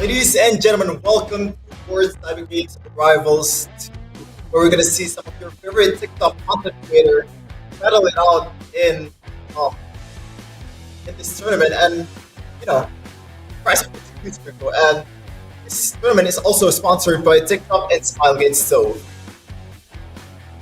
Ladies and gentlemen, welcome to World Cyber Games Rivals, where we're gonna see some of your favorite TikTok content creator battle it out um, in this tournament, and you know, prize for huge people. And this tournament is also sponsored by TikTok and Smilegate Stove.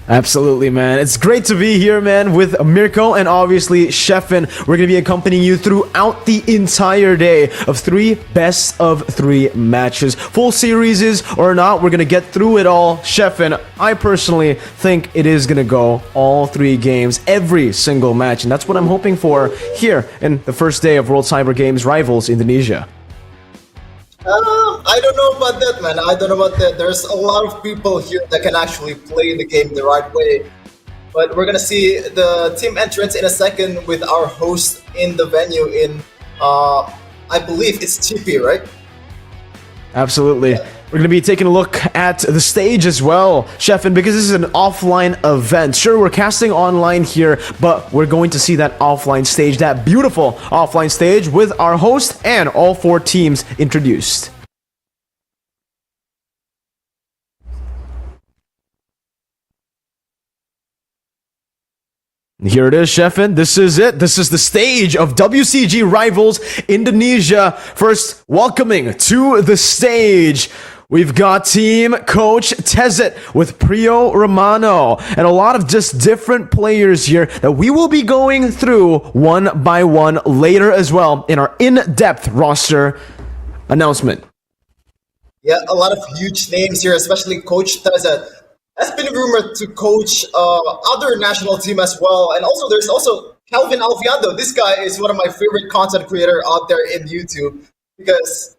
Absolutely, man. It's great to be here, man, with Mirko and obviously Sheffin. We're going to be accompanying you throughout the entire day of 3 best-of-3 matches. Full series or not, we're going to get through it all. Sheffin, I personally think it is going to go all 3 games, every single match, and that's what I'm hoping for here in the first day of World Cyber Games Rivals Indonesia. I don't know about that, man. I don't know about that. There's a lot of people here that can actually play the game the right way. But we're gonna see the team entrance in a second with our host in the venue I believe it's TP, right? Absolutely. We're going to be taking a look at the stage as well, Sheffin, because this is an offline event. Sure, we're casting online here, but we're going to see that offline stage, that beautiful offline stage with our host and all 4 teams introduced. Here it is, Sheffin. This is it. This is the stage of WCG Rivals Indonesia. First, welcoming to the stage, we've got team coachtezet with Priyo Romano and a lot of just different players here that we will be going through one by one later as well in our in-depth roster announcement. Yeah, a lot of huge names here, especially coachtezet has been rumored to coach other national team as well. And also there's also Calvin Alfiando. This guy is one of my favorite content creator out there in YouTube because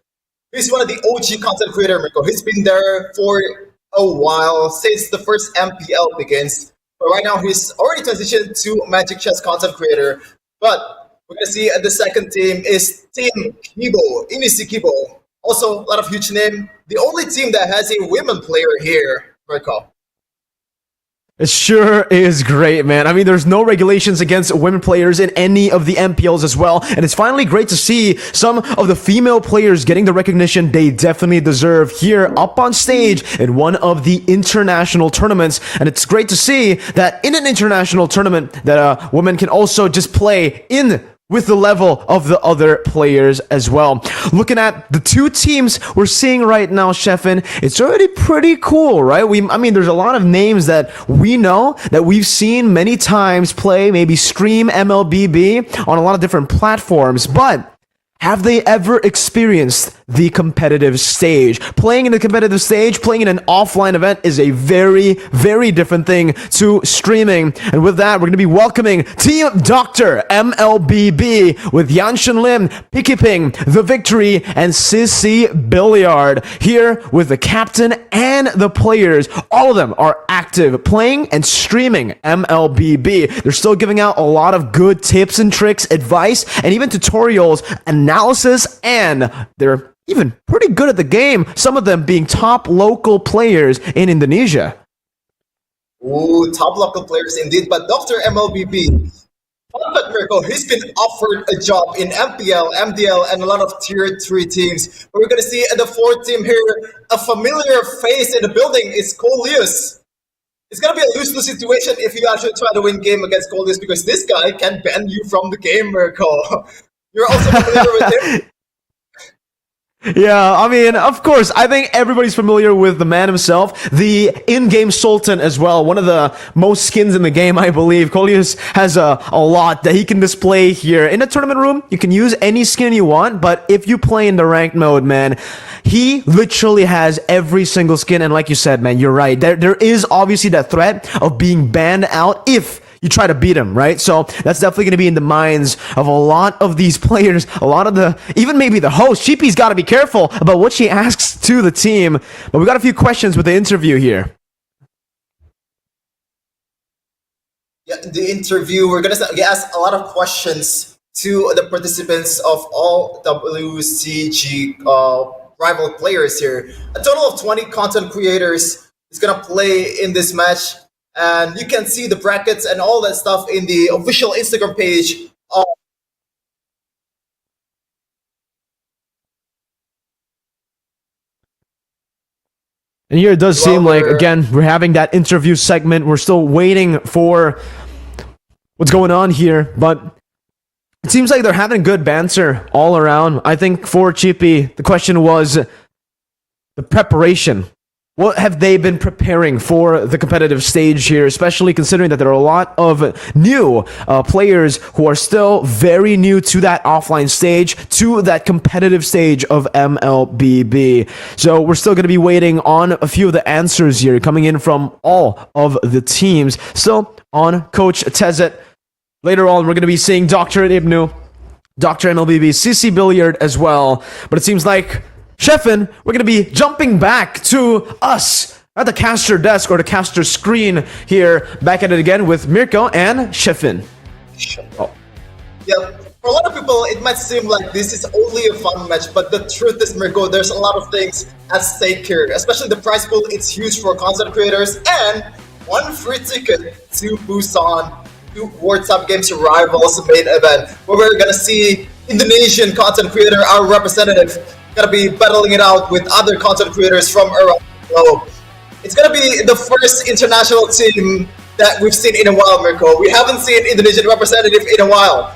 he's one of the OG content creator, Mirko. He's been there for a while, since the first MPL begins. But right now he's already transitioned to Magic Chess content creator. But we're gonna see the second team is Team Kibo, Inisikiboo. Also a lot of huge name. The only team that has a women player here, Mirko. It sure is great, man. I mean, there's no regulations against women players in any of the MPLs as well. And it's finally great to see some of the female players getting the recognition they definitely deserve here up on stage in one of the international tournaments. And it's great to see that in an international tournament that women can also just play in with the level of the other players as well. Looking at the 2 teams we're seeing right now, Sheffin, it's already pretty cool, right? I mean, there's a lot of names that we know that we've seen many times play, maybe stream MLBB on a lot of different platforms, but have they ever experienced the competitive stage? Playing in the competitive stage, playing in an offline event is a very, very different thing to streaming. And with that, we're going to be welcoming Team Dr. MLBB with Yanshin Lim, Picky Ping, The Victory, and Sissy Billiard. Here with the captain and the players. All of them are active, playing and streaming MLBB. They're still giving out a lot of good tips and tricks, advice, and even tutorials, analysis, and they're even pretty good at the game, some of them being top local players in Indonesia. Ooh, top local players indeed. But Dr. MLBB, fun fact, Mirko, he's been offered a job in MPL, MDL, and a lot of tier 3 teams. But we're going to see the 4th team here, a familiar face in the building is Coleus. It's going to be a lose-lose situation if you actually try to win game against Coleus, because this guy can ban you from the game, Mirko. You're also familiar with him? Yeah, I mean, of course, I think everybody's familiar with the man himself, the in-game Sultan as well, one of the most skins in the game, I believe. Coleus has a lot that he can display here. In a tournament room, you can use any skin you want, but if you play in the ranked mode, man, he literally has every single skin, and like you said, man, you're right. There is obviously that threat of being banned out if you try to beat him, right? So that's definitely going to be in the minds of a lot of these players, a lot of even maybe the host. Sheepy's got to be careful about what she asks to the team. But we got a few questions with the interview here. Yeah, the interview, we're going to ask a lot of questions to the participants of all WCG rival players here. A total of 20 content creators is going to play in this match. And you can see the brackets and all that stuff in the official Instagram page of And here it does Well, seem like, again, we're having that interview segment. We're still waiting for what's going on here, but it seems like they're having good banter all around. I think for Chippy, the question was the preparation. What have they been preparing for the competitive stage here, especially considering that there are a lot of new players who are still very new to that offline stage, to that competitive stage of MLBB. So we're still going to be waiting on a few of the answers here coming in from all of the teams. Still on Coach Tezet. Later on, we're going to be seeing Dr. Ibnu, Dr. MLBB, CC Billiard as well. But it seems like Sheffin, we're going to be jumping back to us at the caster desk or the caster screen here. Back at it again with Mirko and Sheffin. Oh. Yeah, for a lot of people, it might seem like this is only a fun match, but the truth is, Mirko, there's a lot of things at stake here. Especially the prize pool, it's huge for content creators, and one free ticket to Busan, to World Cup Games Rivals main event, where we're going to see Indonesian content creator, our representative, gonna be battling it out with other content creators from around the globe. It's gonna be the first international team that we've seen in a while, Mirko. We haven't seen Indonesian representative in a while.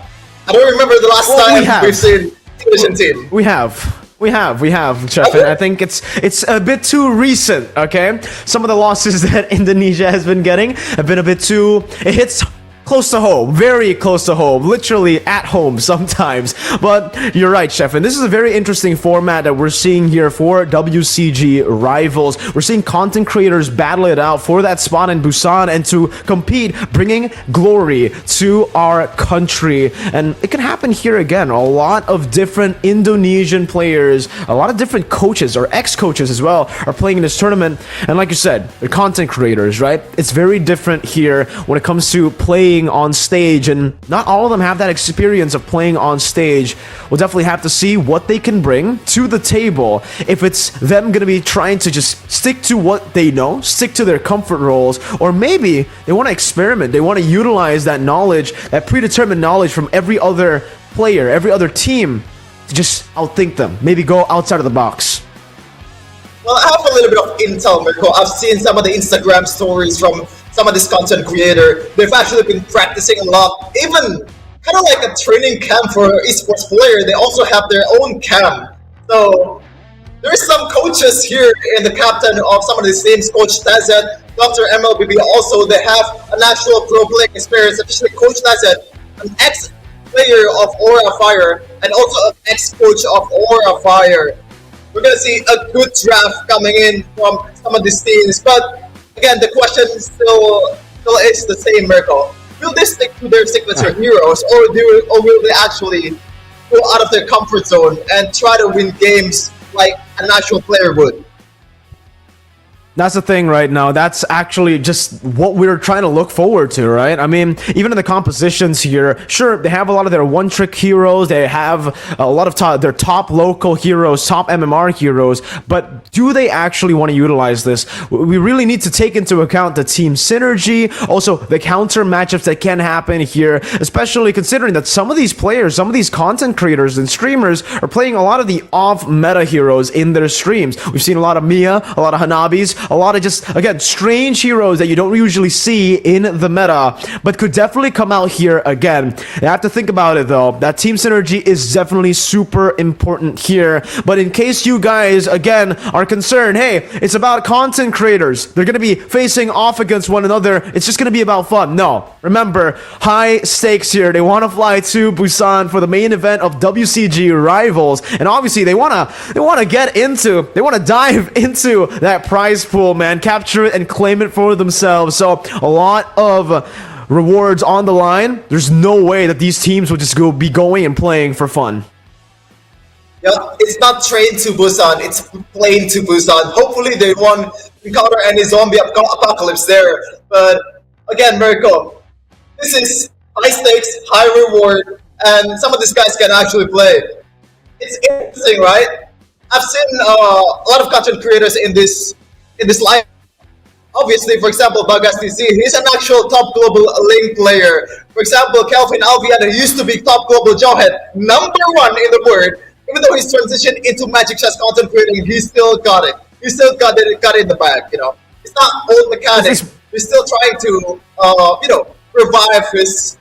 I don't remember the last time we've seen Indonesian team. We have, Sheffin. Okay. I think it's a bit too recent, okay? Some of the losses that Indonesia has been getting have been a bit too... It hits close to home, very close to home, literally at home sometimes. But you're right, Sheffin. This is a very interesting format that we're seeing here for WCG Rivals. We're seeing content creators battle it out for that spot in Busan and to compete, bringing glory to our country. And it can happen here again. A lot of different Indonesian players, a lot of different coaches or ex-coaches as well are playing in this tournament. And like you said, they're content creators, right? It's very different here when it comes to playing on stage, and not all of them have that experience of playing on stage. We'll definitely have to see what they can bring to the table. If it's them going to be trying to just stick to what they know, stick to their comfort roles, or maybe they want to experiment, they want to utilize that knowledge, that predetermined knowledge from every other player, every other team, to just outthink them, maybe go outside of the box. Well, I have a little bit of intel, Mirko. I've seen some of the Instagram stories from some of this content creator. They've actually been practicing a lot, even kind of like a training camp for esports player. They also have their own camp. So there's some coaches here in the captain of some of these teams, Coach Tezet, Dr. MLBB. Also, they have a national pro playing experience, especially Coach Tezet, an ex-player of Aura Fire, and also an ex-coach of Aura Fire. We're going to see a good draft coming in from some of these teams, but again, the question still is the same, Mirko. Will they stick to their signature heroes, or will they actually go out of their comfort zone and try to win games like a national player would? That's the thing right now. That's actually just what we're trying to look forward to, right? I mean, even in the compositions here, sure, they have a lot of their one-trick heroes. They have a lot of their top local heroes, top MMR heroes. But do they actually want to utilize this? We really need to take into account the team synergy, also the counter matchups that can happen here, especially considering that some of these players, some of these content creators and streamers are playing a lot of the off-meta heroes in their streams. We've seen a lot of Mia, a lot of Hanabis, a lot of just, again, strange heroes that you don't usually see in the meta, but could definitely come out here again. You have to think about it though. That team synergy is definitely super important here. But in case you guys, again, are concerned, hey, it's about content creators. They're going to be facing off against one another. It's just going to be about fun. No. Remember, high stakes here. They want to fly to Busan for the main event of WCG Rivals. And obviously, they want to dive into that prize pool, man, capture it and claim it for themselves. So a lot of rewards on the line. There's no way that these teams would just be going and playing for fun. Yeah, it's not train to Busan, it's plane to Busan. Hopefully they won't encounter any zombie apocalypse there. But again, Mirko, this is high stakes, high reward, and some of these guys can actually play. It's interesting, right? I've seen a lot of content creators in this line. Obviously, for example, Bagas TC, he's an actual top global lane player. For example, Kelvin Alvian, who used to be top global Jawhead, #1 in the world. Even though he's transitioned into Magic Chess content creating, he still got it. we still got it in the bag. It's not old mechanic. This is- We're still trying to revive his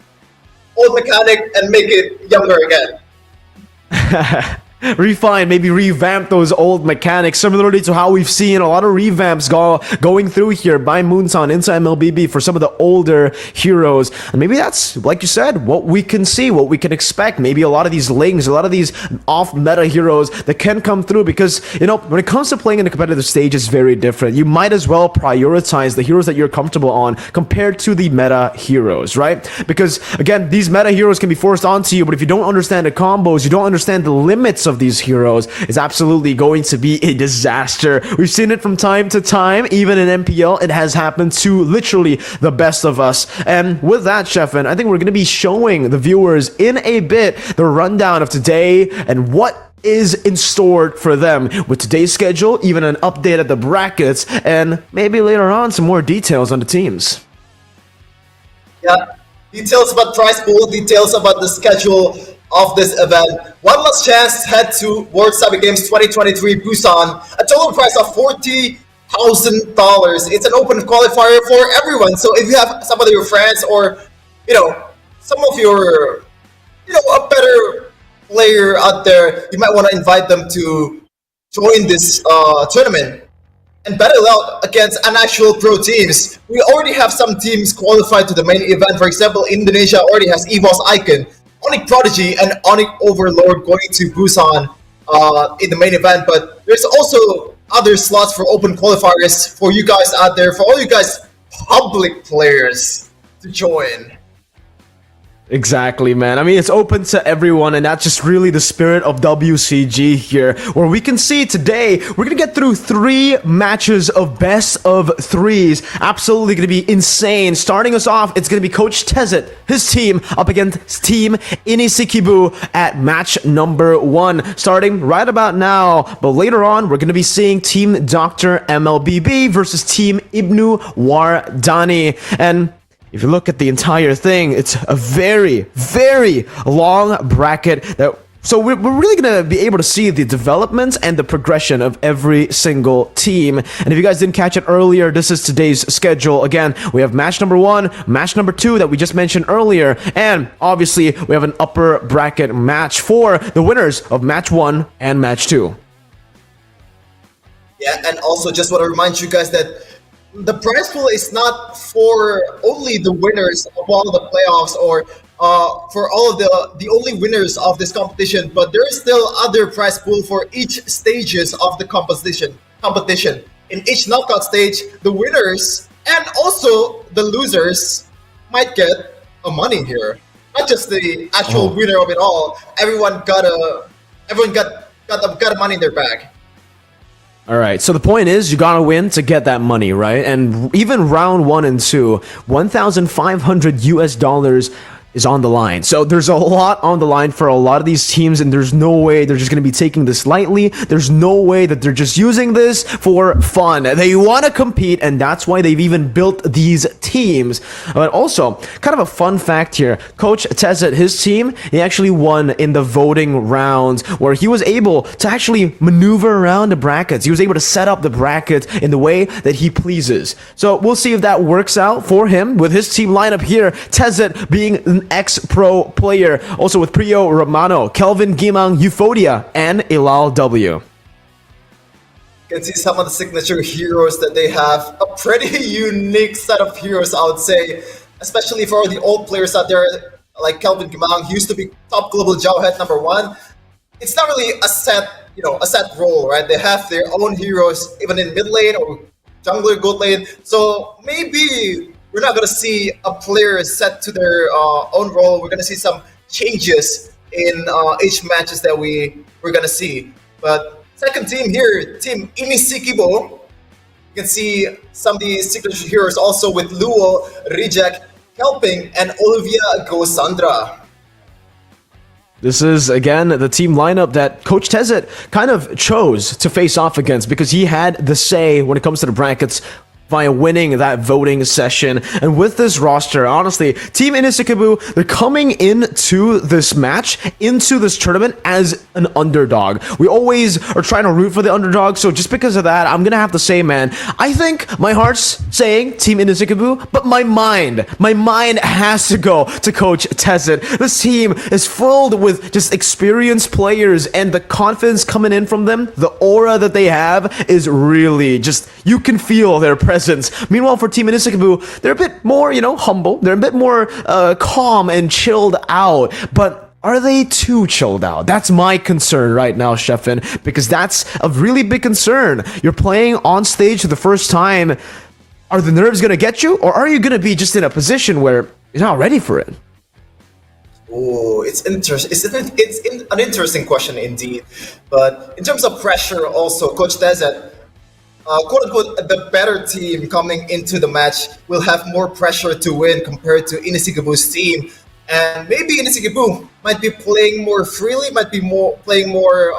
old mechanic and make it younger again. Refine, maybe revamp those old mechanics, similarly to how we've seen a lot of revamps going through here by Moonson inside MLBB for some of the older heroes. And maybe that's, like you said, what we can see, what we can expect. Maybe a lot of these lings, a lot of these off-meta heroes that can come through because, when it comes to playing in a competitive stage, it's very different. You might as well prioritize the heroes that you're comfortable on compared to the meta heroes, right? Because, again, these meta heroes can be forced onto you, but if you don't understand the combos, you don't understand the limits of these heroes, is absolutely going to be a disaster. We've seen it from time to time, even in MPL. It has happened to literally the best of us. And with that, Sheffin, I think we're going to be showing the viewers in a bit the rundown of today and what is in store for them with today's schedule, even an update at the brackets, and maybe later on some more details on the teams. Yeah, details about prize pool, details about the schedule of this event. One last chance, head to World Cyber Games 2023 Busan. A total prize of $40,000. It's an open qualifier for everyone. So if you have some of your friends or some of your a better player out there, you might want to invite them to join this tournament and battle out against an actual pro teams. We already have some teams qualified to the main event. For example, Indonesia already has EVOS Icon, Onyx Prodigy, and Onyx Overlord going to Busan in the main event. But there's also other slots for open qualifiers for you guys out there, for all you guys public players to join. Exactly, man. I mean, it's open to everyone, and that's just really the spirit of WCG here, where we can see today we're going to get through 3 matches of best of 3s. Absolutely going to be insane. Starting us off, it's going to be coachtezet, his team, up against Team Inisikiboo at match number 1, starting right about now. But later on, we're going to be seeing Team doktermlbb versus Team ibnuwardani. And if you look at the entire thing, it's a very, very long bracket so we're really going to be able to see the developments and the progression of every single team. And if you guys didn't catch it earlier, this is today's schedule. Again, we have match number 1, match number 2 that we just mentioned earlier, and obviously we have an upper bracket match for the winners of match 1 and match 2. Yeah, and also just want to remind you guys that the prize pool is not for only the winners of all the playoffs or for all of the only winners of this competition, but there is still other prize pool for each stages of the competition. In each knockout stage, the winners and also the losers might get a money here. Not just the actual winner of it all. Everyone got money in their bag. All right, so the point is you gotta win to get that money, right? And even round 1 and 2, $1,500 is on the line. So there's a lot on the line for a lot of these teams, and there's no way they're just going to be taking this lightly. There's no way that they're just using this for fun. They want to compete, and that's why they've even built these teams. But also, kind of a fun fact here, coachtezet, his team, he actually won in the voting rounds where he was able to actually maneuver around the brackets. He was able to set up the brackets in the way that he pleases. So we'll see if that works out for him with his team lineup here. Tezet being an ex-pro player, also with Priyo Romano, Kelvin Gimang, Euphodia, and Ilal W. You can see some of the signature heroes that they have. A pretty unique set of heroes, I would say, especially for the old players out there, like Kelvin Gimang. He used to be top global Jawhead number 1. It's not really a set role, right? They have their own heroes, even in mid lane or jungler, gold lane. So maybe we're not going to see a player set to their own role. We're going to see some changes in each matches that we're going to see. But second team here, Team inisikiboo. You can see some of these signature heroes also with Luo, Rijek, Helping, and Olivia Gosandra. This is, again, the team lineup that coachtezet kind of chose to face off against because he had the say when it comes to the brackets via winning that voting session. And with this roster, honestly, Team Inisikiboo, they're coming into this match, into this tournament as an underdog. We always are trying to root for the underdog, so just because of that, I'm gonna have to say, man, I think my heart's saying Team Inisikiboo, but my mind has to go to Coach Tezet. This team is filled with just experienced players, and the confidence coming in from them, the aura that they have is really just, you can feel their presence. Meanwhile, for Team Inisikiboo, they're a bit more, humble. They're a bit more calm and chilled out. But are they too chilled out? That's my concern right now, Sheffin, because that's a really big concern. You're playing on stage for the first time. Are the nerves going to get you? Or are you going to be just in a position where you're not ready for it? Oh, it's interesting. It's an interesting question indeed. But in terms of pressure, also, Coach Tezet, quote unquote, the better team coming into the match will have more pressure to win compared to Inisikiboo's team. And maybe Inisikiboo might be playing more freely, might be playing more,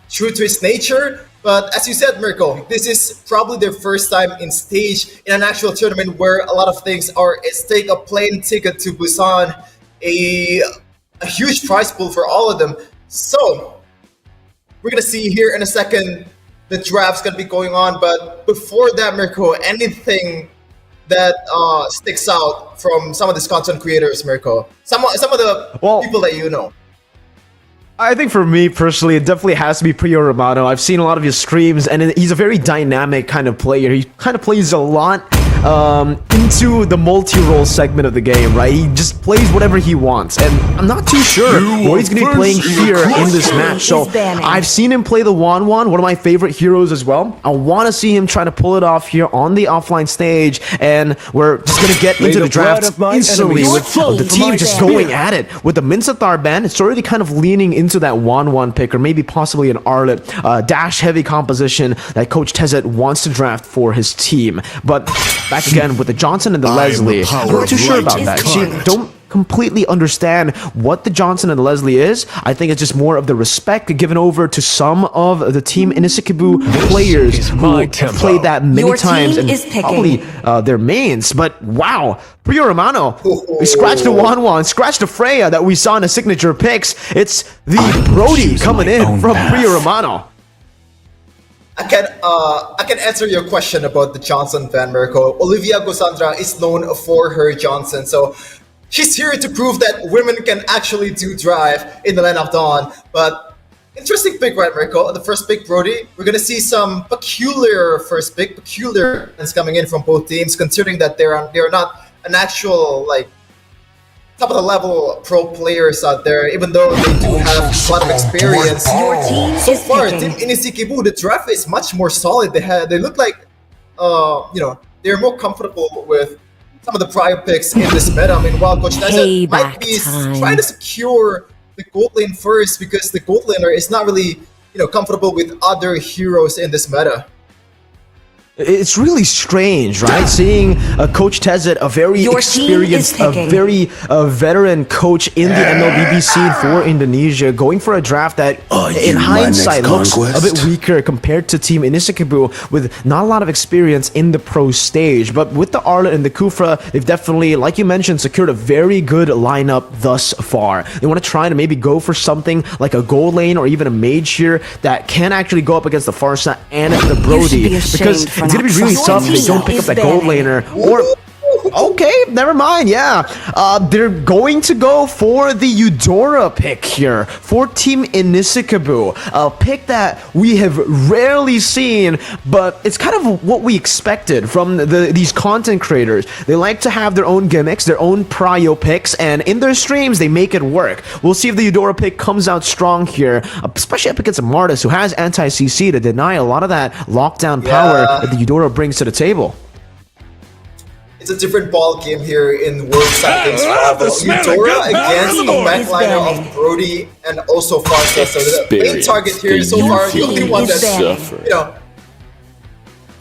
true to its nature. But as you said, Mirko, this is probably their first time in stage in an actual tournament where a lot of things are at stake. A plane ticket to Busan, a huge prize pool for all of them. So we're gonna see here in a second. The draft's gonna be going on, but before that, Mirko, anything that sticks out from some of these content creators, Mirko? Some of the people that you know. I think for me personally, it definitely has to be Priyo Romano. I've seen a lot of his streams, and he's a very dynamic kind of player. He kind of plays a lot into the multi-role segment of the game, right? He just plays whatever he wants, and I'm not too sure what he's going to be playing here in this match. So I've seen him play the Wan, one of my favorite heroes as well. I want to see him trying to pull it off here on the offline stage, and we're just going to get into the draft instantly with the team just going at it. With the Minsathar ban, it's already kind of leaning into that Wan pick, or maybe possibly an Arlet dash-heavy composition that Coach Tezet wants to draft for his team. But back again with the Johnson and the Leslie, I'm not too sure about that. Don't completely understand what the Johnson and the Leslie is. I think it's just more of the respect given over to some of the Team Inisikiboo players who have played that many times and probably their mains. But wow, Priyo Romano, we scratched the Wan, scratched the Freya that we saw in the signature picks. It's the Brody coming in from Priyo Romano. I can answer your question about the Johnson fan, Mirko. Olivia Gosandra is known for her Johnson, so she's here to prove that women can actually do drive in the Land of Dawn. But interesting pick, right, Mirko? The first pick, Brody. We're gonna see some peculiar first pick, peculiar ones coming in from both teams, considering that they're not an actual top of the level pro players out there, even though they do have a lot of experience. So far, Team Inisikiboo, the draft is much more solid. They look like they're more comfortable with some of the prior picks in this meta. I mean, while Coach Tezet might be trying to secure the gold lane first, because the gold laner is not really comfortable with other heroes in this meta. It's really strange, right? Seeing Coach Tezet, a very experienced, a very veteran coach in the MLBB scene for Indonesia, going for a draft that, in hindsight, looks a bit weaker compared to Team Inisikiboo, with not a lot of experience in the pro stage. But with the Arlet and the Kufra, they've definitely, like you mentioned, secured a very good lineup thus far. They want to try to maybe go for something like a gold lane or even a mage here that can actually go up against the Farsa and the Brody, because it's going to be really tough if they don't pick up that gold laner. Or okay, never mind. They're going to go for the Eudora pick here for Team Inisikiboo, a pick that we have rarely seen, but it's kind of what we expected from these content creators. They like to have their own gimmicks, their own prio picks, and in their streams they make it work. We'll see if the Eudora pick comes out strong here, especially up against a Martis who has anti-CC to deny a lot of that lockdown power that the Eudora brings to the table. It's a different ball game here in World Sightings. Eudora against the backliner of Brody and also Farsa. So the main target here so far, the only one that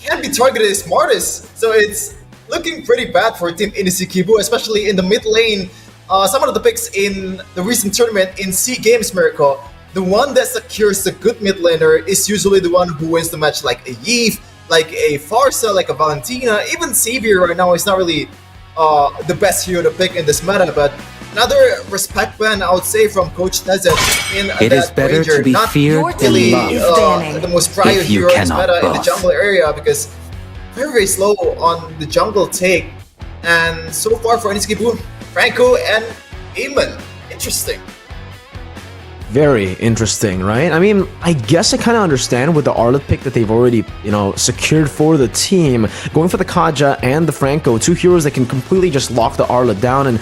can be targeted is Martis. So it's looking pretty bad for Team Inisikiboo, especially in the mid lane. Some of the picks in the recent tournament in SEA Games, Miracle, the one that secures the good mid laner is usually the one who wins the match, like a Yves, like a Farsa, like a Valentina, even Xavier right now is not really the best hero to pick in this meta, but another respect ban, I would say, from Coach Tezet in It is better Ranger. to be Not feared than really loved. the most prior if you hero in this cannot meta in the buff. jungle area, because very slow on the jungle take. And so far for inisikiboo, Franco and Eamon. Interesting. Very interesting, right? I mean, I guess I kind of understand with the Arlet pick that they've already, secured for the team. Going for the Kaja and the Franco, two heroes that can completely just lock the Arlet down and,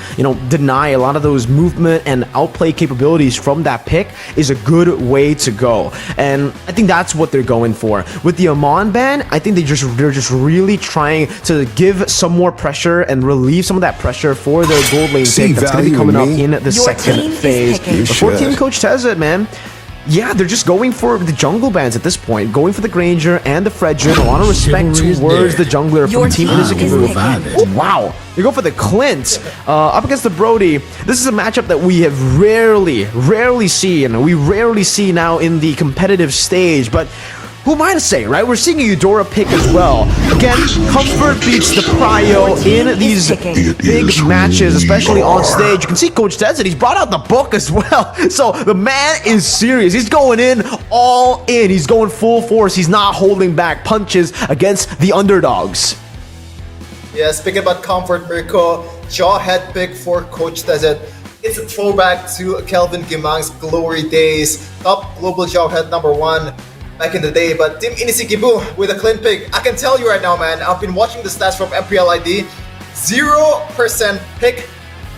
deny a lot of those movement and outplay capabilities from that pick is a good way to go. And I think that's what they're going for. With the Amon ban, I think they're just really trying to give some more pressure and relieve some of that pressure for their gold lane pick that's going to be coming up in the second phase. Before Team Coach Tez it, man. Yeah, they're just going for the jungle bans at this point, going for the Granger and the Fredrin. A lot of respect towards the jungler from Team inisikiboo. Wow, they go for the Clint up against the Brody. This is a matchup that we have rarely seen. We rarely see now in the competitive stage, but who am I to say, right? We're seeing a Eudora pick as well. Again, comfort beats the prio in these big matches, especially on stage. You can see Coach Tezet, he's brought out the book as well. So the man is serious. He's going in all in. He's going full force. He's not holding back punches against the underdogs. Yeah, speaking about comfort, Mirko, Jawhead pick for Coach Tezet. It's a throwback to Kelvin Gimang's glory days. Top global Jawhead #1. Back in the day, but Team inisikiboo with a Clint pick. I can tell you right now, man, I've been watching the stats from MPLID. 0% pick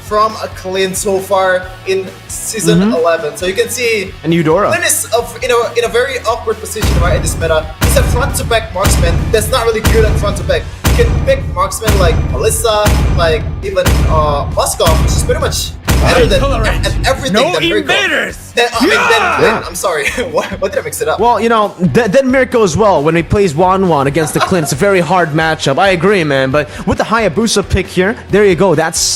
from a Clint so far in season 11. So you can see, and Eudora. Clint is in a very awkward position right in this meta. He's a front-to-back marksman that's not really good at front-to-back. You can pick marksmen like Melissa, like even Moskov, which is pretty much better than and everything. No than invaders. Then, I'm sorry. what did I mix it up? Well, then Mirko as well, when he plays 1-1 against the Clint, it's a very hard matchup. I agree, man. But with the Hayabusa pick here, there you go. That's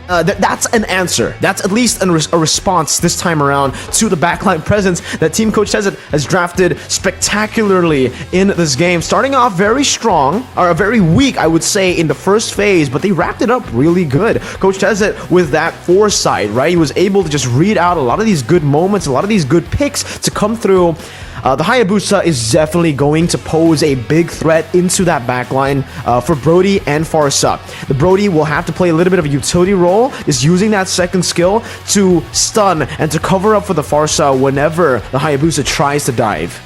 that's an answer. That's at least a response this time around to the backline presence that Team Coach Tezet has drafted spectacularly in this game. Starting off very strong, or very weak, I would say, in the first phase, but they wrapped it up really good. Coach Tezet with that foresight, right? He was able to just read out a lot of these good moments, a lot of these good picks to come through. The Hayabusa is definitely going to pose a big threat into that backline for Brody and Farsa. The Brody will have to play a little bit of a utility role, is using that second skill to stun and to cover up for the Farsa whenever the Hayabusa tries to dive.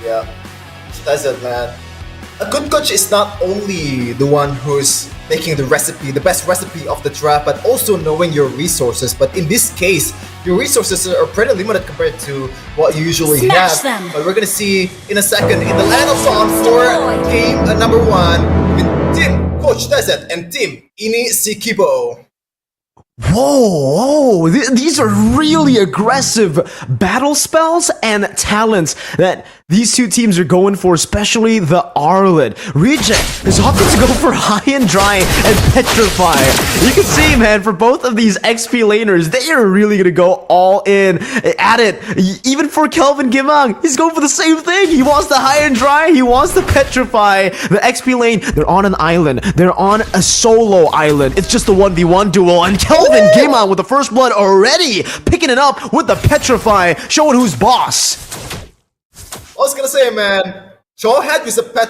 Yeah, that's it, man. A good coach is not only the one who's making the recipe, the best recipe of the draft, but also knowing your resources. But in this case, your resources are pretty limited compared to what you usually have. But we're gonna see in a second in the land of song for game #1 with Team Coach Tezet and Team inisikiboo. Whoa, these are really aggressive battle spells and talents that these two teams are going for, especially the Arlet. Reject is opting to go for High and Dry and Petrify. You can see, man, for both of these XP laners, they are really going to go all in at it. Even for Kelvin Gimang, he's going for the same thing. He wants the High and Dry, he wants the Petrify. The XP lane, they're on an island. They're on a solo island. It's just a 1v1 duel, and Kelvin Gimang with the first blood already picking it up with the Petrify, showing who's boss. I was gonna say, man, Jawhead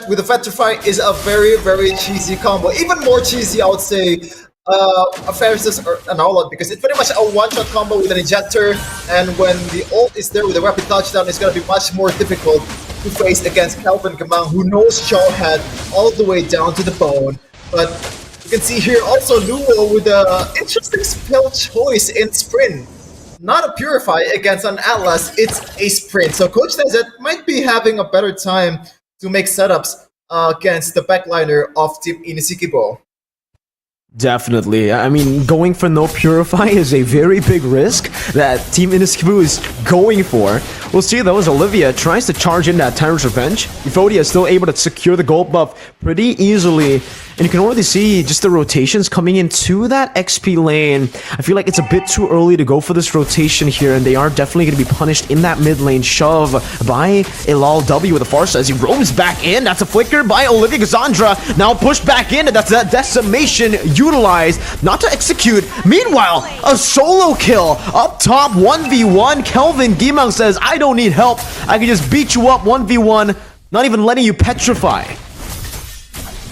with a Petrify is a very, very cheesy combo. Even more cheesy, I would say, a Ferris or an Outlaw, because it's pretty much a one-shot combo with an injector, and when the ult is there with a rapid touchdown, it's gonna be much more difficult to face against Kelvin Gimang, who knows Jawhead all the way down to the bone. But you can see here also Luo with an interesting spell choice in Sprint. Not a Purify against an Atlas, it's a Sprint. So Coach Tezet might be having a better time to make setups against the backliner of Team inisikiboo. Definitely. I mean, going for no Purify is a very big risk that Team inisikiboo is going for. We'll see though as Olivia tries to charge in that Tyrant's Revenge. Euphodia is still able to secure the gold buff pretty easily. And you can already see just the rotations coming into that XP lane. I feel like it's a bit too early to go for this rotation here, and they are definitely going to be punished in that mid lane shove by ilalW with a Farsa as he roams back in. That's a flicker by Olivia Cassandra. Now pushed back in, and that's that decimation utilized, not to execute. Meanwhile, a solo kill up top, 1v1. Kelvin Gimang says, I don't need help. I can just beat you up 1v1, not even letting you petrify.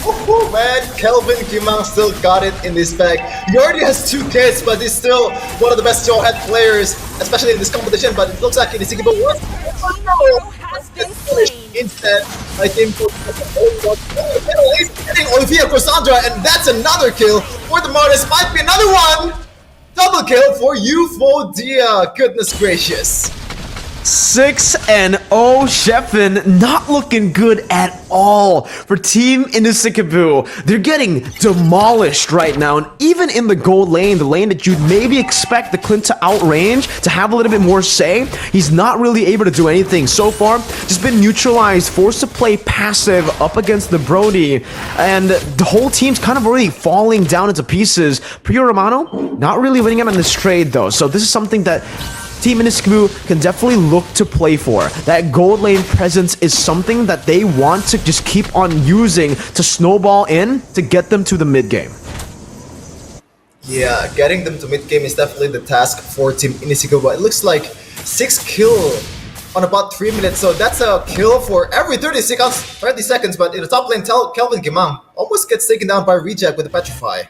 Oh man, Kelvin Gimang still got it in this bag. He already has 2 kids, but he's still one of the best Jawhead players, especially in this competition. But it looks like inisikiboo instead, I think hitting Olivia Cassandra, and that's another kill for the Martis. Might be another one. Double kill for Euphodia. Goodness gracious. 6-0 Sheffin, not looking good at all for Team Inisikiboo. They're getting demolished right now, and even in the gold lane, the lane that you'd maybe expect the Clint to outrange, to have a little bit more say, he's not really able to do anything. So far, just been neutralized, forced to play passive up against the Brody, and the whole team's kind of already falling down into pieces. Priyo Romano, not really winning out on this trade though, so this is something that Team Inisikiboo can definitely look to play for. That gold lane presence is something that they want to just keep on using to snowball in to get them to the mid game. Yeah, getting them to mid game is definitely the task for Team Inisikiboo. It looks like 6 kill on about 3 minutes, so that's a kill for every 30 seconds. But in the top lane, Kelvin Gimang almost gets taken down by Reject with the Petrify.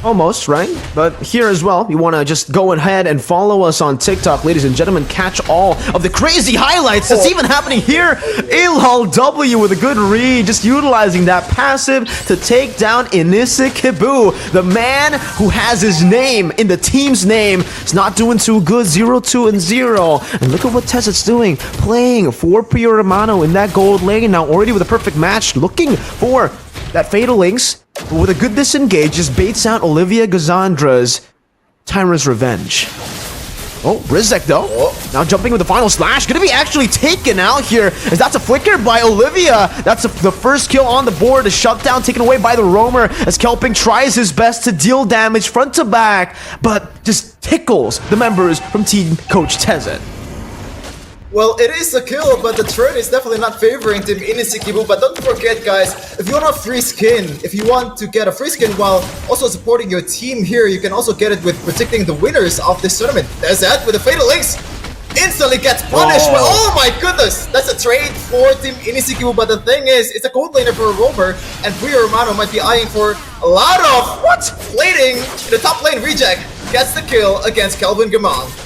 Almost, right? But here as well, you want to just go ahead and follow us on TikTok, ladies and gentlemen. Catch all of the crazy highlights that's even happening here. ilalW with a good read, just utilizing that passive to take down Inisikiboo. The man who has his name in the team's name is not doing too good, 0-2-0. And look at what Tezet's doing, playing for Priyo Romano in that gold lane now, already with a perfect match, looking for that Fatal Links. But with a good disengage, just baits out Olivia Gazandra's Tyra's Revenge. Oh, Rizek though. Now jumping with the final slash. Gonna be actually taken out here, as that's a flicker by Olivia. That's the first kill on the board. A shutdown taken away by the Roamer, as Kelping tries his best to deal damage front to back, but just tickles the members from Team coachtezet. Well, it is a kill, but the turn is definitely not favoring Team Inisikiboo. But don't forget, guys, if you want a free skin, if you want to get a free skin while also supporting your team here, you can also get it with predicting the winners of this tournament. There's that with the Fatal Links. Instantly gets punished. Oh my goodness, that's a trade for Team Inisikiboo. But the thing is, it's a gold laner for a Roamer, and Priyo Romano might be eyeing for a lot of plating in the top lane. Reject gets the kill against Kelvin Gimang.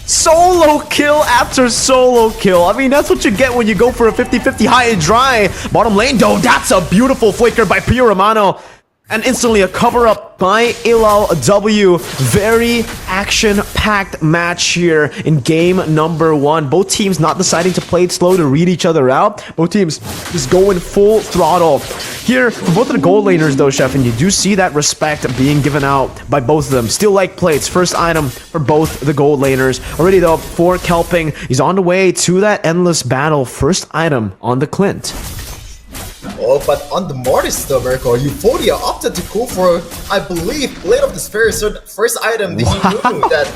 Solo kill after solo kill. I mean, that's what you get when you go for a 50-50 high and dry. Bottom lane, though, that's a beautiful flicker by Priyo Romano. And instantly a cover-up by ilalW. Very action-packed match here in game number 1. Both teams not deciding to play it slow to read each other out. Both teams just going full throttle. Here, for both of the gold laners though, Chef, and you do see that respect being given out by both of them. Still like plates. First item for both the gold laners. Already though, for Kelping, he's on the way to that endless battle. First item on the Clint. Oh, but on the Mortis though, Mirko, Euphodia opted to go for, I believe, Blade of Despair. So the first item that he knew that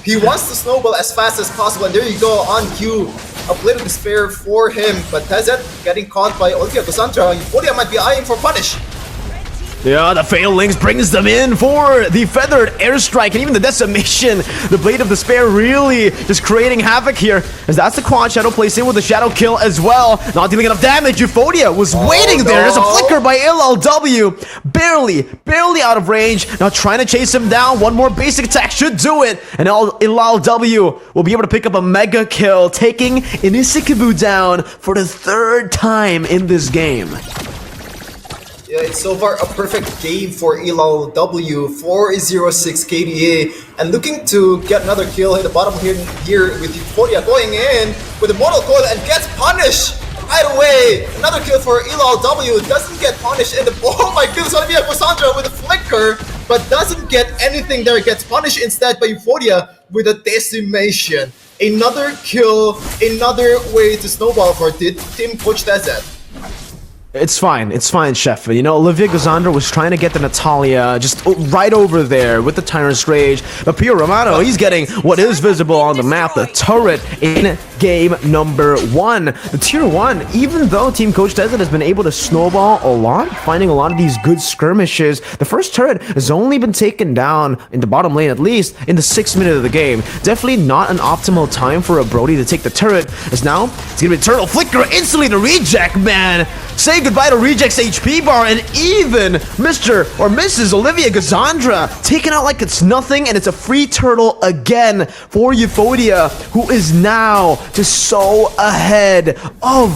he wants to snowball as fast as possible. And there you go, on cue, a Blade of Despair for him. But Tezet getting caught by Olivia Cassandra. Euphodia might be eyeing for punish. Yeah, the Fatal Links brings them in for the Feathered Airstrike and even the Decimation. The Blade of Despair really just creating havoc here, as that's the Quad Shadow placed in with the Shadow Kill as well. Not dealing enough damage. Euphodia was waiting there. There's a flicker by ilalW. Barely out of range. Now trying to chase him down. One more basic attack should do it. And ilalW will be able to pick up a mega kill, taking Inisikiboo down for the 3rd time in this game. Yeah, it's so far a perfect game for ilalW, 406 KDA, and looking to get another kill in the bottom here with Euphodia going in with a Mortal Coil and gets punished right away. Another kill for ilalW, doesn't get punished in the, oh my goodness, Olivia Cassandra with a flicker, but doesn't get anything there, gets punished instead by Euphodia with a Decimation. Another kill, another way to snowball for Team coachtezet. It's fine, Chef. You know, Olivia Gazandra was trying to get the Natalia just right over there with the Tyrant's Rage. But Pio Romano, he's getting what is visible on the map, the turret in game number 1. The tier 1, even though Team Coach Tezet has been able to snowball a lot, finding a lot of these good skirmishes, the first turret has only been taken down in the bottom lane, at least in the 6th minute of the game. Definitely not an optimal time for a Brody to take the turret, as now it's gonna be Turtle Flicker instantly to reject, man. Say goodbye to Reject's HP bar, and even Mr. or Mrs. Olivia Gazandra taken out like it's nothing, and it's a free turtle again for Euphodia, who is now just so ahead of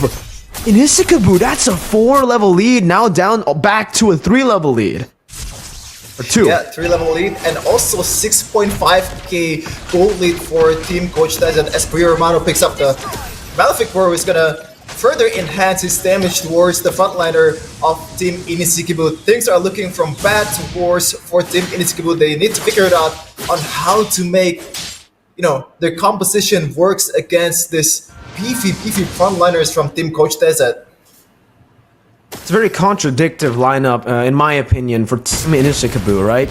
inisikiboo. That's a 4-level lead, now down back to a 3-level lead. Or 2. Yeah, 3-level lead, and also 6.5k gold lead for Team Coach Tezet as Pio Romano picks up the Malefic War, who's gonna further enhance his damage towards the frontliner of Team Inisikiboo. Things are looking from bad to worse for Team Inisikiboo. They need to figure it out on how to make, you know, their composition works against this beefy frontliners from Team Coach Tezet. It's a very contradictory lineup, in my opinion, for Team Inisikiboo, right?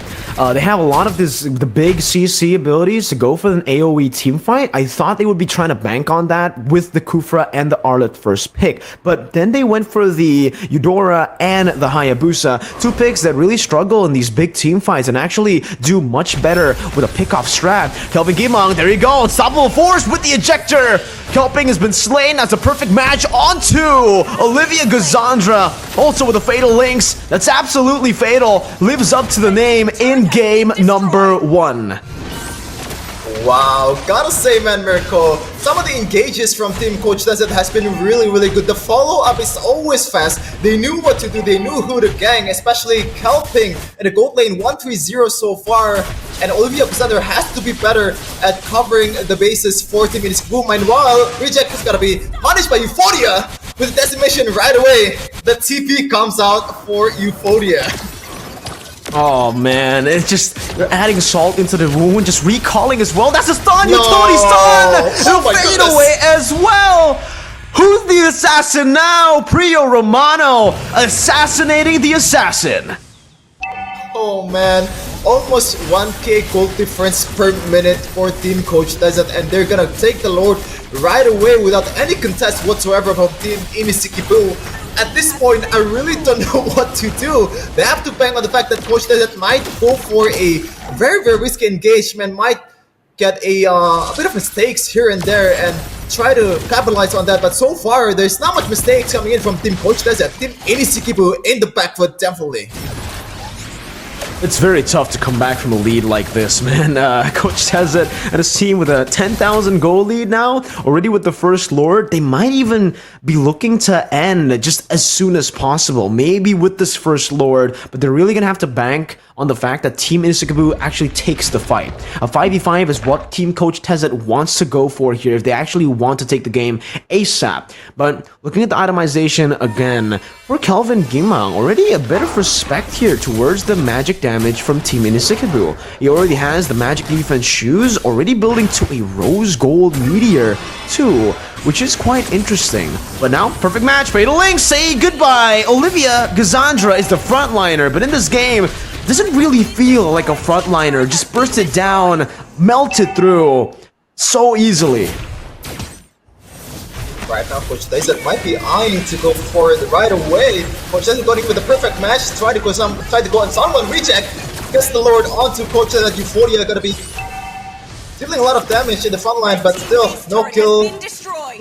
They have a lot of the big CC abilities to go for an AoE team fight. I thought they would be trying to bank on that with the Kufra and the Arlet first pick. But then they went for the Eudora and the Hayabusa, 2 picks that really struggle in these big team fights and actually do much better with a pick-off strat. Kelvin Gimong, there you go, unstoppable force with the ejector. Kelping has been slain. That's a perfect match onto Olivia Gazandra. Also with a Fatal Links. That's absolutely fatal. Lives up to the name in game number 1. Wow, gotta say, man, Mirko, some of the engages from Team Coach Tezet has been really good. The follow-up is always fast. They knew what to do, they knew who to gang, especially Kelping in the gold lane 1-3-0 so far. And Olivia Gazandra has to be better at covering the bases for Team Inisikiboo. Meanwhile, Reject is gonna be punished by Euphodia with decimation right away. The TP comes out for Euphodia. Oh man, it's just, they're adding salt into the wound, just recalling as well. That's a stun! No. Utility stun! Oh It'll my fade goodness. away as well! Who's the assassin now? Pio Romano assassinating the assassin. Oh man, almost 1k gold difference per minute for Team Coach Tezet, and they're gonna take the Lord right away without any contest whatsoever from Team Inisikiboo. At this point, I really don't know what to do. They have to bank on the fact that Coach Tezet might go for a very risky engagement, might get a bit of mistakes here and there and try to capitalize on that. But so far, there's not much mistakes coming in from Team Coach Tezet. Team Inisikiboo in the back foot, definitely. It's very tough to come back from a lead like this, man. Coach Tezet and his team with a 10,000 goal lead now, already with the first Lord. They might even be looking to end just as soon as possible, maybe with this first Lord, but they're really gonna have to bank on the fact that Team Inisikiboo actually takes the fight. A 5v5 is what Team Coach Tezet wants to go for here if they actually want to take the game ASAP. But looking at the itemization again, for Kelvin Gimang, already a bit of respect here towards the magic damage from Team Inisikiboo. He already has the magic defense shoes, already building to a rose gold meteor too, which is quite interesting. But now, perfect match, Fatal Link, say goodbye. Olivia Gazandra is the frontliner, but in this game, doesn't really feel like a frontliner. Just bursted down, melted through so easily. Right now, Coach Tezet might be eyeing to go for it right away. Coach Tezet going with the perfect match, try to go on someone, reject, gets the Lord onto Coach Tezet. Euphodia gonna be dealing a lot of damage in the front line, but still no kill,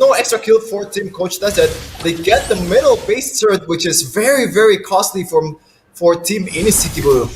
no extra kill for Team Coach Tezet. They get the middle base turret, which is very costly for Team Inisikiboo.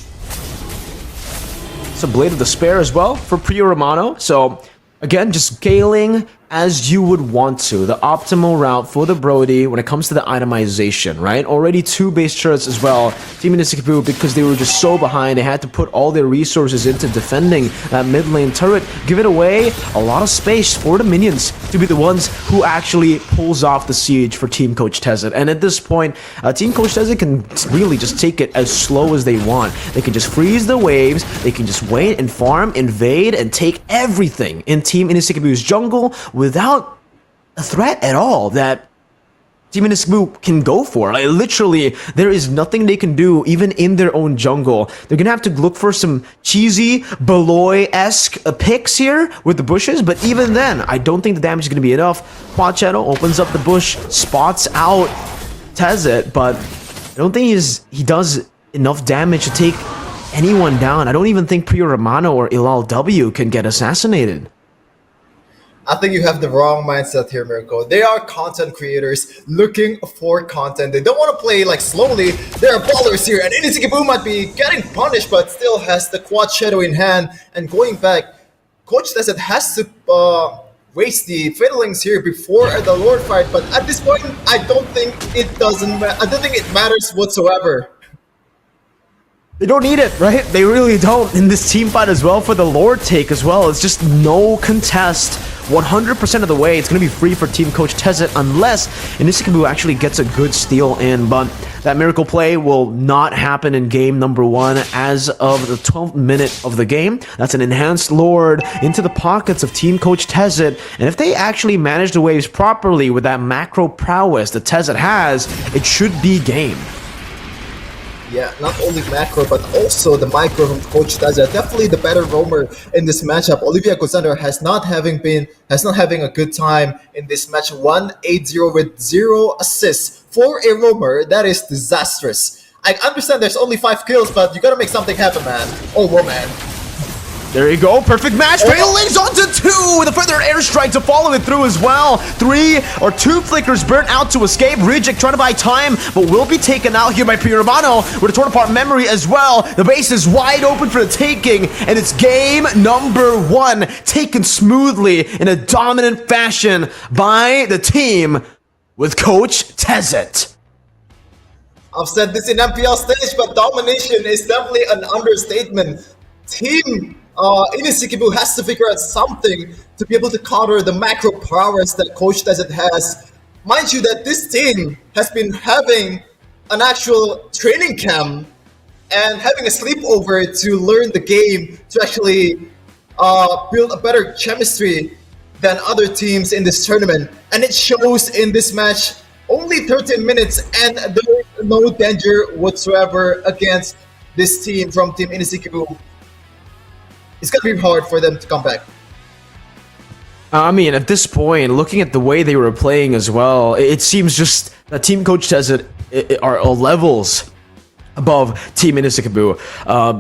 It's a Blade of Despair as well for Pio Romano. So again, just scaling as you would want to. The optimal route for the Brody when it comes to the itemization, right? Already 2 base turrets as well. Team Inisikiboo, because they were just so behind, they had to put all their resources into defending that mid lane turret. Give it away, a lot of space for the minions to be the ones who actually pulls off the siege for Team Coach Tezet. And at this point, Team Coach Tezet can really just take it as slow as they want. They can just freeze the waves, they can just wait and farm, invade, and take everything in Team Inisikiboo's jungle without a threat at all that Team Inisikiboo can go for. Like, literally, there is nothing they can do, even in their own jungle. They're gonna have to look for some cheesy, Beloy-esque picks here with the bushes, but even then, I don't think the damage is gonna be enough. Quad Channel opens up the bush, spots out Tezet, but I don't think he does enough damage to take anyone down. I don't even think Priyo Romano or Ilal W can get assassinated. I think you have the wrong mindset here, Mirko. They are content creators looking for content. They don't want to play like slowly. There are ballers here, and inisikiboo might be getting punished, but still has the quad shadow in hand. And going back, coachtezet has to waste the fiddlings here before the Lord fight. But at this point, I don't think it matters whatsoever. They don't need it, right? They really don't in this team fight as well for the Lord take as well. It's just no contest 100% of the way. It's going to be free for Team coachtezet unless inisikiboo actually gets a good steal in, but that miracle play will not happen in game number 1 as of the 12th minute of the game. That's an enhanced Lord into the pockets of Team coachtezet, and if they actually manage the waves properly with that macro prowess that Tezet has, it should be game. Yeah, not only macro, but also the micro from coachtezet. Definitely the better roamer in this matchup. Olivia Gozender has not having a good time in this match. 1-8-0 with 0 assists for a roamer. That is disastrous. I understand there's only 5 kills, but you gotta make something happen, man. Oh, woman. There you go, perfect match. Failings onto 2 with a further airstrike to follow it through as well. 2 flickers burnt out to escape. Reject trying to buy time, but will be taken out here by Priyo Romano with a torn apart memory as well. The base is wide open for the taking, and it's game number 1, taken smoothly in a dominant fashion by the team with coachtezet. I've said this in MPL stage, but domination is definitely an understatement. Team inisikiboo has to figure out something to be able to counter the macro prowess that coachtezet has. Mind you that this team has been having an actual training camp and having a sleepover to learn the game, to actually build a better chemistry than other teams in this tournament. And it shows in this match. Only 13 minutes and there is no danger whatsoever against this team from Team inisikiboo. It's going to be hard for them to come back. I mean, at this point, looking at the way they were playing as well, it seems just that Team coachtezet are levels above Team inisikiboo.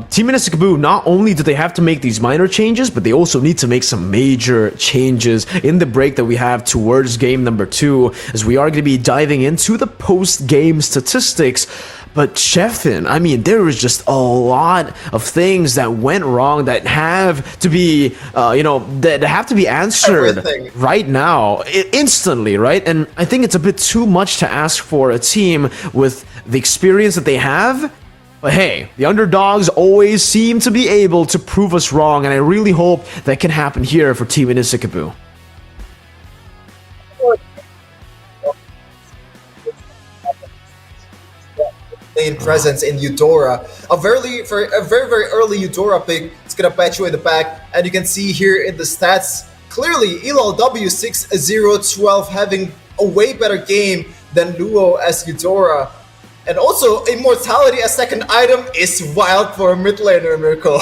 Team inisikiboo, not only do they have to make these minor changes, but they also need to make some major changes in the break that we have towards game number 2, as we are going to be diving into the post-game statistics. But Sheffin, I mean, there was just a lot of things that went wrong that have to be, that have to be answered right now, instantly, right? And I think it's a bit too much to ask for a team with the experience that they have. But hey, the underdogs always seem to be able to prove us wrong, and I really hope that can happen here for Team inisikiboo. Presence in Eudora, a very early Eudora pick. It's gonna pat you in the back, and you can see here in the stats clearly Ilal W 6-0-12 having a way better game than Luo as Eudora, and also immortality as second item is wild for a mid laner, Mirko.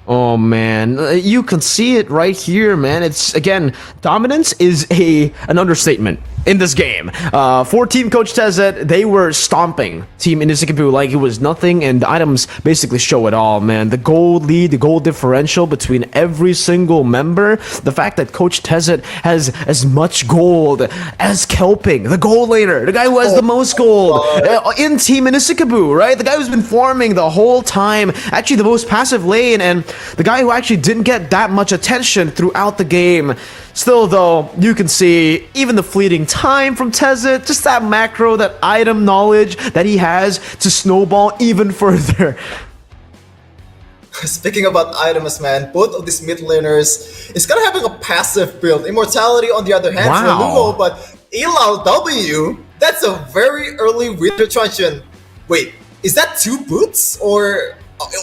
Oh man, you can see it right here, man. It's, again, dominance is an understatement in this game. For Team coachtezet, they were stomping Team inisikiboo like it was nothing, and the items basically show it all, man. The gold lead, the gold differential between every single member, the fact that coachtezet has as much gold as Kelping, the gold laner, the guy who has the most gold in Team inisikiboo, right? The guy who's been farming the whole time, actually the most passive lane, and the guy who actually didn't get that much attention throughout the game. Still, though, you can see even the fleeting time from Tezet, just that macro, that item knowledge that he has to snowball even further. Speaking about items, man, both of these mid laners is kind of having a passive build. Immortality, on the other hand, for Luo, but Ilal W, that's a very early winter truncheon. Wait, is that 2 boots? Or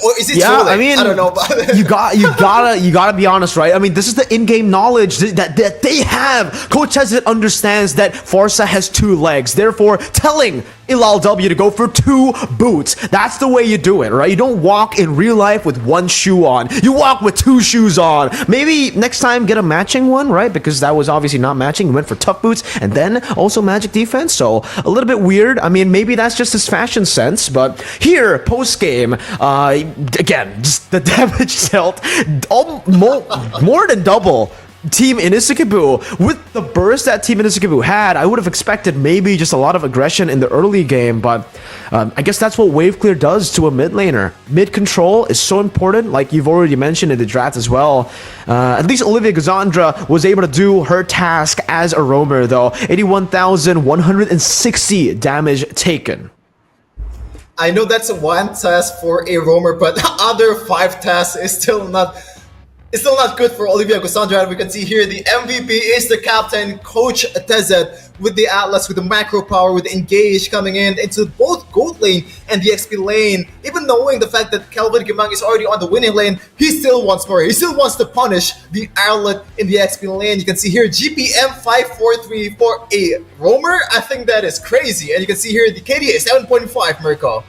or is it Yeah, trolling? I mean, I don't know. But you gotta be honest, right? I mean, this is the in-game knowledge that they have. Coach Tezet understands that Farsa has 2 legs, therefore telling Ilal W to go for 2 boots. That's the way you do it, right? You don't walk in real life with 1 shoe on. You walk with 2 shoes on. Maybe next time get a matching one, right? Because that was obviously not matching. He went for tough boots and then also magic defense. So a little bit weird. I mean, maybe that's just his fashion sense. But here, post game, again, just the damage dealt more than double. Team Inisikiboo, with the burst that Team Inisikiboo had, I would have expected maybe just a lot of aggression in the early game, but I guess that's what wave clear does to a mid laner. Mid control is so important, like you've already mentioned in the draft as well. At least Olivia Gazandra was able to do her task as a roamer though. 81,160 damage taken. I know that's one task for a roamer, but the other 5 tasks is still not. It's still not good for Olivia Cassandra. And we can see here the MVP is the captain, Coach Tezet, with the Atlas, with the macro power, with the engage coming in into both gold lane and the XP lane. Even knowing the fact that Kelvin Kimang is already on the winning lane, he still wants more. He still wants to punish the Arlet in the XP lane. You can see here GPM 543 for a roamer. I think that is crazy. And you can see here the KDA 7.5, Mirko.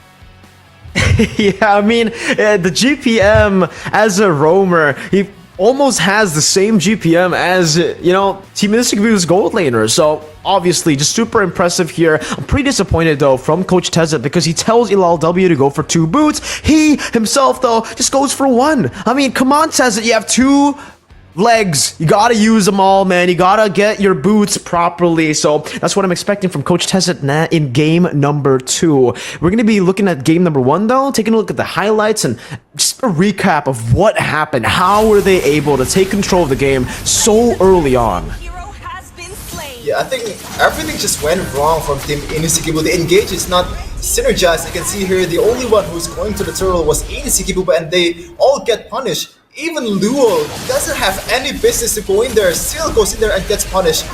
Yeah, I mean, the GPM as a roamer, he almost has the same GPM as, you know, Team Inisikiboo's gold laner. So, obviously, just super impressive here. I'm pretty disappointed, though, from Coach Tezet because he tells Ilal W to go for 2 boots. He himself, though, just goes for 1. I mean, come on, Tezet, you have 2 legs. You gotta use them all, man. You gotta get your boots properly. So that's what I'm expecting from Coach Tezet in game number 2. We're gonna be looking at game number 1 though, taking a look at the highlights and just a recap of what happened. How were they able to take control of the game so early on? Yeah, I think everything just went wrong from Team Inisikiboo. The engage is not synergized. You can see here the only one who's going to the turtle was Inisikiboo, and they all get punished. Even Luo doesn't have any business to go in there, still goes in there and gets punished.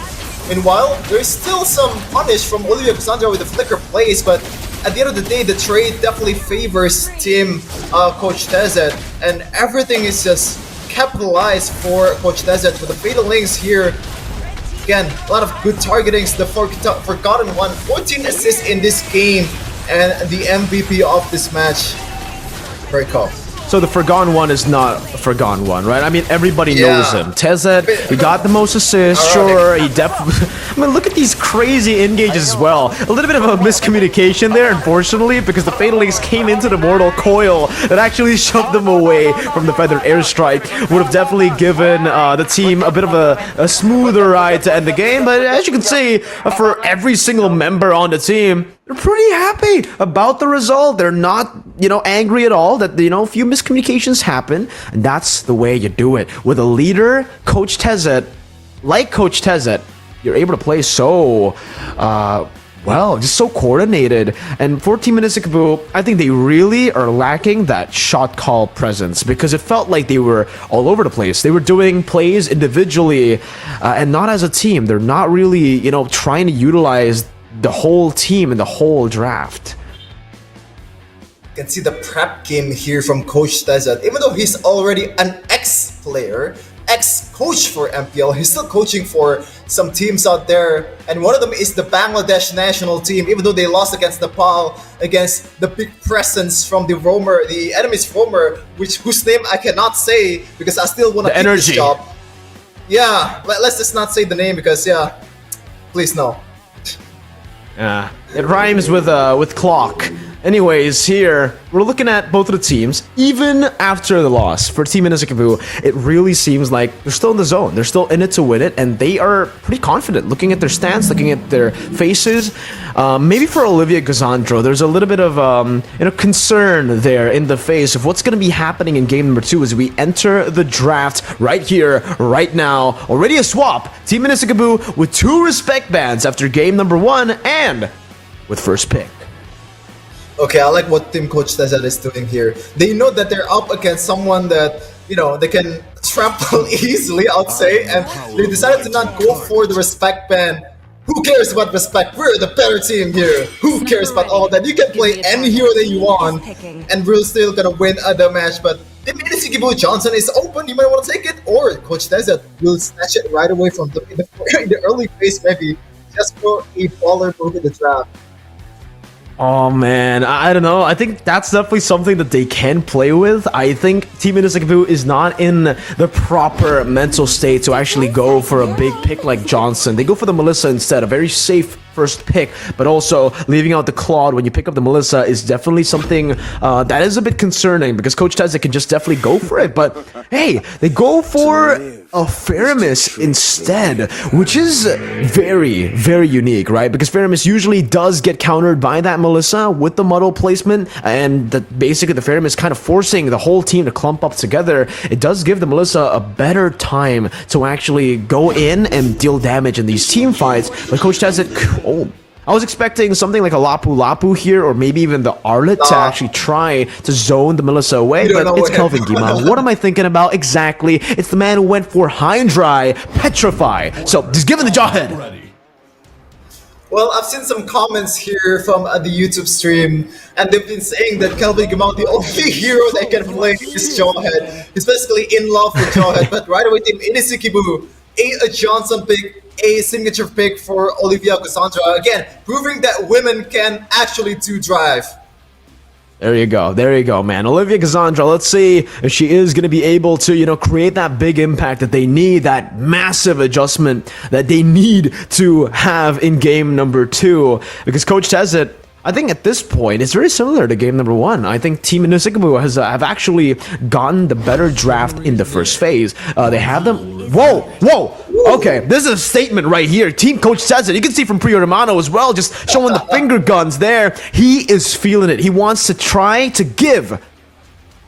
Meanwhile, there's still some punish from Olivia Cassandra with the flicker plays, but at the end of the day, the trade definitely favors Team Coach Tezet, and everything is just capitalized for Coach Tezet with the fatal links here. Again, a lot of good targetings, the Forgotten One, 14 assists in this game, and the MVP of this match. Very cool. So the Forgotten One is not a Forgotten One, right? I mean, everybody knows him. Tezet, he got the most assists, sure. He definitely... I mean, look at these crazy engages as well. A little bit of a miscommunication there, unfortunately, because the Fatal Links came into the Mortal Coil that actually shoved them away from the Feathered Airstrike. Would have definitely given the team a bit of a smoother ride to end the game, but as you can see, for every single member on the team, they're pretty happy about the result. They're not, you know, angry at all that, you know, a few miscommunications happen. And that's the way you do it. With a leader, Coach Tezet, like Coach Tezet, you're able to play so, well, just so coordinated. And for Team Inisikiboo, I think they really are lacking that shot call presence because it felt like they were all over the place. They were doing plays individually and not as a team. They're not really, you know, trying to utilize the whole team and the whole draft. You can see the prep game here from Coach Tezet. Even though he's already an ex-player, ex-coach for MPL, he's still coaching for some teams out there. And one of them is the Bangladesh national team, even though they lost against Nepal, against the big presence from the roamer, the enemy's roamer, whose name I cannot say because I still want to keep this job. Yeah, let's just not say the name because, yeah, please no. Yeah, it rhymes with clock. Anyways, here, we're looking at both of the teams. Even after the loss for Team Inisikiboo, it really seems like they're still in the zone. They're still in it to win it, and they are pretty confident. Looking at their stance, looking at their faces. Maybe for Olivia Gazandro, there's a little bit of you know, concern there in the face of what's going to be happening in game number 2 as we enter the draft right here, right now. Already a swap. Team Inisikiboo with 2 respect bans after game number 1 and with first pick. Okay, I like what Team Coach Tezet is doing here. They know that they're up against someone that, you know, they can trample easily, I'd say, and they decided to not go for the respect ban. Who cares about respect? We're the better team here. Who cares about all that? You can play any hero that you want, and we're still gonna win the match. But if Inisikiboo Johnson is open, you might want to take it, or Coach Tezet will snatch it right away from in the early phase, maybe just for a baller move in the draft. Oh man, I don't know. I think that's definitely something that they can play with. I think Team Inisikiboo is not in the proper mental state to actually go for a big pick like Johnson. They go for the Melissa instead, a very safe first pick, but also leaving out the Claude when you pick up the Melissa is definitely something that is a bit concerning, because Coach Tezet can just definitely go for it. But hey, they go for a Faramis instead, which is very, very unique, right? Because Faramis usually does get countered by that Melissa with the muddle placement, and that basically the Faramis kind of forcing the whole team to clump up together. It does give the Melissa a better time to actually go in and deal damage in these team fights. But Coach Tezet, oh, I was expecting something like a Lapu Lapu here, or maybe even the Arlet to actually try to zone the Melissa away, but it's Kelvin Gima. What am I thinking about exactly? It's the man who went for Hydrai, Petrify. So he's given the Jawhead. Well, I've seen some comments here from the YouTube stream, and they've been saying that Kelvin Gimao, the only hero that can play is Jawhead. He's basically in love with Jawhead, but right away, Team Inisikiboo, a Johnson pick, a signature pick for Olivia Cassandra. Again, proving that women can actually do drive. There you go, man. Olivia Cassandra, let's see if she is going to be able to, you know, create that big impact that they need, that massive adjustment that they need to have in game number 2. Because Coach Tezet, I think at this point, it's very similar to game number 1. I think Team Inisikiboo have actually gotten the better draft in the first phase. They have them... Whoa! Okay, this is a statement right here. Team Coach Tezet, you can see from Priyo Romano as well, just showing the finger guns there. He is feeling it. He wants to try to give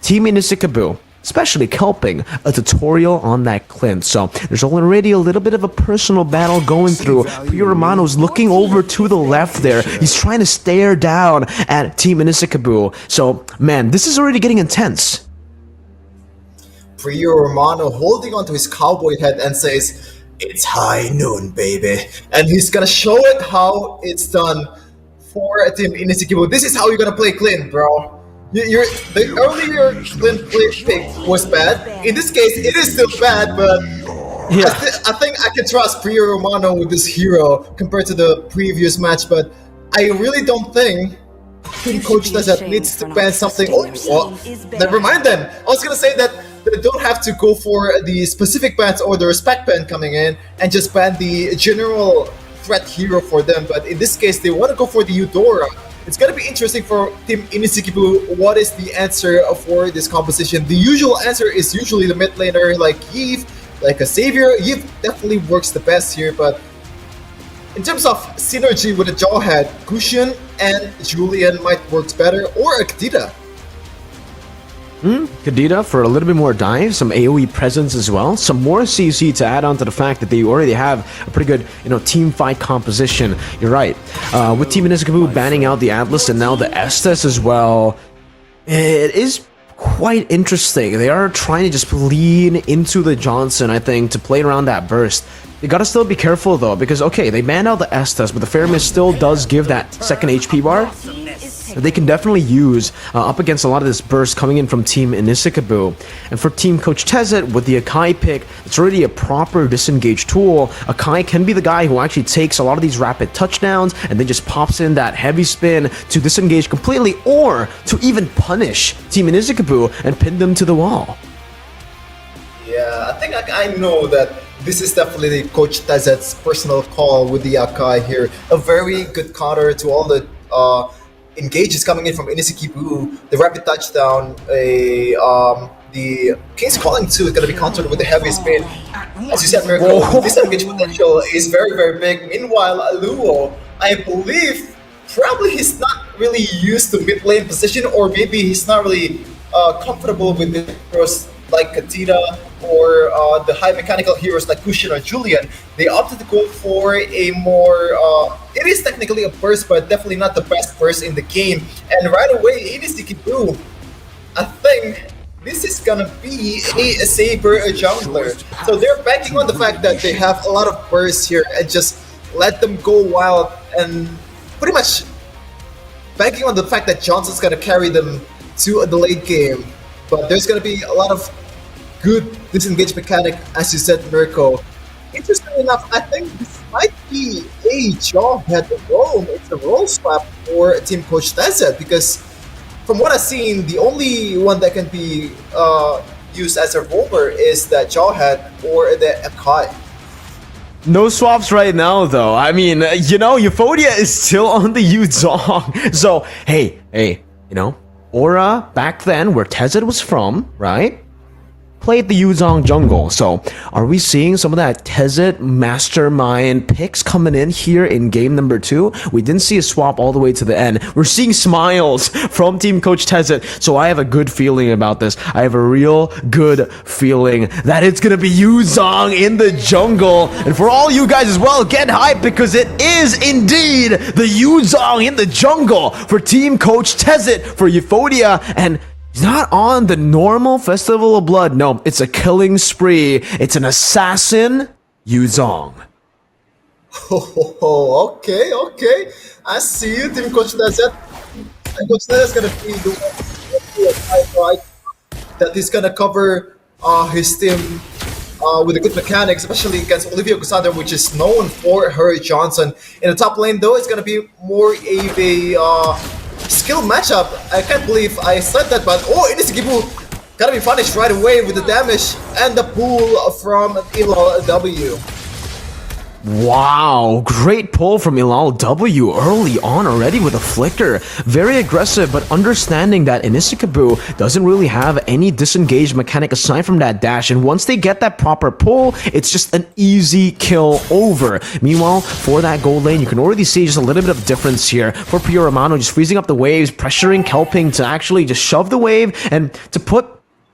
Team Inisikiboo, especially Kelping, a tutorial on that Clint. So there's already a little bit of a personal battle going through. Priyo Romano's looking over to the left there. He's trying to stare down at Team Inisikiboo. So, man, this is already getting intense. Priyo Romano holding onto his cowboy hat and says, "It's high noon, baby." And he's gonna show it how it's done for Team Inisikiboo. This is how you're gonna play Clint, bro. The earlier Clint pick was bad. In this case, it is still bad, but yeah. I think I can trust Priyo Romano with this hero compared to the previous match, but I really don't think Team Coach Tezet needs to ban something. Oh, well, never mind then. I was gonna say that they don't have to go for the specific bans or the respect ban coming in and just ban the general threat hero for them, but in this case they want to go for the Eudora. It's gonna be interesting for Team Inisikiboo. What is the answer for this composition? The usual answer is usually the mid laner like Yves, like a Savior. Yves definitely works the best here, but in terms of synergy with a Jawhead, Cushion and Julian might work better, or a Kadita. Kadita for a little bit more dive, some AoE presence as well, some more CC to add on to the fact that they already have a pretty good, you know, team fight composition. You're right. With Team Inisikiboo banning out the Atlas and now the Estes as well, it is quite interesting. They are trying to just lean into the Johnson, I think, to play around that burst. You gotta still be careful though, because okay, they banned out the Estes, but the Fairmist still does give that second HP bar that they can definitely use up against a lot of this burst coming in from Team Inisikiboo. And for Team Coach Tezet, with the Akai pick, it's already a proper disengage tool. Akai can be the guy who actually takes a lot of these rapid touchdowns and then just pops in that heavy spin to disengage completely, or to even punish Team Inisikiboo and pin them to the wall. Yeah, I think I know that this is definitely Coach Tezet's personal call with the Akai here. A very good counter to all the engages coming in from Inisikiboo. The rapid touchdown, the King's Calling 2 is going to be countered with the heavy spin. As you said, Miracle, this engage potential is very, very big. Meanwhile, Luo, I believe, probably he's not really used to mid lane position, or maybe he's not really comfortable with the heroes like Katita or the high mechanical heroes like Cushion or Julian. They opted to go for a more, it is technically a burst, but definitely not the best burst in the game. And right away, Inisikiboo, I think this is gonna be a Saber jungler. So they're banking on the fact that they have a lot of bursts here and just let them go wild and pretty much banking on the fact that Johnson's going to carry them to the late game. But there's going to be a lot of good disengage mechanic, as you said, Mirko. Interestingly enough, I think this might be a jawhead roll. It's a roll swap for Team coachtezet, because from what I've seen, the only one that can be used as a roller is the jawhead or the Akai. No swaps right now, though. I mean, you know, Euphoria is still on the Yuzong. So, hey, you know, Aura back then, where Tezet was from, right? Played the Yuzong jungle. So, are we seeing some of that Tezet mastermind picks coming in here in game number 2? We didn't see a swap all the way to the end. We're seeing smiles from Team coachtezet. So, I have a good feeling about this. I have a real good feeling that it's gonna be Yuzong in the jungle. And for all you guys as well, get hyped, because it is indeed the Yuzong in the jungle for Team coachtezet for Euphoria. And not on the normal Festival of Blood. No, it's a killing spree. It's an assassin Yuzong. Oh, okay. I see you, Team coachtezet. And coachtezet is gonna be the one that he's gonna cover his team with a good mechanic, especially against Olivia Cassandra, which is known for her Johnson. In the top lane, though, it's gonna be more of a skill matchup. I can't believe I said that, but inisikiboo gotta be punished right away with the damage and the pull from Ilal W. Wow, great pull from Ilal W early on already with a flicker. Very aggressive, but understanding that inisikiboo doesn't really have any disengaged mechanic aside from that dash, and once they get that proper pull, it's just an easy kill over. Meanwhile, for that gold lane, you can already see just a little bit of difference here for Pure Romano, just freezing up the waves, pressuring Kelping to actually just shove the wave and to put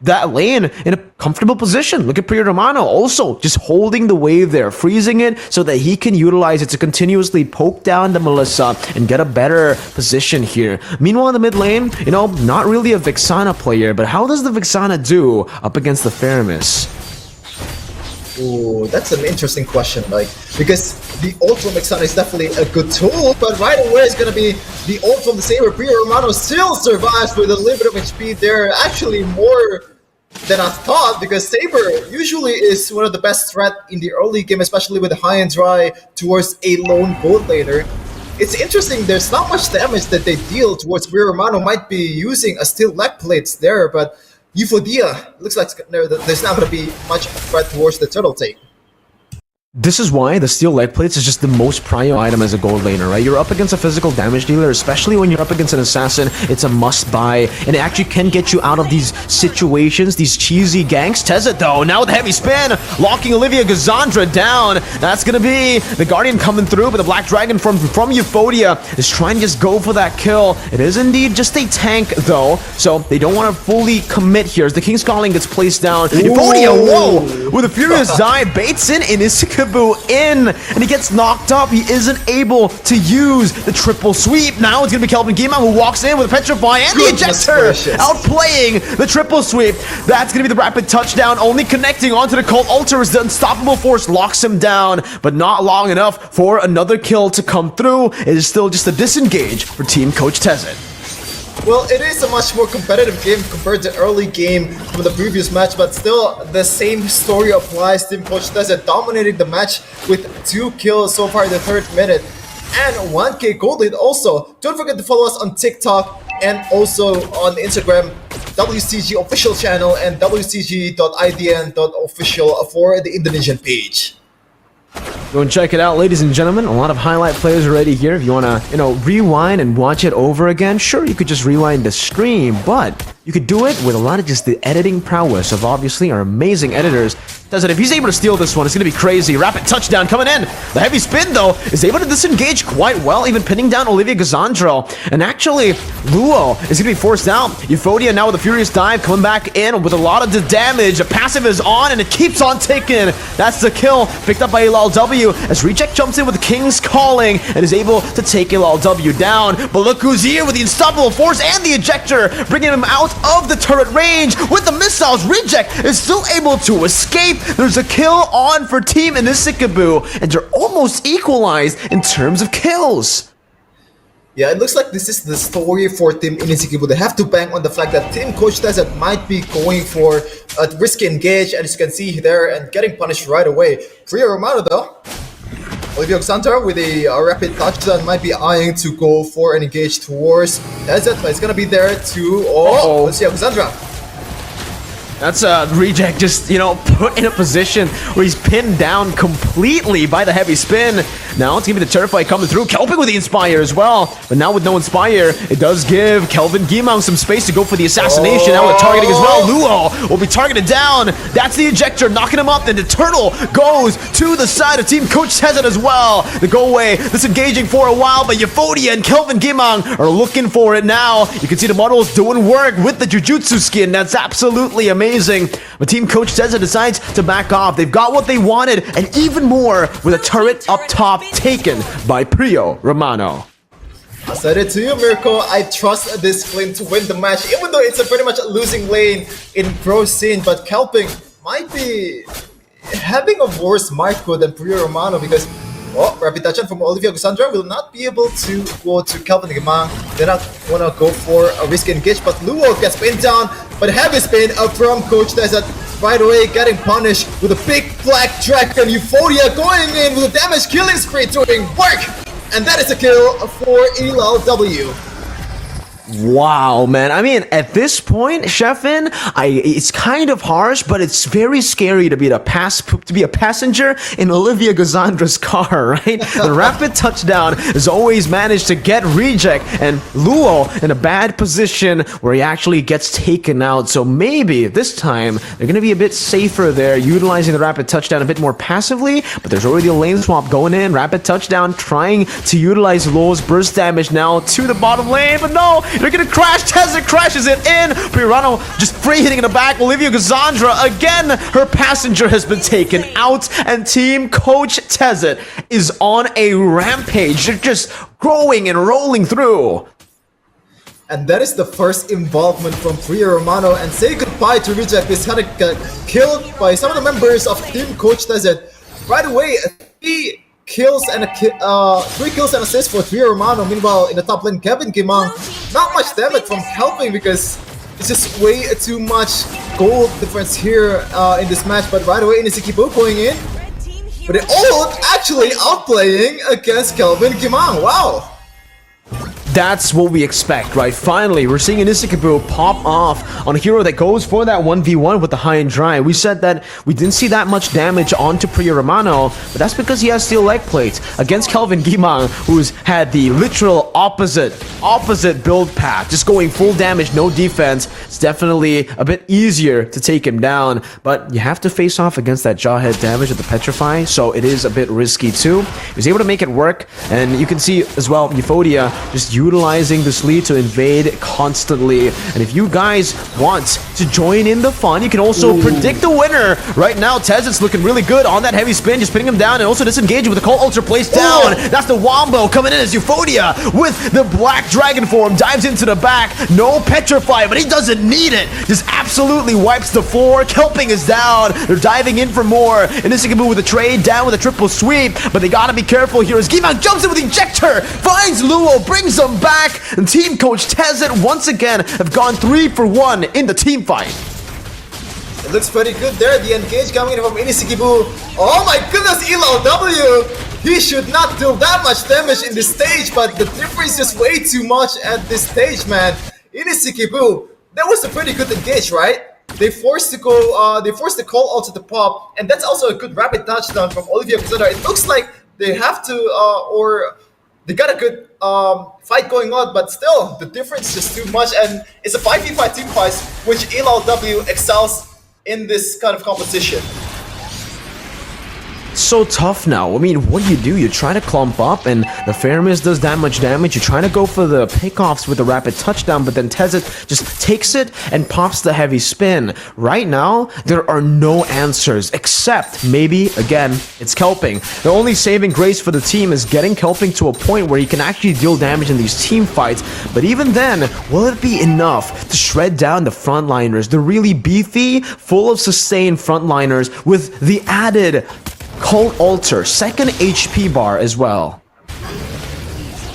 that lane in a comfortable position. Look at Priya Romano also just holding the wave there, freezing it so that he can utilize it to continuously poke down the Melissa and get a better position here. Meanwhile, in the mid lane, you know, not really a Vixana player, but how does the Vixana do up against the Faramis? Ooh, that's an interesting question, like, because the ult from Vixana is definitely a good tool, but right away it's gonna be the ult from the Saber. Priya Romano still survives with a little bit of HP there, actually more than I thought, because Saber usually is one of the best threat in the early game, especially with the high and dry towards a lone boat laner. It's interesting, there's not much damage that they deal towards Priya Romano. Might be using a steel leg plates there, but Euphoria looks like there's not going to be much threat towards the turtle take. This is why the steel leg plates is just the most prio item as a gold laner, right? You're up against a physical damage dealer, especially when you're up against an assassin. It's a must buy, and it actually can get you out of these situations, these cheesy ganks. Tezet, though, now with a heavy spin, locking Olivia Cassandra down. That's gonna be the Guardian coming through, but the Black Dragon from Euphoria is trying to just go for that kill. It is indeed just a tank, though, so they don't want to fully commit here as the King's Calling gets placed down. Euphoria, whoa! With a furious dive, baits in Inisika in, and he gets knocked up. He isn't able to use the triple sweep. Now it's gonna be Kelvin Gima who walks in with a Petrify and the ejector, outplaying the triple sweep. That's gonna be the rapid touchdown, only connecting onto the Cult Altar as the unstoppable force locks him down, but not long enough for another kill to come through. It is still just a disengage for Team coachtezet. Well, it is a much more competitive game compared to early game from the previous match, but still the same story applies. Team coachtezet dominating the match with 2 kills so far in the 3rd minute and 1k gold lead also. Don't forget to follow us on TikTok and also on Instagram, WCG official channel and wcg.idn.official for the Indonesian page. Go and check it out, ladies and gentlemen. A lot of highlight plays already here. If you want to, you know, rewind and watch it over again, sure, you could just rewind the stream, but you could do it with a lot of just the editing prowess of obviously our amazing editors. Does it? If he's able to steal this one, it's going to be crazy. Rapid touchdown coming in. The heavy spin, though, is able to disengage quite well, even pinning down Olivia Cassandra. And actually, Luo is going to be forced out. Euphoria now with a furious dive, coming back in with a lot of the damage. The passive is on, and it keeps on ticking. That's the kill, picked up by Ilal W, as Reject jumps in with the King's Calling, and is able to take Ilal W down. But look who's here with the unstoppable force and the ejector, bringing him out of the turret range with the missiles. Reject is still able to escape. There's a kill on for Team inisikiboo, and they're almost equalized in terms of kills. Yeah, it looks like this is the story for Team inisikiboo. They have to bank on the fact that Team coachtezet might be going for a risky engage, and as you can see there, and getting punished right away. Priya Romano though, Olivia Oxandra with a rapid touchdown might be eyeing to go for an engage towards Tezet, but it's gonna be there to let's see Oxandra. That's Reject just, put in a position where he's pinned down completely by the heavy spin. Now it's going to be the turret fight coming through. Kelping with the Inspire as well. But now with no Inspire, it does give Kelvin Gimang some space to go for the assassination. Now with targeting as well. Luo will be targeted down. That's the ejector knocking him up. Then the turtle goes to the side of Team coachtezet as well. The go away, disengaging for a while, but Euphodia and Kelvin Gimang are looking for it now. You can see the models doing work with the Jujutsu skin. That's absolutely amazing. But Team coachtezet decides to back off. They've got what they wanted and even more with a turret up top taken by Priya Romano. I said it to you, Mirko. I trust this lane to win the match, even though it's a pretty much a losing lane in pro scene. But Kelping might be having a worse micro than Priya Romano because rapid touchdown from Olivia Cassandra will not be able to go to Kelvin Gimang. They're not wanna go for a risky engage, but Luo gets pinned down, but heavy spin from coachtezet right away, getting punished with a big black dragon. Euphodia going in with a damage killing spree doing work, and that is a kill for LLW. Wow, man. I mean, at this point, Chefin, it's kind of harsh, but it's very scary to be a passenger in Olivia Gazandra's car, right? The rapid touchdown has always managed to get Reject and Luo in a bad position where he actually gets taken out. So maybe this time they're going to be a bit safer there, utilizing the rapid touchdown a bit more passively, but there's already a lane swap going in. Rapid touchdown trying to utilize Luo's burst damage now to the bottom lane, but no! They're gonna crash. Tezet crashes it in. Pirano just free hitting in the back. Olivia Gazandra again. Her passenger has been taken out, and Team coachtezet is on a rampage. They're just growing and rolling through. And that is the first involvement from Priya Romano, and say goodbye to Reject. This had got killed by some of the members of Team coachtezet. Right away, 3 kills and assists for Priya Romano. Meanwhile, in the top lane, Kevin Gimang, not much damage from helping because it's just way too much gold difference here in this match. But right away, inisikiboo going in, but they all actually outplaying against Kelvin Gimang. Wow. That's what we expect, right? Finally, we're seeing inisikiboo pop off on a hero that goes for that 1v1 with the high and dry. We said that we didn't see that much damage onto Priya Romano, but that's because he has steel leg plates against Kelvin Gimang, who's had the literal opposite build path, just going full damage, no defense. It's definitely a bit easier to take him down, but you have to face off against that jawhead damage with the Petrify, so it is a bit risky too. He was able to make it work, and you can see as well, Euphodia just utilizing this lead to invade constantly. And if you guys want to join in the fun, you can also predict the winner. Right now, Tezet's looking really good on that heavy spin, just pinning him down and also disengaging with the Cult Ultra placed down. That's the Wombo coming in as Euphodia with the Black Dragon form, dives into the back. No Petrify, but he doesn't need it. Just absolutely wipes the floor. Kelping is down. They're diving in for more. inisikiboo with a trade, down with a triple sweep, but they gotta be careful here as Gimang jumps in with Ejector, finds Luo, brings them back, and Team coachtezet once again have gone 3 for 1 in the team fight. It looks pretty good there. The engage coming in from inisikiboo. Oh my goodness, LLW! He should not do that much damage in this stage, but the difference is way too much at this stage, man. inisikiboo, that was a pretty good engage, right? They forced the call out to the pop, and that's also a good rapid touchdown from Olivia Cassandra. It looks like they have to, or they got a good fight going on, but still, the difference is too much, and it's a 5v5 team fight, which LLW excels in this kind of competition. so tough now. I mean, what do? You try to clump up, and the fair miss does that much damage. You try to go for the pickoffs with the rapid touchdown, but then Tezet just takes it and pops the heavy spin. Right now, there are no answers, except maybe, again, it's Kelping. The only saving grace for the team is getting Kelping to a point where he can actually deal damage in these team fights. But even then, will it be enough to shred down the frontliners, the really beefy, full of sustained frontliners with the added Cult Altar, second HP bar as well?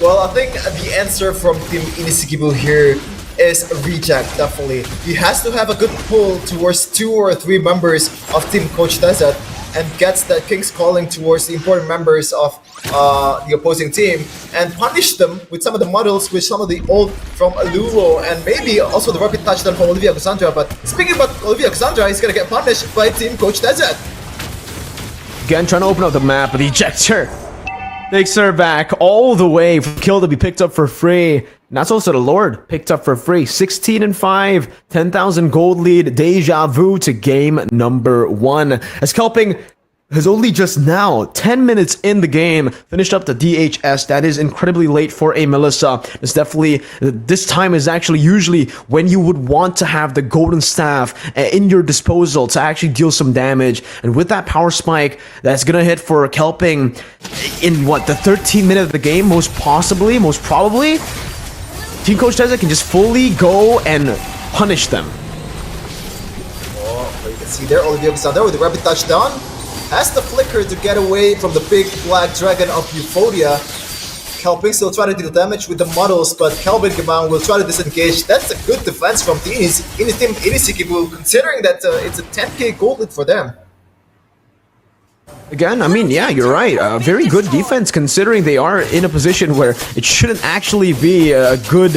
Well, I think the answer from Team Inisikiboo here is a reject, definitely. He has to have a good pull towards 2 or 3 members of Team Coach Tezet and gets that King's Calling towards the important members of the opposing team and punish them with some of the models, with some of the ult from Alulo and maybe also the rapid touchdown from Olivia Cassandra. But speaking about Olivia Cassandra, he's gonna get punished by Team Coach Tezet. Again, trying to open up the map, but the ejector takes her back all the way for kill to be picked up for free. And that's also the Lord picked up for free. 16-5, 10,000 gold lead, deja vu to game number 1. As Kelping has only just now, 10 minutes in the game, finished up the DHS. That is incredibly late for a Melissa. It's definitely, this time is actually usually when you would want to have the golden staff in your disposal to actually deal some damage. And with that power spike, that's gonna hit for Kelping in what, the 13th minute of the game, most probably, Team Coach Tezet can just fully go and punish them. Oh, you can see there, Olivia Cassandra with the rapid touchdown. Has the flicker to get away from the big black dragon of Euphoria. Kelping still trying to do the damage with the models, but Kelvin Gamang will try to disengage. That's a good defense from Team Inisikiboo, considering that it's a 10k gold lead for them. Again, I mean, yeah, you're right. Very good defense considering they are in a position where it shouldn't actually be a good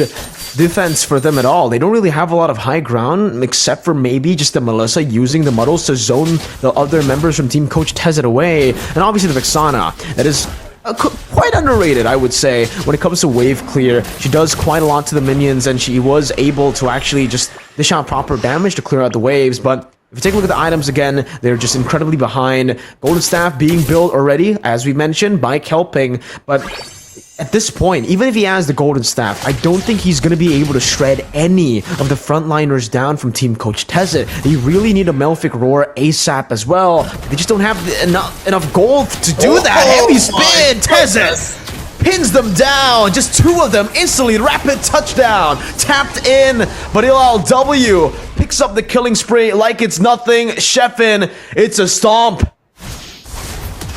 defense for them at all. They don't really have a lot of high ground, except for maybe just the Melissa using the muddles to zone the other members from Team Coach Tezet away. And obviously the Vexana. That is quite underrated, I would say, when it comes to wave clear. She does quite a lot to the minions, and she was able to actually just dish out proper damage to clear out the waves. But if you take a look at the items again, they're just incredibly behind. Golden Staff being built already, as we mentioned, by Kelping. But at this point, even if he has the Golden Staff, I don't think he's going to be able to shred any of the frontliners down from Team Coach Tezet. They really need a Malefic Roar ASAP as well. They just don't have enough gold to do that. Heavy spin, Tezet pins them down. Just 2 of them instantly. Rapid touchdown. Tapped in, but Ilal W picks up the killing spree like it's nothing. Sheffin, it's a stomp.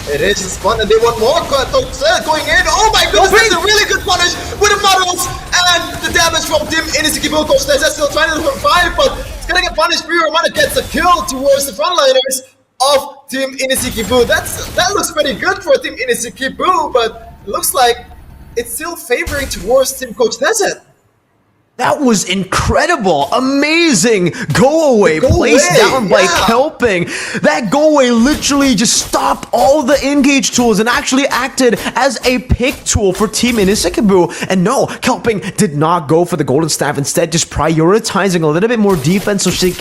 It is fun, and they want more going in. Oh my goodness, that's a really good punish with the models and the damage from Team Inisikiboo. Coach Tezet still trying to survive, but it's gonna get punished. Rio Romana gets a kill towards the frontliners of Team Inisikiboo. That looks pretty good for Team Inisikiboo, but it looks like it's still favoring towards Team Coach Tezet. That was incredible, amazing go away placed down by Kelping. That go away literally just stopped all the engage tools and actually acted as a pick tool for Team Inisikiboo. And no, Kelping did not go for the golden staff, instead just prioritizing a little bit more defense so he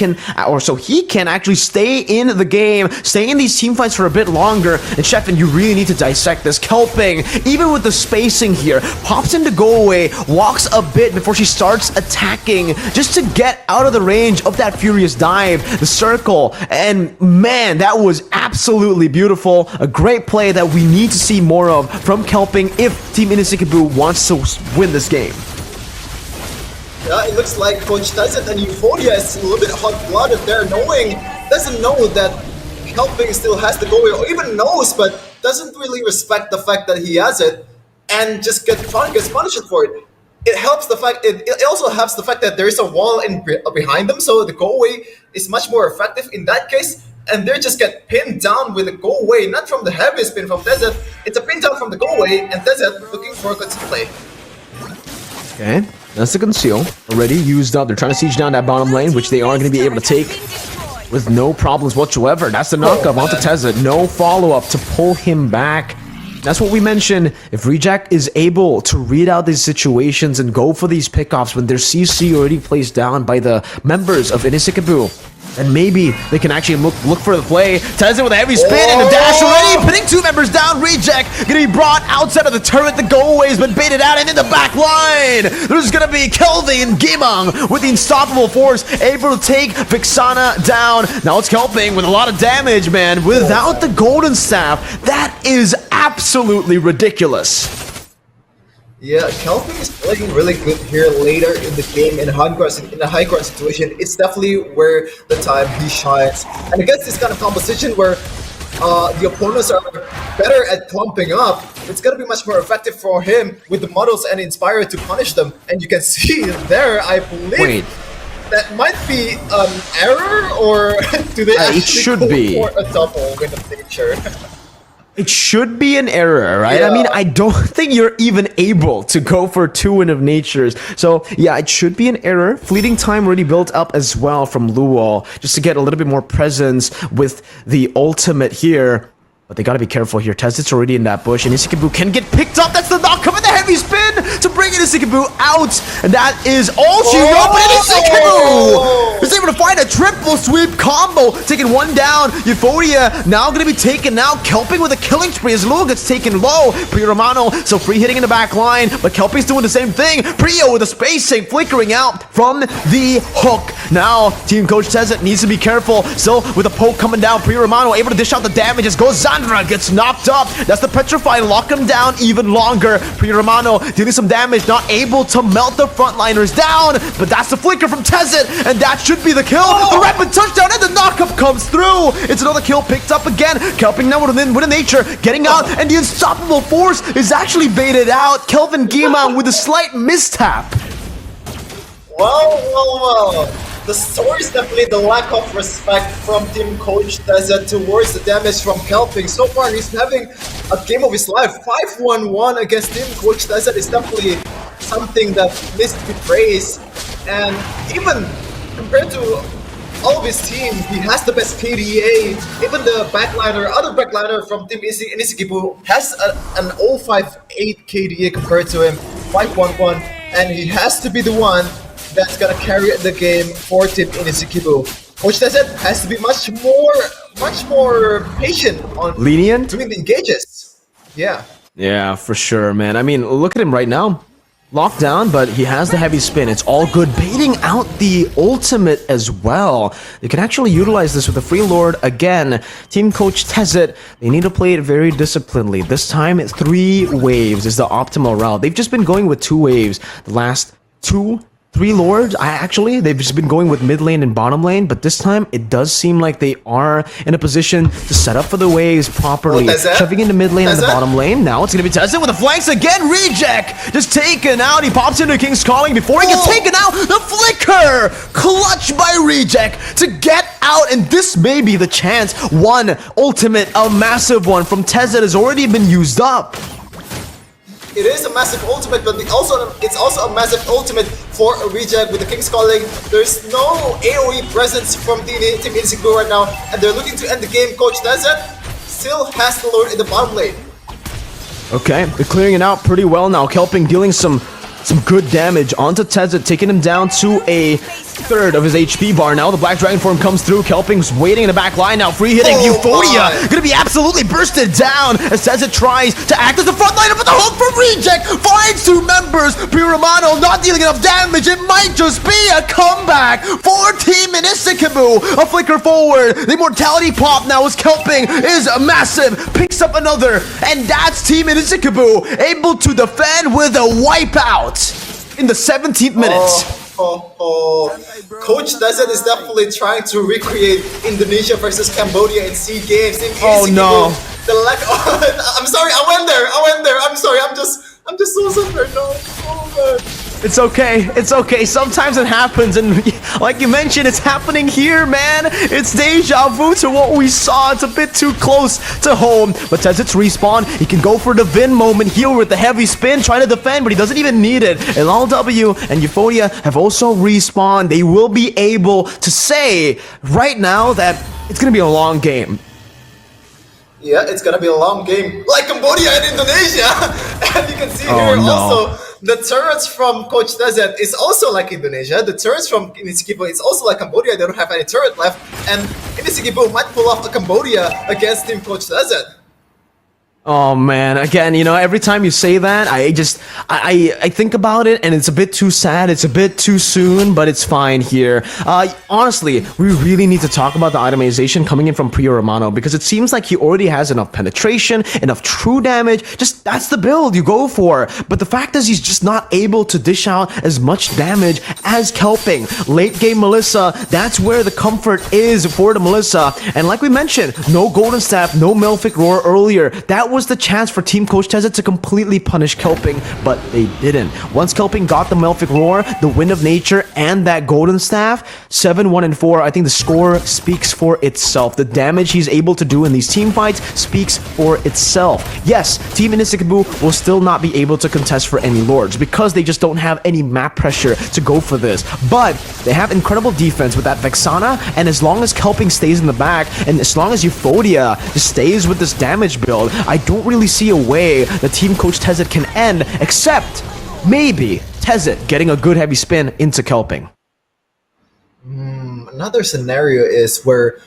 can actually stay in the game, stay in these team fights for a bit longer. And Sheffin, you really need to dissect this. Kelping, even with the spacing here, pops into go away, walks a bit before she starts attacking just to get out of the range of that furious dive, the circle. And man, that was absolutely beautiful. A great play that we need to see more of from Kelping if Team Inisikiboo wants to win this game. Yeah, it looks like Coach Tezet and Euphoria is a little bit hot-blooded there, doesn't know that Kelping still has the goal, or even knows, but doesn't really respect the fact that he has it, and just gets punished for it. It helps the fact. It also helps the fact that there is a wall behind them, so the go away is much more effective in that case. And they just get pinned down with a go away, not from the heavy spin from Tezet. It's a pin down from the go away, and Tezet looking for a good play. Okay, that's the conceal already used up. They're trying to siege down that bottom lane, which they are going to be able to take with no problems whatsoever. That's the knockup onto Tezet. No follow up to pull him back. That's what we mentioned. If Reject is able to read out these situations and go for these pickoffs when their CC already placed down by the members of Inisikiboo, And maybe they can actually look for the play. Tezet with a heavy spin and a dash already, pinning two members down. Reject gonna be brought outside of the turret. The go-away's been baited out, and in the back line, there's gonna be Kelvin Gimang with the unstoppable force, able to take Vixana down. Now it's Kelping with a lot of damage, man. Without the golden staff, that is absolutely ridiculous. Yeah, Kelping is playing really good here later in the game in a high ground situation. It's definitely where the time he shines. And against this kind of composition where the opponents are better at clumping up, it's gonna be much more effective for him with the models and Inspire to punish them. And you can see there, I believe that might be an error, or do they actually it should go be for a double Wind of Nature? It should be an error, right? Yeah. I mean, I don't think you're even able to go for 2 Wind of Natures. So, yeah, it should be an error. Fleeting time already built up as well from Luol, just to get a little bit more presence with the ultimate here. But they gotta be careful here. Tezet's already in that bush, and Isikiboo can get picked up. That's the knock coming, the heavy spin to bring Isikiboo out. And that is all she wrote, but Isikiboo is able to find a triple sweep combo, taking one down. Euphoria now gonna be taken out. Kelping with a killing spree as Luol gets taken low. Priyo Romano so free hitting in the back line, but Kelping's doing the same thing. Priyo with a spacing flickering out from the hook. Now, team coach Tezet needs to be careful. Still with a poke coming down. Priyo Romano able to dish out the damage as goes Zandra gets knocked up. That's the Petrify, lock him down even longer. Priyo Romano dealing some damage, not able to melt the frontliners down, but that's the flicker from Tezet, and that should be the kill. The rapid touchdown and the knockup comes through. It's another kill picked up again. Kelping now with a nature, getting out, and the unstoppable force is actually baited out. Kelvin Gimang with a slight mistap. Well. The story is definitely the lack of respect from team coach Tezet towards the damage from Kelping. So far, he's having a game of his life. 5-1-1 against team coach Tezet is definitely something that needs to be praised. And even compared to all of his team, he has the best KDA. Even the other backliner from team Inisikiboo has an 058 KDA compared to him. 5-1-1, and he has to be the one that's gonna carry the game for Team Inisikiboo. Coach Tezet has to be much more patient on lenient doing the engages. Yeah, for sure, man. I mean, look at him right now. Locked down, but he has the heavy spin. It's all good. Baiting out the ultimate as well. They can actually utilize this with the Free Lord again. Team coach Tezet, they need to play it very disciplinedly. This time, 3 waves is the optimal route. They've just been going with 2 waves the last 3 lords. They've just been going with mid lane and bottom lane, but this time it does seem like they are in a position to set up for the waves properly. Shoving into mid lane and the bottom lane. Now it's gonna be Tezet with the flanks again. Reject just taken out. He pops into King's Calling before he gets taken out. The flicker clutched by Reject to get out, and this may be the chance. One ultimate, a massive one from Tezet has already been used up. it is a massive ultimate, but it's also a massive ultimate for a Reject with the King's Calling. There's no AoE presence from Team Inisikiboo right now, and they're looking to end the game. Coach Tezet still has the Lord in the bottom lane. Okay, they're clearing it out pretty well now. Kelping dealing some good damage onto Tezet, taking him down to a third of his HP bar. Now the Black Dragon form comes through. Kelping's waiting in the back line now, free hitting. Euphoria gonna be absolutely bursted down as Tezet tries to act as the frontliner, but the hook from Reject finds two members. Priyo Romano not dealing enough damage. It might just be a comeback for Team Inisikiboo. A flicker forward. The immortality pop now as Kelping is massive. Picks up another, and that's Team Inisikiboo able to defend with a wipeout in the 17th minute. Coach Tezet is definitely trying to recreate Indonesia versus Cambodia in SEA Games. Oh no! I'm sorry. I went there. I'm sorry. I'm just so sorry. No. Oh man. It's okay. It's okay. Sometimes it happens, and like you mentioned, it's happening here, man. It's deja vu to what we saw. It's a bit too close to home. But Tezet's respawn, he can go for the Vin moment here with the heavy spin, trying to defend, but he doesn't even need it. LLW and Euphoria have also respawned. They will be able to say right now that it's going to be a long game. Yeah, it's gonna be a long game, like Cambodia and Indonesia. And you can see here also the turrets from Coach Tezet is also like Indonesia. The turrets from Inisikiboo is also like Cambodia. They don't have any turret left, and Inisikiboo might pull off a Cambodia against Team Coach Tezet. Oh man, again, every time you say that, I think about it and it's a bit too sad, it's a bit too soon, but it's fine here. Honestly, we really need to talk about the itemization coming in from Priyo Romano because it seems like he already has enough penetration, enough true damage, just that's the build you go for. But the fact is he's just not able to dish out as much damage as Kelping. Late game Melissa, that's where the comfort is for the Melissa. And like we mentioned, no Golden Staff, no Melphic Roar earlier. That was the chance for Team Coach Tezet to completely punish Kelping, but they didn't. Once Kelping got the Melphic Roar, the Wind of Nature, and that Golden Staff, 7, 1, and 4, I think the score speaks for itself. The damage he's able to do in these team fights speaks for itself. Yes, Team Inisikiboo will still not be able to contest for any Lords because they just don't have any map pressure to go for this. But they have incredible defense with that Vexana, and as long as Kelping stays in the back, and as long as Euphodia just stays with this damage build, I don't really see a way that Team Coach Tezet can end, except maybe Tezet getting a good heavy spin into Kelping. Another scenario is where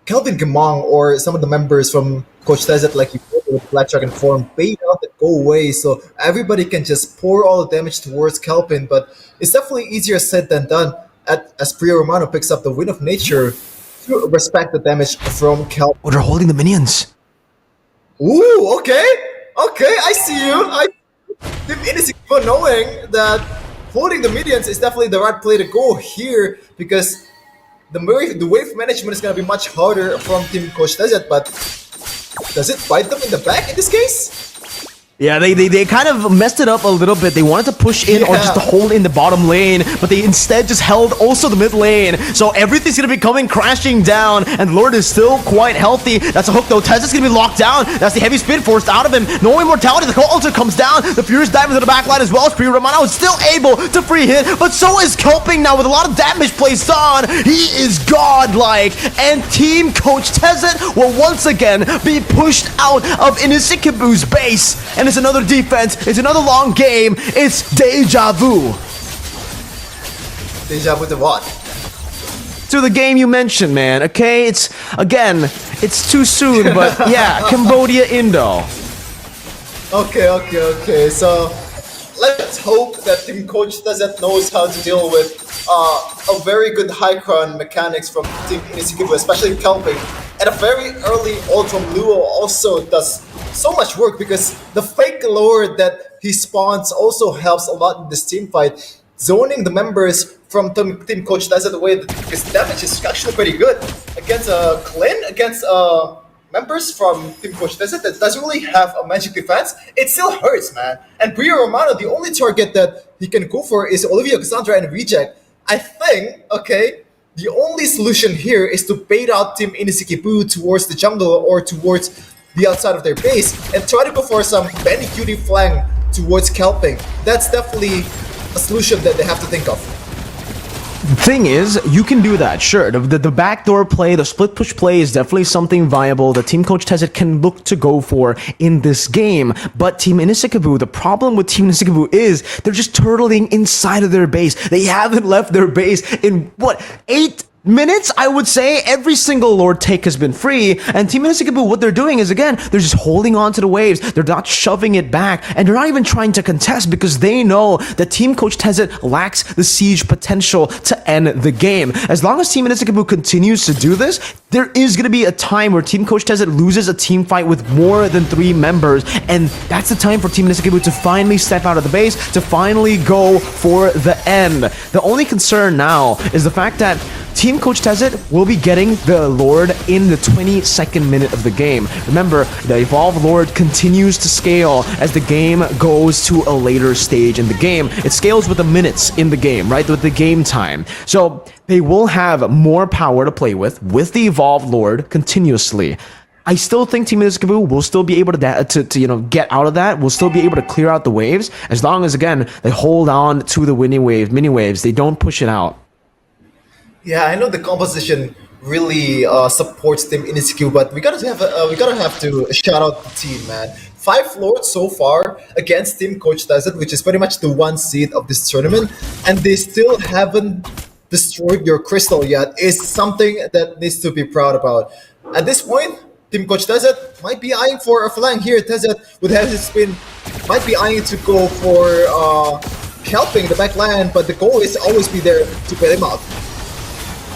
Kelvin Gamong or some of the members from Coach Tezet, like you put with Black Dragon form, bait out and go away, so everybody can just pour all the damage towards Kelvin. But it's definitely easier said than done. As Priyo Romano picks up the Wind of Nature to respect the damage from Kelvin. Oh, they're holding the minions. Ooh, okay, I see you. Team Inisikiboo knowing that holding the minions is definitely the right play to go here because the wave management is going to be much harder from Team Coach Tezet, but does it bite them in the back in this case? Yeah, they kind of messed it up a little bit. They wanted to push in or just to hold in the bottom lane, but they instead just held also the mid lane. So everything's going to be coming crashing down, and Lord is still quite healthy. That's a hook though. Tezet's going to be locked down. That's the heavy spin forced out of him. No immortality. The Cold Ultra comes down. The Furious dive into the back line as well. Priyo Romano is still able to free hit, but so is Kelping now with a lot of damage placed on. He is godlike, and Team Coach Tezet will once again be pushed out of Inisikiboo's base. And it's another defense. It's another long game. It's deja vu. Deja vu to what? To the game you mentioned, man. Okay, it's too soon, but yeah, Cambodia Indo. Okay. So let's hope that Team Coach Tezet knows how to deal with a very good high crown mechanics from Team Inisikiboo, especially Kelping. And a very early ult from Luo also does so much work because the fake lord that he spawns also helps a lot in this team fight. Zoning the members from Team Coach Tezet away because damage is actually pretty good against Clin, against members from Team Coach Tezet that doesn't really have a magic defense. It still hurts, man. And Priyo Romano, the only target that he can go for is Olivia Cassandra and Reject. I think, the only solution here is to bait out Team Inisikiboo towards the jungle or towards the outside of their base and try to go for some Benny Cutie flank towards Kelping. That's definitely a solution that they have to think of. The thing is, you can do that, sure. The backdoor play, the split push play is definitely something viable that Team Coach Tezet can look to go for in this game. But Team Inisikiboo, the problem with Team Inisikiboo is they're just turtling inside of their base. They haven't left their base in, 8 minutes, I would say. Every single Lord take has been free, and Team Inisikiboo, what they're doing is, again, they're just holding on to the waves. They're not shoving it back, and they're not even trying to contest because they know that Team Coach Tezet lacks the siege potential to end the game. As long as Team Inisikiboo continues to do this, there is going to be a time where Team Coach Tezet loses a team fight with more than 3 members, and that's the time for Team Inisikiboo to finally step out of the base, to finally go for the end. The only concern now is the fact that Team Coach Tezet will be getting the Lord in the 22nd minute of the game. Remember, the Evolve Lord continues to scale as the game goes to a later stage in the game. It scales with the minutes in the game, right? With the game time. So they will have more power to play with the Evolve Lord continuously. I still think Team Inisikiboo will still be able to get out of that. Will still be able to clear out the waves as long as, again, they hold on to the mini waves. They don't push it out. Yeah, I know the composition really supports Team Inisikiboo, but we gotta have to shout out the team, man. 5 lords so far against Team Coach Desert, which is pretty much the 1 seed of this tournament, and they still haven't destroyed your crystal yet, is something that needs to be proud about. At this point, Team Coach Desert might be eyeing for a flank here. Desert with heavy spin might be eyeing to go for helping the backline, but the goal is to always be there to bail him out.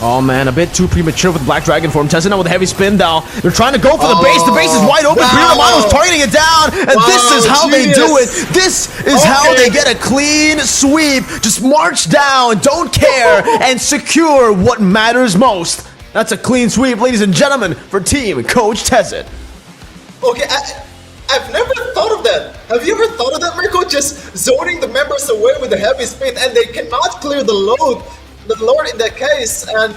Oh man, a bit too premature with Black Dragon form. Tezet now with a heavy spin down. They're trying to go for the base. The base is wide open. Romano's targeting it down. And this is how they do it. This is how they get a clean sweep. Just march down, don't care, and secure what matters most. That's a clean sweep, ladies and gentlemen, for Team Coach Tezet. Okay, I've never thought of that. Have you ever thought of that, Mirko? Just zoning the members away with a heavy spin, and they cannot clear the load. The Lord in that case, and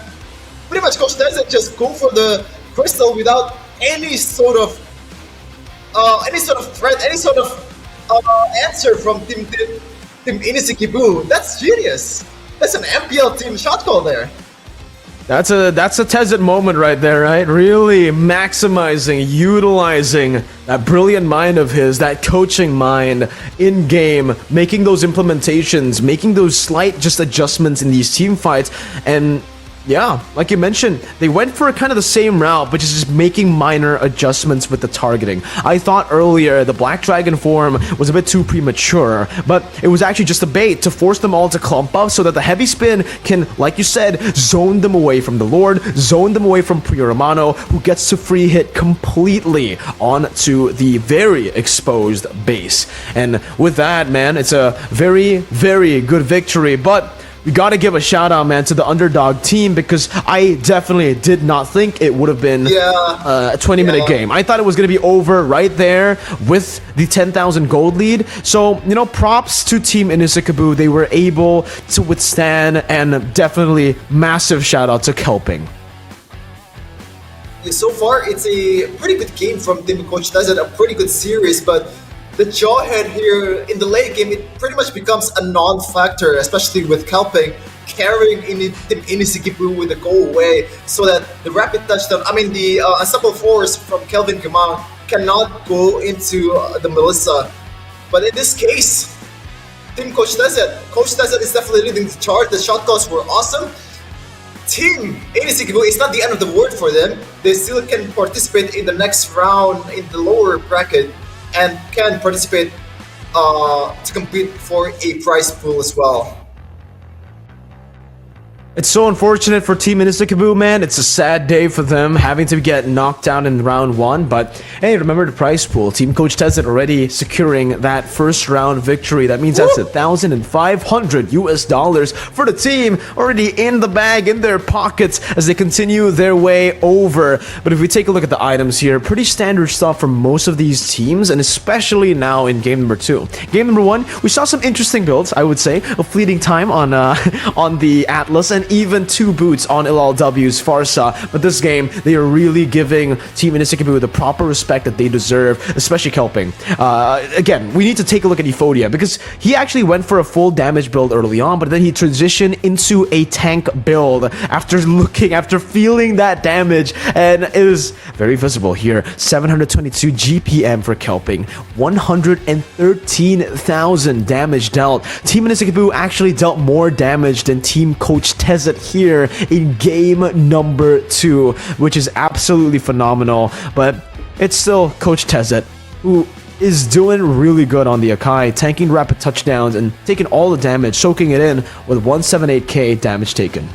pretty much Coach Tezet just go for the crystal without any sort of threat, any sort of answer from Team Inisikiboo. That's genius. That's an MPL team shot call there. That's a Tezet moment right there, right? Really maximizing, utilizing that brilliant mind of his, that coaching mind in game, making those implementations, making those slight just adjustments in these team fights. And yeah, like you mentioned, they went for kind of the same route, but just making minor adjustments with the targeting. I thought earlier the Black Dragon form was a bit too premature, but it was actually just a bait to force them all to clump up so that the heavy spin can, like you said, zone them away from the Lord, zone them away from Priya Romano, who gets to free hit completely onto the very exposed base. And with that, man, it's a very, very good victory, but we gotta give a shout out, man, to the underdog team, because I definitely did not think it would have been a 20-minute game. I thought it was gonna be over right there with the 10,000 gold lead. So, you know, props to Team Inisikiboo. They were able to withstand, and definitely massive shout out to Kelping. So far, it's a pretty good game from Team Coach Tezet, a pretty good series, but the jawhead here in the late game, it pretty much becomes a non-factor, especially with Kelping carrying Team Inisikiboo with the goal away, so that the rapid touchdown, the ensemble force from Kelvin Gamang cannot go into the Melissa. But in this case, Team Coach Tezet is definitely leading the charge. The shot calls were awesome. Team Inisikiboo, it's not the end of the word for them. They still can participate in the next round in the lower bracket, and can participate to compete for a prize pool as well. It's so unfortunate for Team Inisikiboo, man. It's a sad day for them having to get knocked out in round 1. But hey, remember the prize pool. Team Coach Tezet already securing that first round victory. That means that's $1,500 for the team already in the bag, in their pockets as they continue their way over. But if we take a look at the items here, pretty standard stuff for most of these teams, and especially now in game number 2. Game number 1, we saw some interesting builds, I would say. A fleeting time on the Atlas, and even 2 boots on LLW's Farsa. But this game, they are really giving Team Inisikiboo the proper respect that they deserve, especially Kelping. Again, we need to take a look at Ephodia, because he actually went for a full damage build early on, but then he transitioned into a tank build after feeling that damage, and it was very visible here. 722 GPM for Kelping, 113,000 damage dealt. Team Inisikiboo actually dealt more damage than Team Coach Tezet here in game number 2, which is absolutely phenomenal. But it's still Coach Tezet who is doing really good on the Akai, tanking rapid touchdowns and taking all the damage, soaking it in with 178k damage taken.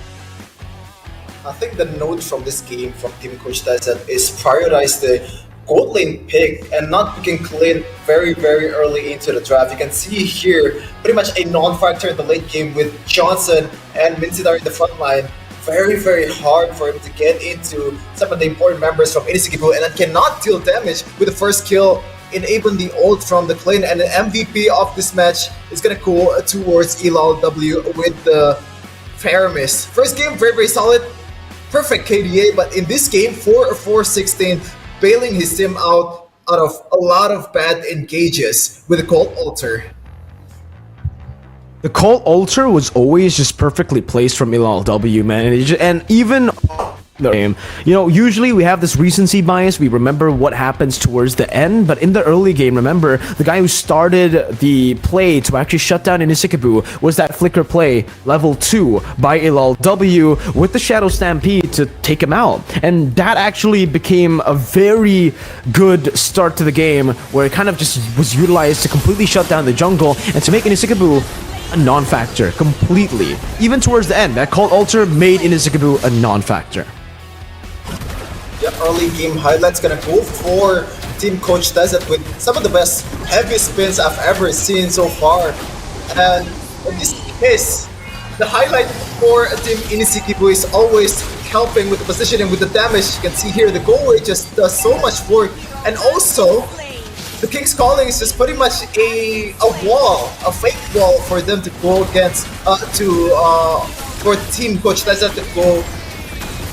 I think the note from this game from Team Coach Tezet is prioritize the gold lane pick and not picking clean very, very early into the draft. You can see here pretty much a non-factor in the late game with Johnson and Mincidar in the front line. Very, very hard for him to get into some of the important members from Inisikiboo, and that cannot deal damage with the first kill, enabling the ult from the clean. And the MVP of this match is going to go towards LLW with the Faramis. First game, very, very solid. Perfect KDA, but in this game, 4-4-16, bailing his team out of a lot of bad engages with the Colt Altar. The Colt Altar was always just perfectly placed from LLW, man. And even the game. You know, usually we have this recency bias. We remember what happens towards the end, but in the early game, remember, the guy who started the play to actually shut down inisikiboo was that flicker play, level 2, by Ilal W with the Shadow Stampede to take him out. And that actually became a very good start to the game, where it kind of just was utilized to completely shut down the jungle and to make inisikiboo a non-factor completely. Even towards the end, that Cult Altar made inisikiboo a non-factor. Yeah, early game highlights gonna go for Team coachtezet with some of the best heavy spins I've ever seen so far. And in this case, the highlight for Team inisikiboo is always helping with the positioning, with the damage. You can see here the go-away just does so much work. And also, the King's Calling is just pretty much a wall, a fake wall for them to go against, for Team coachtezet to go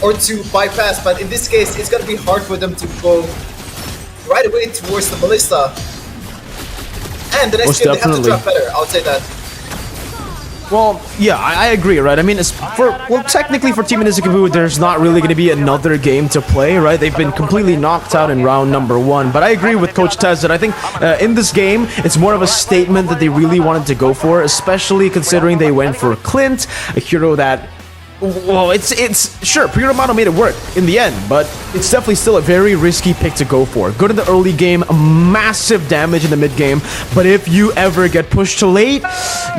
or to bypass. But in this case, it's gonna be hard for them to go right away towards the ballista. And the next Most game they have to definitely. drop better. I would say that. Well, yeah, I agree, right? I mean, technically for Team inisikiboo, there's not really going to be another game to play, right? They've been completely knocked out in round number 1. But I agree with Coach Tez that I think in this game, it's more of a statement that they really wanted to go for, especially considering they went for Clint, a hero that, well, it's sure, Pure Romano made it work in the end, but it's definitely still a very risky pick to go for. Good in the early game, massive damage in the mid game, but if you ever get pushed to late,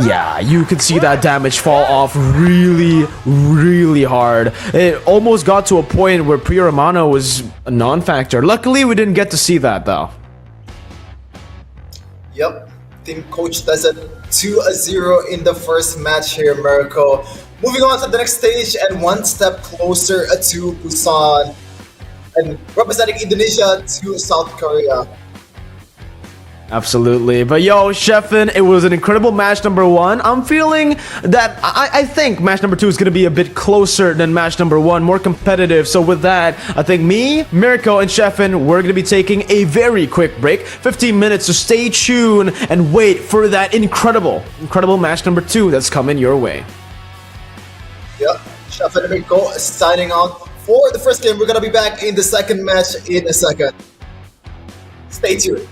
yeah, you could see that damage fall off really, really hard. It almost got to a point where Pure Romano was a non-factor. Luckily, we didn't get to see that though. Yep, Team coachtezet 2-0 in the first match here, Mirko. Moving on to the next stage and one step closer to Busan and representing Indonesia to South Korea. Absolutely. But yo, Sheffin, it was an incredible match number 1. I'm feeling that I think match number 2 is going to be a bit closer than match number 1, more competitive. So with that, I think me, Mirko, and Sheffin, we're going to be taking a very quick break, 15 minutes, so stay tuned and wait for that incredible match number 2 that's coming your way. Yeah, Chef and Mirko signing out for the first game. We're going to be back in the second match in a second. Stay tuned.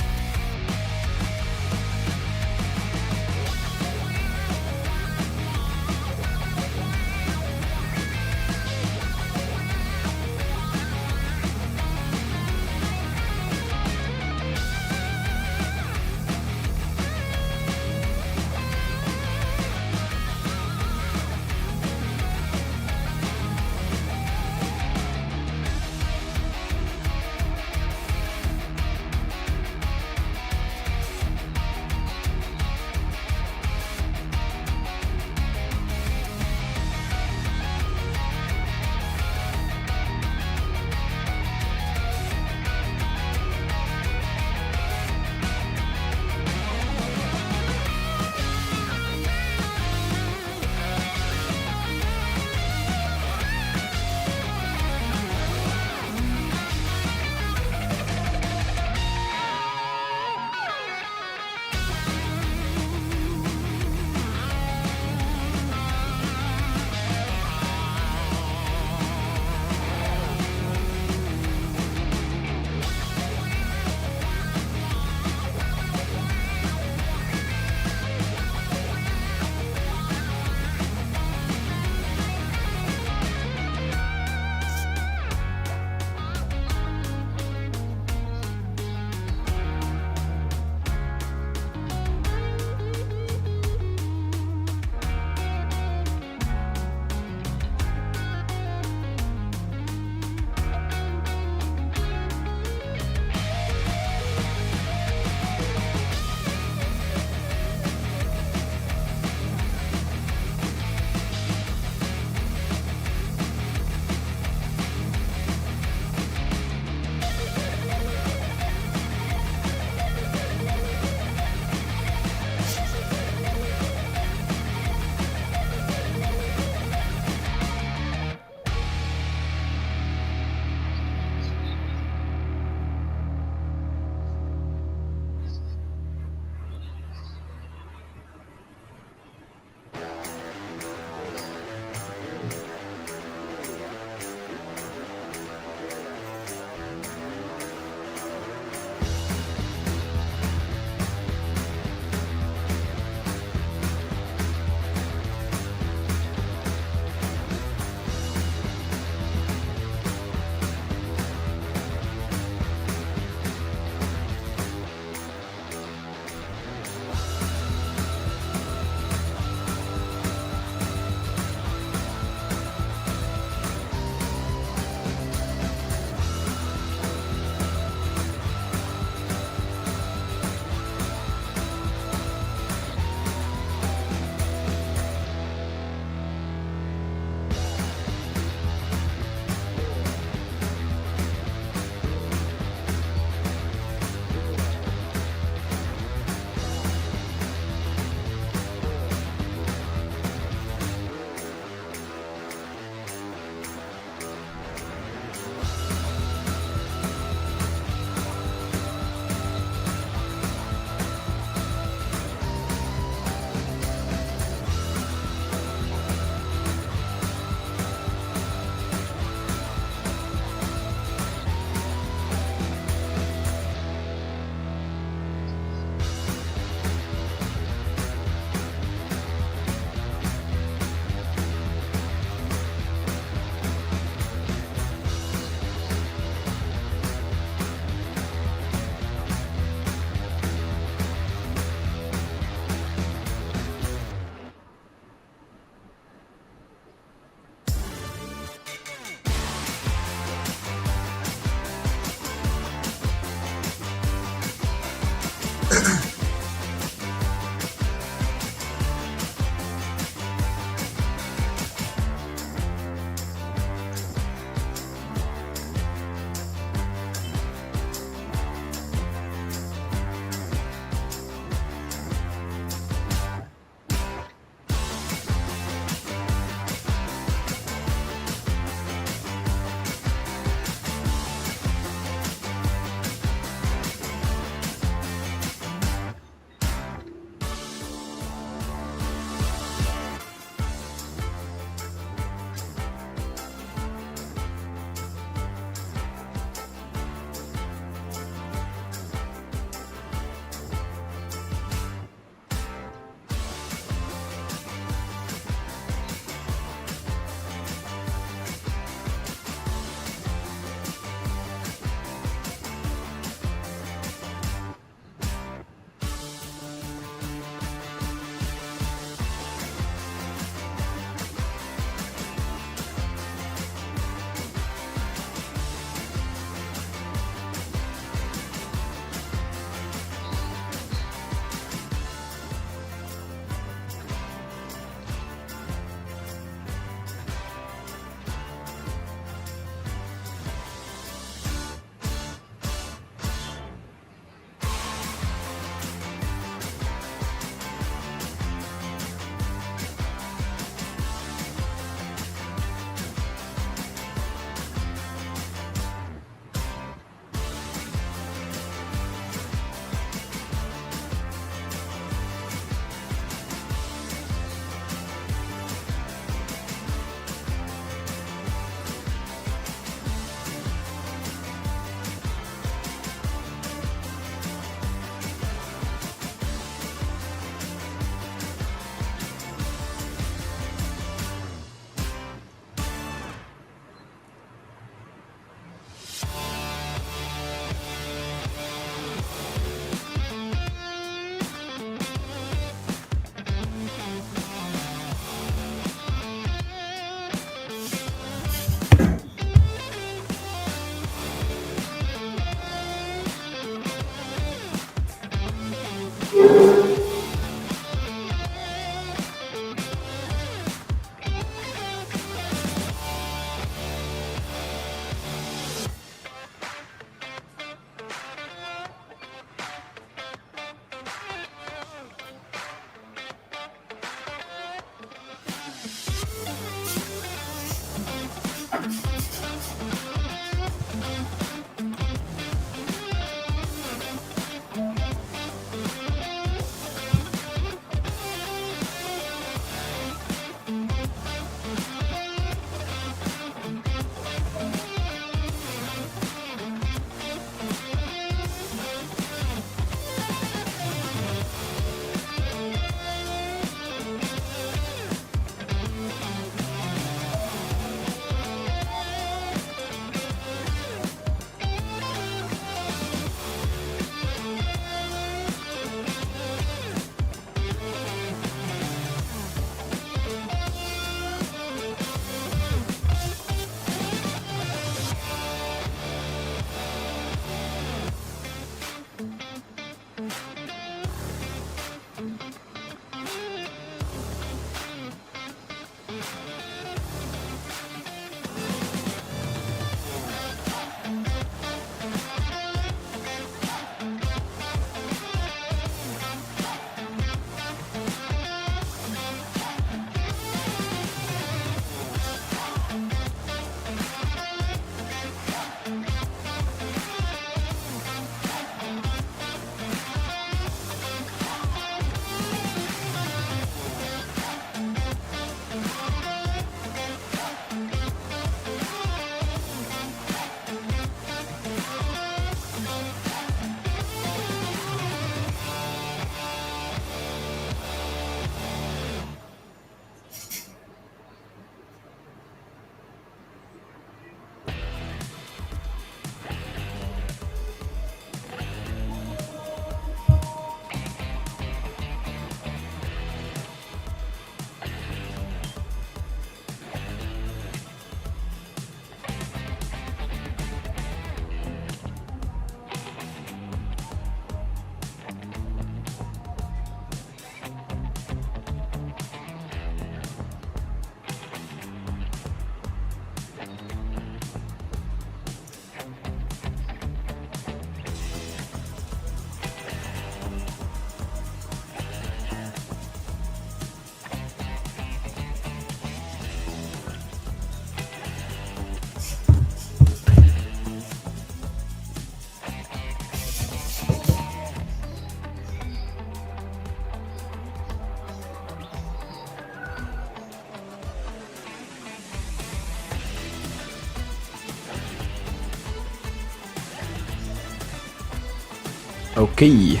Okay.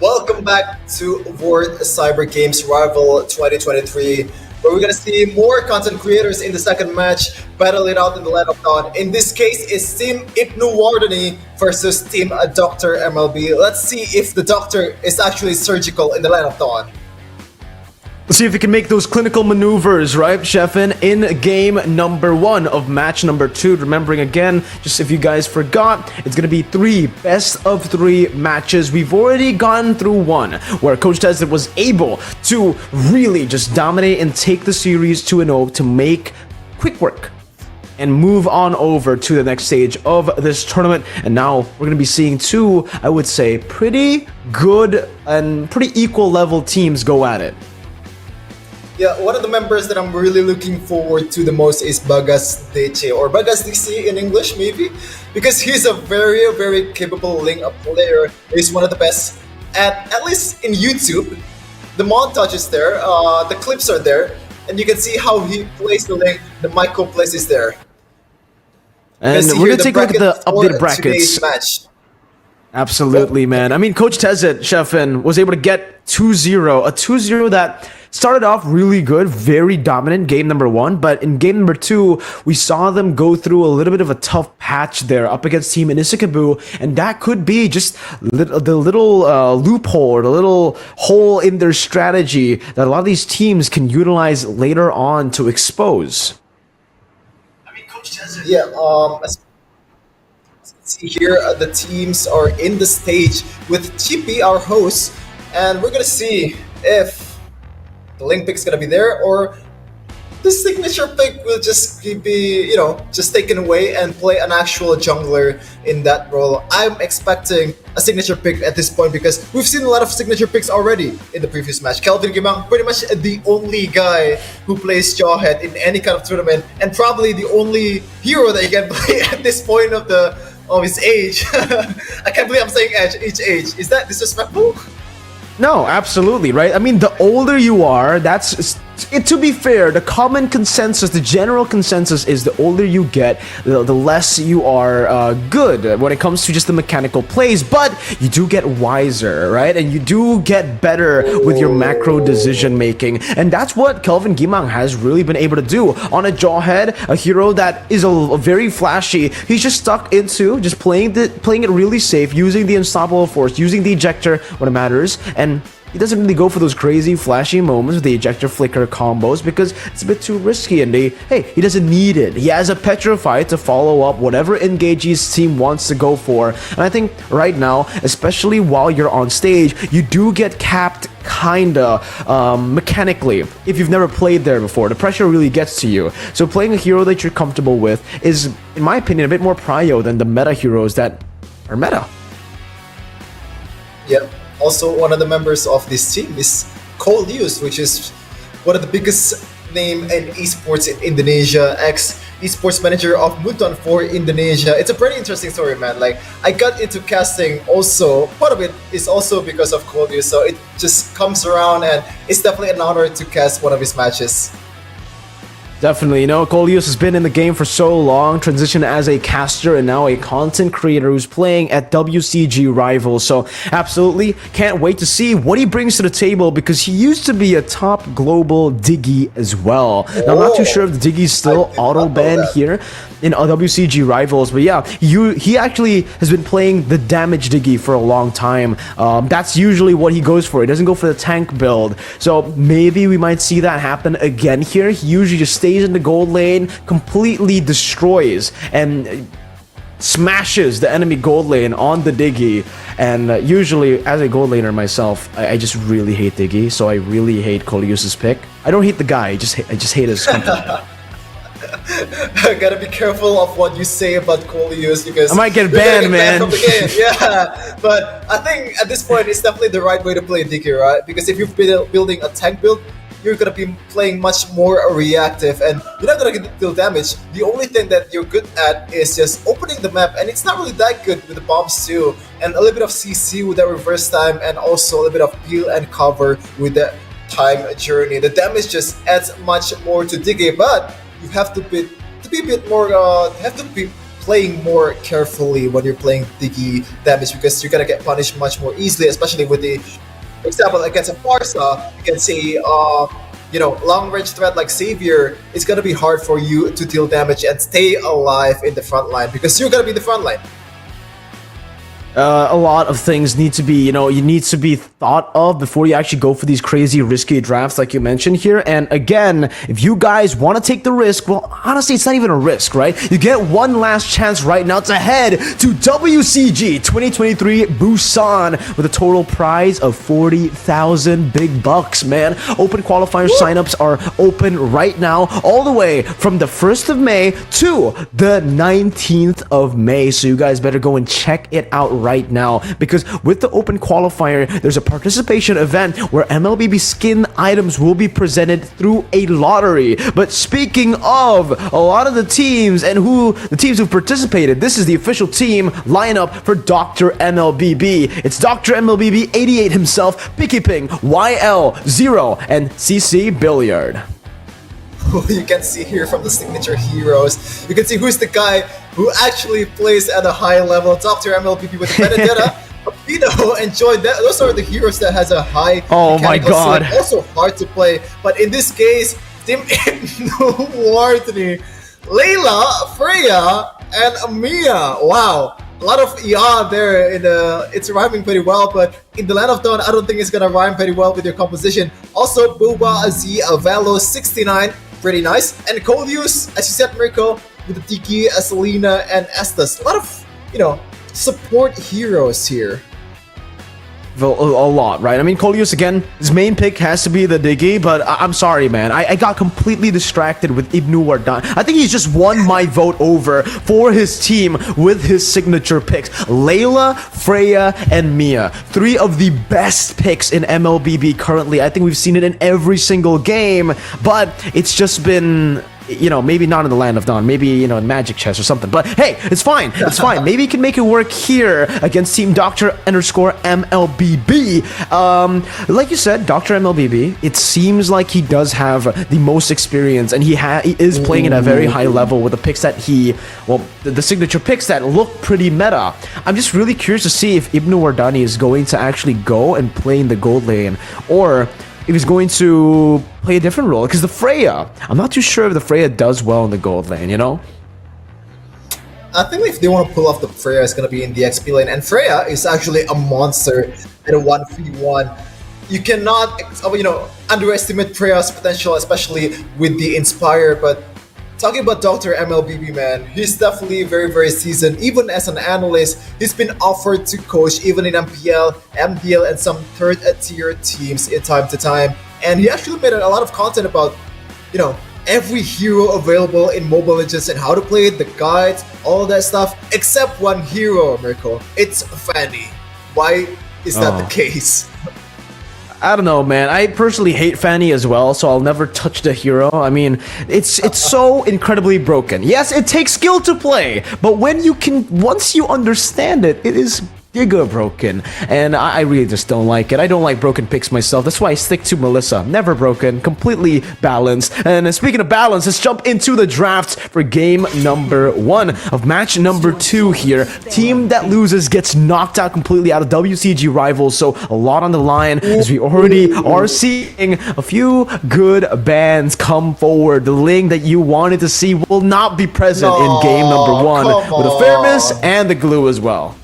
Welcome back to World Cyber Games Rival 2023, where we're gonna see more content creators in the second match battle it out in the land of dawn. In this case, it's Team ibnuwardani versus Team Dr. MLB. Let's see if the Doctor is actually surgical in the land of dawn. Let's see if we can make those clinical maneuvers, right, Sheffin, in game number 1 of match number 2. Remembering again, just if you guys forgot, it's going to be 3 best of 3 matches. We've already gone through one where Coach Tezet was able to really just dominate and take the series 2-0 to make quick work and move on over to the next stage of this tournament. And now we're going to be seeing 2, I would say, pretty good and pretty equal level teams go at it. Yeah, one of the members that I'm really looking forward to the most is Bagas Deche, or Bagas DC in English maybe, because he's a very, very capable link up player. He's one of the best at least in YouTube. The montage is there, the clips are there, and you can see how he plays the link, the micro plays is there. And we're going to take a look at the updated brackets. Match. Absolutely, man. I mean, Coach Tezet, Sheffin, was able to get 2-0, a 2-0 that started off really good, very dominant game number 1, but in game number 2, we saw them go through a little bit of a tough patch there up against Team Inisikiboo, and that could be just the little loophole or the little hole in their strategy that a lot of these teams can utilize later on to expose. Yeah, as see here, the teams are in the stage with Chippy, our host, and we're gonna see if the link pick's gonna be there or the signature pick will just be, just taken away and play an actual jungler in that role. I'm expecting a signature pick at this point because we've seen a lot of signature picks already in the previous match. Kelvin Gimang, pretty much the only guy who plays Jawhead in any kind of tournament, and probably the only hero that you can play at this point of his age. I can't believe I'm saying each age. Is that disrespectful? No, absolutely, right? I mean, the older you are, to be fair, the common consensus, the general consensus is the older you get, the less you are good when it comes to just the mechanical plays, but you do get wiser, right? And you do get better with your macro decision making. And that's what Kelvin Gimang has really been able to do. On a Jawhead, a hero that is a very flashy, he's just stuck into just playing it really safe, using the Unstoppable Force, using the Ejector when it matters, and he doesn't really go for those crazy flashy moments with the ejector flicker combos because it's a bit too risky, and he doesn't need it. He has a Petrify to follow up whatever engage his team wants to go for. And I think right now, especially while you're on stage, you do get capped kinda mechanically if you've never played there before. The pressure really gets to you. So playing a hero that you're comfortable with is, in my opinion, a bit more prio than the meta heroes that are meta. Yep. Also, one of the members of this team is Cole Lewis, which is one of the biggest name in esports in Indonesia, esports manager of Muton for Indonesia. It's a pretty interesting story, man. Like, I got into casting also, part of it is also because of Cole Lewis, so it just comes around, and it's definitely an honor to cast one of his matches. Definitely, Coleus has been in the game for so long, transitioned as a caster and now a content creator who's playing at WCG Rivals. So absolutely can't wait to see what he brings to the table because he used to be a top global Diggy as well. Now, I'm not too sure if the Diggy's still auto-banned here in WCG Rivals, but yeah, he actually has been playing the damage Diggy for a long time. That's usually what he goes for. He doesn't go for the tank build. So maybe we might see that happen again here. He usually just stays in the gold lane, completely destroys and smashes the enemy gold lane on the Diggy. And usually, as a gold laner myself, I just really hate Diggy, so I really hate Coleus's pick. I don't hate the guy, I just hate his company. Gotta be careful of what you say about Coleus because I might get banned, man. From the game. Yeah, but I think at this point it's definitely the right way to play Diggy, right? Because if you're building a tank build, you're gonna be playing much more reactive, and you're not gonna deal damage. The only thing that you're good at is just opening the map, and it's not really that good with the bombs too, and a little bit of CC with that reverse time, and also a little bit of peel and cover with the time journey. The damage just adds much more to Diggy, but you have to be a bit more. Have to be playing more carefully when you're playing Diggy damage because you're gonna get punished much more easily, especially with the, for example, against a Farsa, you can say, long range threat like Savior, it's gonna be hard for you to deal damage and stay alive in the front line because you're gonna be the front line. A lot of things need to be, you need to be thought of before you actually go for these crazy risky drafts like you mentioned here. And again, if you guys want to take the risk, well, honestly, it's not even a risk, right? You get one last chance right now to head to WCG 2023 Busan with a total prize of 40,000 big bucks, man. Open qualifier signups are open right now, all the way from the 1st of May to the 19th of May. So you guys better go and check it out right now, because with the open qualifier, there's a participation event where MLBB skin items will be presented through a lottery. But speaking of a lot of the teams and the teams who participated, this is the official team lineup for Dr. MLBB. It's Dr. MLBB 88 himself, Picky Ping, YL0, and CC Billiard. You can see here from the signature heroes, you can see who's the guy who actually plays at a high level. Dr. MLBB with Benedetta, Pino, and Joy. Those are the heroes that has a high mechanical skill, also hard to play. But in this case, Team ibnuwardani, Layla, Freya, and Mia. Wow. A lot of EA there. It's rhyming pretty well, but in the Land of Dawn, I don't think it's gonna rhyme very well with your composition. Also, Boba, Z, Velo, 69, pretty nice. And Colius, as you said, Mirko, with the Tiki, Selena, and Estes. A lot of, support heroes here. A lot, right? I mean, Colius, again, his main pick has to be the Diggy, but I'm sorry, man. I got completely distracted with ibnuwardani. I think he's just won my vote over for his team with his signature picks. Layla, Freya, and Mia. 3 of the best picks in MLBB currently. I think we've seen it in every single game, but it's just been... maybe not in the Land of Dawn, maybe, in Magic Chess or something. But hey, it's fine. It's fine. Maybe he can make it work here against Team Dr. _MLBB. Like you said, Dr. MLBB, it seems like he does have the most experience, and he is playing at a very high level with the picks that the signature picks that look pretty meta. I'm just really curious to see if ibnuwardani is going to actually go and play in the gold lane, or if he's going to play a different role. Because the Freya, I'm not too sure if the Freya does well in the gold lane, I think if they want to pull off the Freya, it's going to be in the XP lane. And Freya is actually a monster at a 1v1. You cannot, underestimate Freya's potential, especially with the Inspire. But talking about Dr. MLBB, man, he's definitely very, very seasoned. Even as an analyst, he's been offered to coach even in MPL, MDL, and some third-tier teams in time to time. And he actually made a lot of content about, every hero available in Mobile Legends and how to play it, the guides, all that stuff, except one hero, Mirko. It's Fanny. Why is that the case? I don't know, man. I personally hate Fanny as well, so I'll never touch the hero. I mean, it's so incredibly broken. Yes, it takes skill to play, but once you understand it, it is giga broken, and I really just don't like it. I don't like broken picks myself. That's why I stick to Melissa. Never broken, completely balanced. And speaking of balance, let's jump into the drafts for game number 1 of match number 2 here. Team that loses gets knocked out completely out of WCG rivals, so a lot on the line as we already are seeing a few good bands come forward. The link that you wanted to see will not be present in game number 1 with the Fairness and the Glue as well.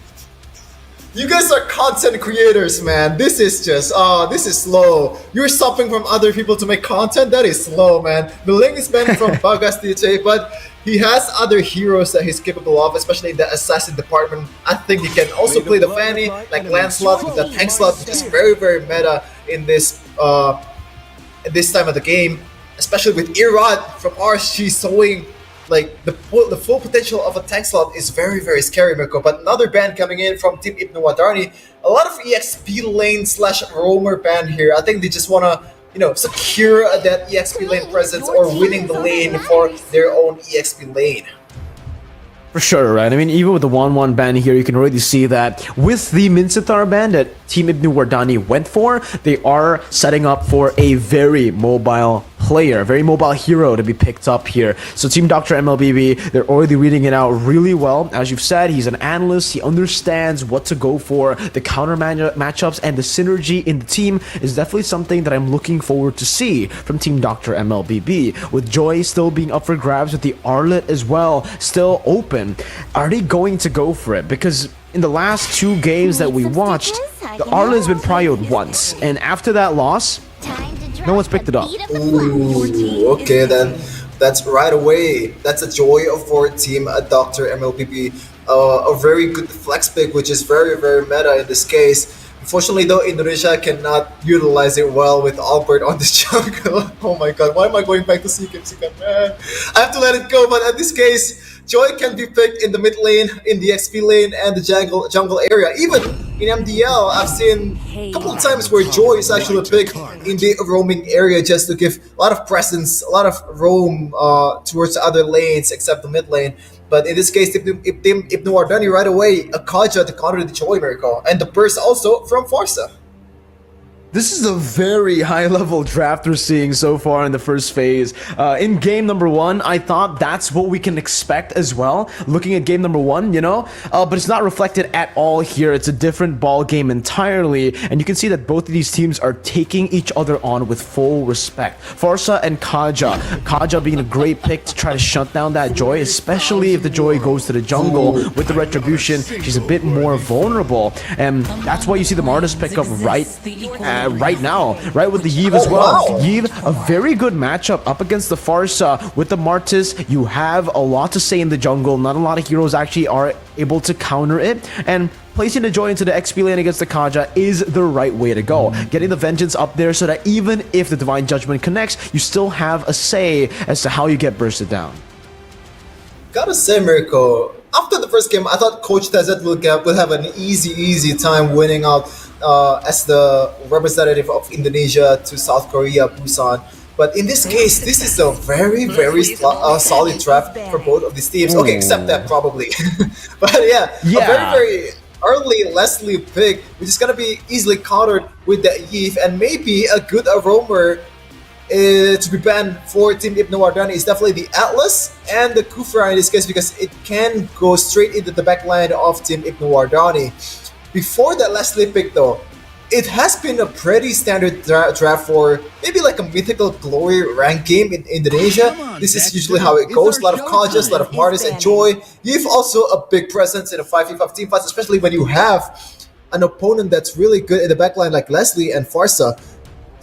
You guys are content creators, man. This is just, this is slow. You're stopping from other people to make content? That is slow, man. The link is banned from Bagas DJ, but he has other heroes that he's capable of, especially in the assassin department. I think he can also play the Fanny, like Lancelot with the tank slot, which is very, very meta in this time of the game. Especially with Irad from RSG showing like the full potential of a tank slot is very, very scary, Mirko. But another ban coming in from Team ibnuwardani, a lot of EXP lane / roamer ban here. I think they just want to, secure that EXP lane presence or winning the lane for their own EXP lane. For sure, right? I mean, even with the 1-1 ban here, you can already see that with the Mincetar ban that Team ibnuwardani went for, they are setting up for a very mobile player, a very mobile hero to be picked up here. So Team Dr. MLBB, they're already reading it out really well. As you've said, he's an analyst. He understands what to go for. The counter matchups and the synergy in the team is definitely something that I'm looking forward to see from Team Dr. MLBB. With Joy still being up for grabs, with the Arlet as well still open, are they going to go for it? Because in the last 2 games that we watched, the Arlet's been prioed once, and after that loss, no one's picked it up. Ooh, okay then. That's right away. That's a joy for Team Dr. MLBB. A very good flex pick, which is very, very meta in this case. Unfortunately, though, Indonesia cannot utilize it well with Albert on this jungle. Oh my god, why am I going back to Sikkim, man? I have to let it go, but in this case, Joy can be picked in the mid lane, in the XP lane, and the jungle area. Even in MDL, I've seen a couple of times where Joy is actually picked in the roaming area just to give a lot of presence, a lot of roam towards the other lanes except the mid lane. But in this case, ibnuwardani right away, a Kaja to counter the Joy miracle, and the burst also from Forza. This is a very high-level draft we're seeing so far in the first phase. In game number 1, I thought that's what we can expect as well, looking at game number 1, you know? But it's not reflected at all here. It's a different ball game entirely, and you can see that both of these teams are taking each other on with full respect. Forza and Kaja. Kaja being a great pick to try to shut down that Joy, especially if the Joy goes to the jungle with the Retribution. She's a bit more vulnerable, and that's why you see the Martis pick up right now, right with the Yve as well. Yve, a very good matchup up against the Farsa with the Martis. You have a lot to say in the jungle. Not a lot of heroes actually are able to counter it, and placing the Joy into the XP lane against the Kaja is the right way to go. Getting the Vengeance up there so that even if the Divine Judgment connects, you still have a say as to how you get bursted down. Gotta say, Mirko, after the first game, I thought coachtezet will have an easy time winning out as the representative of Indonesia to South Korea, Busan. But in this case, this is a very solid draft for both of these teams. Okay, except that probably. But yeah, a very early Leslie pick, which is gonna be easily countered with the Yve, and maybe a good roamer to be banned for Team ibnuwardani is definitely the Atlas and the Kufra in this case, because it can go straight into the backline of Team ibnuwardani. Before that Leslie pick though, it has been a pretty standard draft for maybe like a mythical glory rank game in Indonesia. This is usually how it goes. A lot of Kajas, a lot of Martis and Joy. You've also a big presence in a 5v5 team fights, especially when you have an opponent that's really good in the backline like Leslie and Farsa.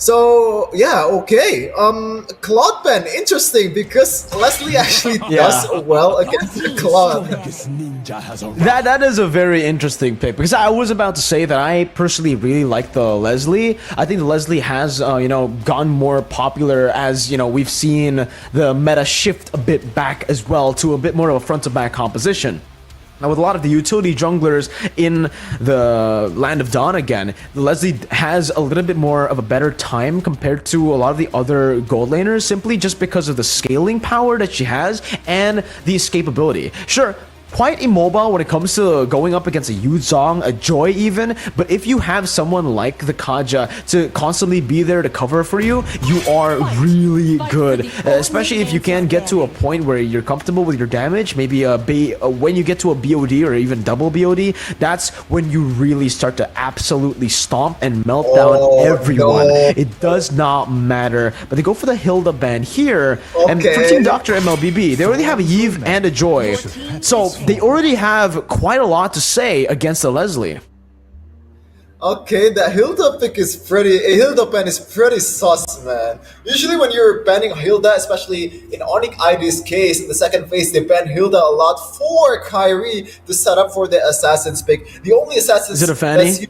So yeah, okay. Cloud ban, interesting, because Leslie actually does well against the Cloud. That is a very interesting pick, because I was about to say that I personally really like the Leslie. I think the Leslie has gotten more popular as we've seen the meta shift a bit back as well to a bit more of a front to back composition. Now, with a lot of the utility junglers in the Land of Dawn again, Leslie has a little bit more of a better time compared to a lot of the other gold laners, simply just because of the scaling power that she has and the escapability. Sure, quite immobile when it comes to going up against a Yuzong, a Joy even, but if you have someone like the Kaja to constantly be there to cover for you, you are really good, especially if you can get to a point where you're comfortable with your damage. Maybe when you get to a BOD or even double BOD, that's when you really start to absolutely stomp and melt down everyone. No. It does not matter, but they go for the Hilda ban here, and for Team Dr. MLBB, they already have a Yve and a Joy, so they already have quite a lot to say against the Leslie. Okay, the Hilda pick is Hilda ban is pretty sus, man. Usually when you're banning Hilda, especially in Onyx ID's case, in the second phase, they ban Hilda a lot for Kyrie to set up for the Assassin's pick. The only Assassin's... Is it a Fanny?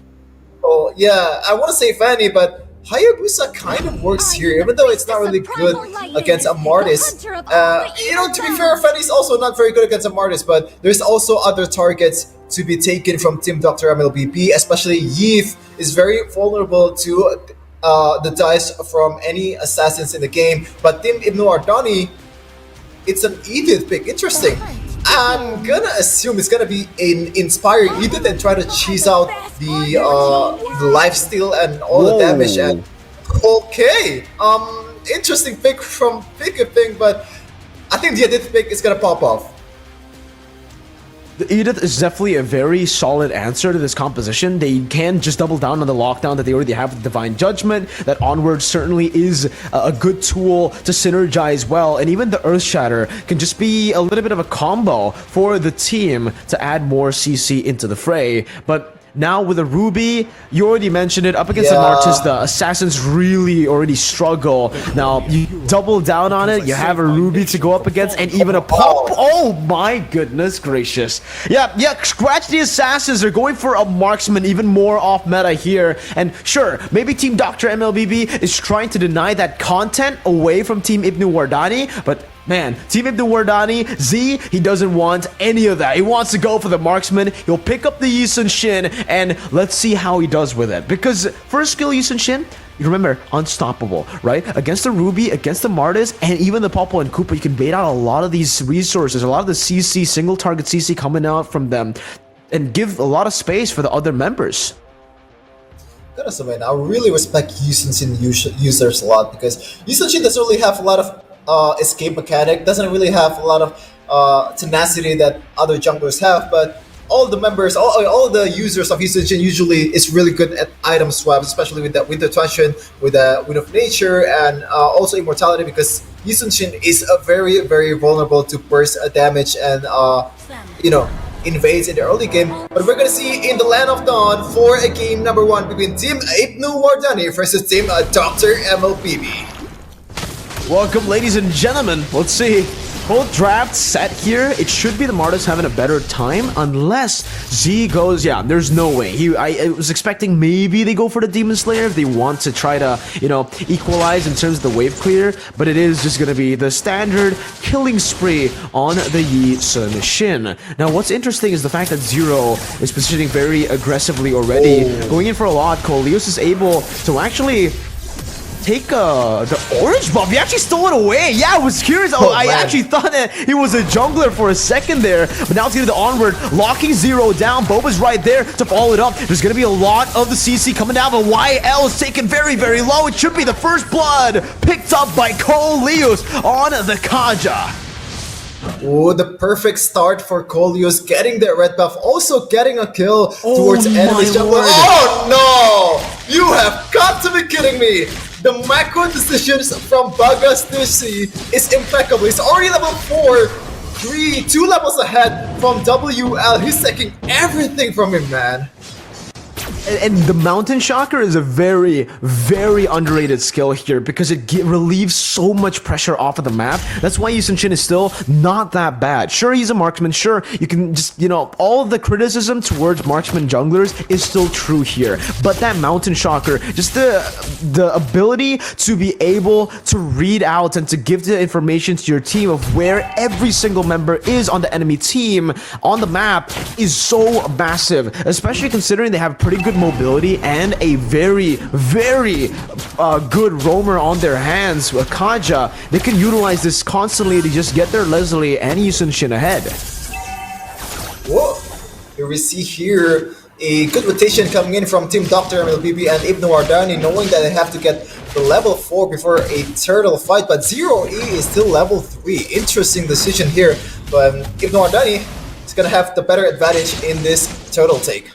Oh, yeah, I want to say Fanny, but Hayabusa kind of works here, even though it's not really good against a Martis. To be fair, Fanny's also not very good against a Martis, but there's also other targets to be taken from Team Dr. MLBB, especially Yve is very vulnerable to the dice from any assassins in the game. But Team ibnuwardani, it's an Edith pick. Interesting. I'm gonna assume it's gonna be an inspired Edith and try to cheese out the lifesteal and all the damage. And okay, interesting pick from Pick, but I think the Edith pick is gonna pop off. The Edith is definitely a very solid answer to this composition. They can just double down on the lockdown that they already have with Divine Judgment. That Onward certainly is a good tool to synergize well. And even the Earth Shatter can just be a little bit of a combo for the team to add more CC into the fray. But now with a Ruby, you already mentioned it, up against the Martis, the Assassins really already struggle. Now, you double down on it, you have a Ruby to go up against, and even a Pop. Oh my goodness gracious. Yeah, scratch the Assassins, they're going for a Marksman, even more off meta here. And sure, maybe Team Dr. MLBB is trying to deny that content away from Team ibnuwardani, but man, Team ibnuwardani, Z, he doesn't want any of that. He wants to go for the Marksman. He'll pick up the Yi Sun-shin, and let's see how he does with it. Because first skill Yi Sun-shin, you remember, unstoppable, right? Against the Ruby, against the Martis, and even the Popo and Koopa, you can bait out a lot of these resources, a lot of the CC, single target CC coming out from them, and give a lot of space for the other members. Gotta say, man, I really respect Yi Sun-shin users a lot, because Yi Sun-shin doesn't really have a lot of escape mechanic, doesn't really have a lot of tenacity that other junglers have, but all the members, all the users of Yi Sun-shin usually is really good at item swaps, especially with the Winter Tension, with the Wind of Nature, and also Immortality, because Yi Sun-shin is very, very vulnerable to burst damage and invades in the early game. But we're gonna see in the Land of Dawn for a game number 1 between Team ibnuwardani versus Team Dr. MLBB. Welcome, ladies and gentlemen. Let's see. Both drafts set here. It should be the Martis having a better time, unless Z goes. Yeah, there's no way. I was expecting maybe they go for the Demon Slayer if they want to try to, equalize in terms of the wave clear. But it is just gonna be the standard killing spree on the Yi Sun-shin. Now, what's interesting is the fact that Zero is positioning very aggressively already, going in for a lot. Coleus is able to actually take the orange buff. He actually stole it away. Yeah, I was curious. I actually thought that he was a jungler for a second there, but now it's getting the Onward, locking Zero down. Boba's right there to follow it up. There's going to be a lot of the CC coming down, but YL is taken very, very low. It should be the first blood picked up by Coleus on the Kaja. Oh, the perfect start for Coleus, getting the red buff, also getting a kill towards enemy's jungler. Oh no! You have got to be kidding me! The macro decisions from Bagas to C is impeccable. He's already level 4, 2 levels ahead from WL. He's taking everything from him, man. And the Mountain Shocker is a very, very underrated skill here because it relieves so much pressure off of the map. That's why Yi Sun-shin is still not that bad. Sure, he's a marksman. Sure, you can just, all of the criticism towards marksman junglers is still true here. But that Mountain Shocker, just the ability to be able to read out and to give the information to your team of where every single member is on the enemy team on the map is so massive, especially considering they have pretty good mobility and a very, very good roamer on their hands, Kaja. They can utilize this constantly to just get their Leslie and Yi Sun-shin ahead. Whoa! Here we see here a good rotation coming in from Team Dr. MLBB and ibnuwardani, knowing that they have to get the level 4 before a turtle fight, but Zero E is still level 3. Interesting decision here, but ibnuwardani is gonna have the better advantage in this turtle take.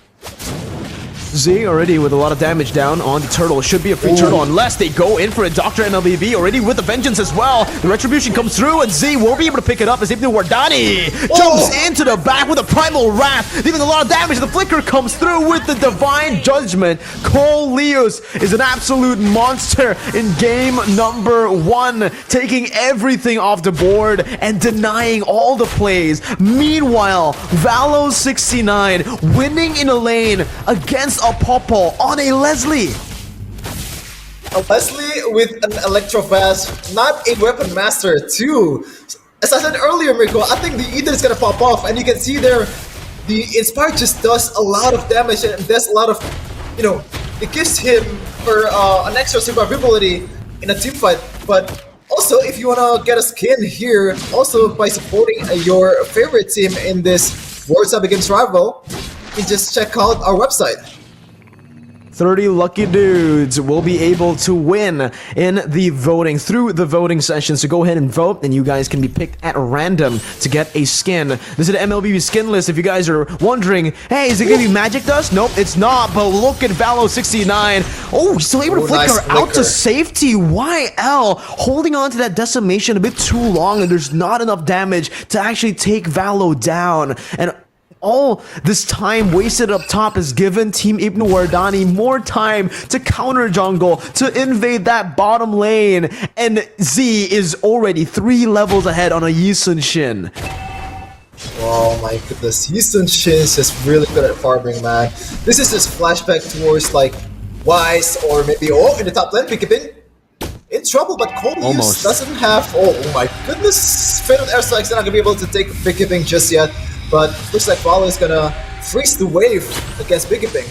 Z already with a lot of damage down on the turtle. Should be a free turtle unless they go in for a Dr. MLBB already with the vengeance as well. The retribution comes through and Z won't be able to pick it up as ibnuwardani jumps into the back with a primal wrath, leaving a lot of damage. The flicker comes through with the divine judgment. Coleus is an absolute monster in game number 1, taking everything off the board and denying all the plays. Meanwhile, Valo69 winning in a lane against a Popo on a Leslie. A Leslie with an Electrovast, not a Weapon Master too. As I said earlier, Mirko, I think the Ether is gonna pop off, and you can see there, the Inspire just does a lot of damage and does a lot of, it gives him an extra survivability in a team fight. But also, if you wanna get a skin here, also by supporting your favorite team in this World Cup against Rival, you can just check out our website. 30 lucky dudes will be able to win in the voting through the voting session. So go ahead and vote, and you guys can be picked at random to get a skin. This is the MLBB skin list. If you guys are wondering, hey, is it gonna be magic dust? Nope, it's not. But look at Valo69. Oh, he's still able to flicker out to safety. YL holding on to that decimation a bit too long, and there's not enough damage to actually take Valo down. And all this time wasted up top has given Team ibnuwardani more time to counter jungle, to invade that bottom lane, and Z is already 3 levels ahead on a Yisun Shin. Oh my goodness, Yisun Shin is just really good at farming, man. This is just flashback towards like Wise or maybe in the top lane, Pikipin in trouble, but Coleus doesn't have. Oh my goodness, Fatal Airstrike's not gonna be able to take Pikipin just yet. But looks like Valo is gonna freeze the wave against Pikipin.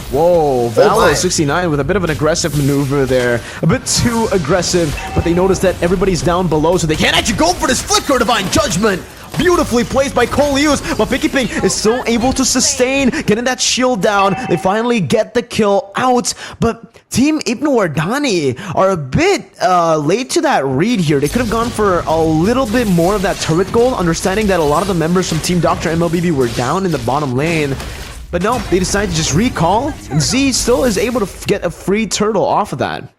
Whoa, Valo69 with a bit of an aggressive maneuver there. A bit too aggressive, but they notice that everybody's down below, so they can't actually go for this Flicker Divine Judgment. Beautifully placed by Coleus, but Pikipin is still able to sustain, getting that shield down. They finally get the kill out, but Team ibnuwardani are a bit late to that read here. They could have gone for a little bit more of that turret gold, understanding that a lot of the members from Team doktermlbb were down in the bottom lane. But no, they decided to just recall, and Z still is able to get a free turtle off of that.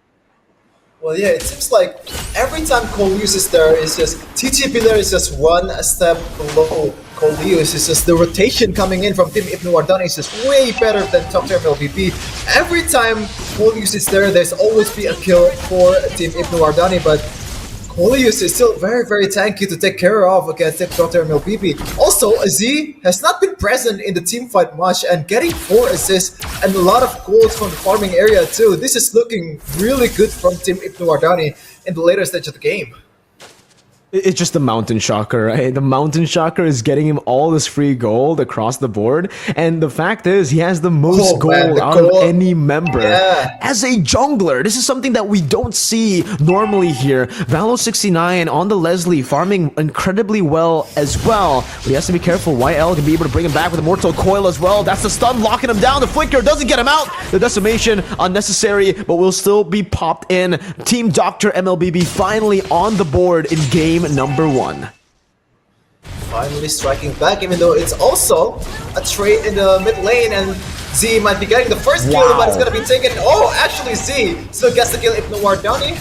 Well, yeah, it seems like every time Coleus is there, it's just TTP there is just one step below Coleus. It's just the rotation coming in from Team ibnuwardani is just way better than doktermlbb. Every time Coleus is there, there's always be a kill for Team ibnuwardani, but Coleus is still very, very tanky to take care of against doktermlbb. Also, Z has not been present in the team fight much and getting 4 assists and a lot of goals from the farming area too. This is looking really good from Team ibnuwardani in the later stage of the game. It's just the Mountain Shocker, right? The Mountain Shocker is getting him all this free gold across the board. And the fact is, he has the most gold out of any member. Yeah. As a jungler, this is something that we don't see normally here. Valo69 on the Leslie farming incredibly well as well. But he has to be careful. YL can be able to bring him back with a Mortal Coil as well. That's the stun locking him down. The Flicker doesn't get him out. The decimation unnecessary, but will still be popped in. Team doktermlbb finally on the board in game number 1. Finally striking back, even though it's also a trade in the mid lane, and Z might be getting the first kill, but it's gonna be taken. Oh, actually Z still gets the kill. ibnuwardani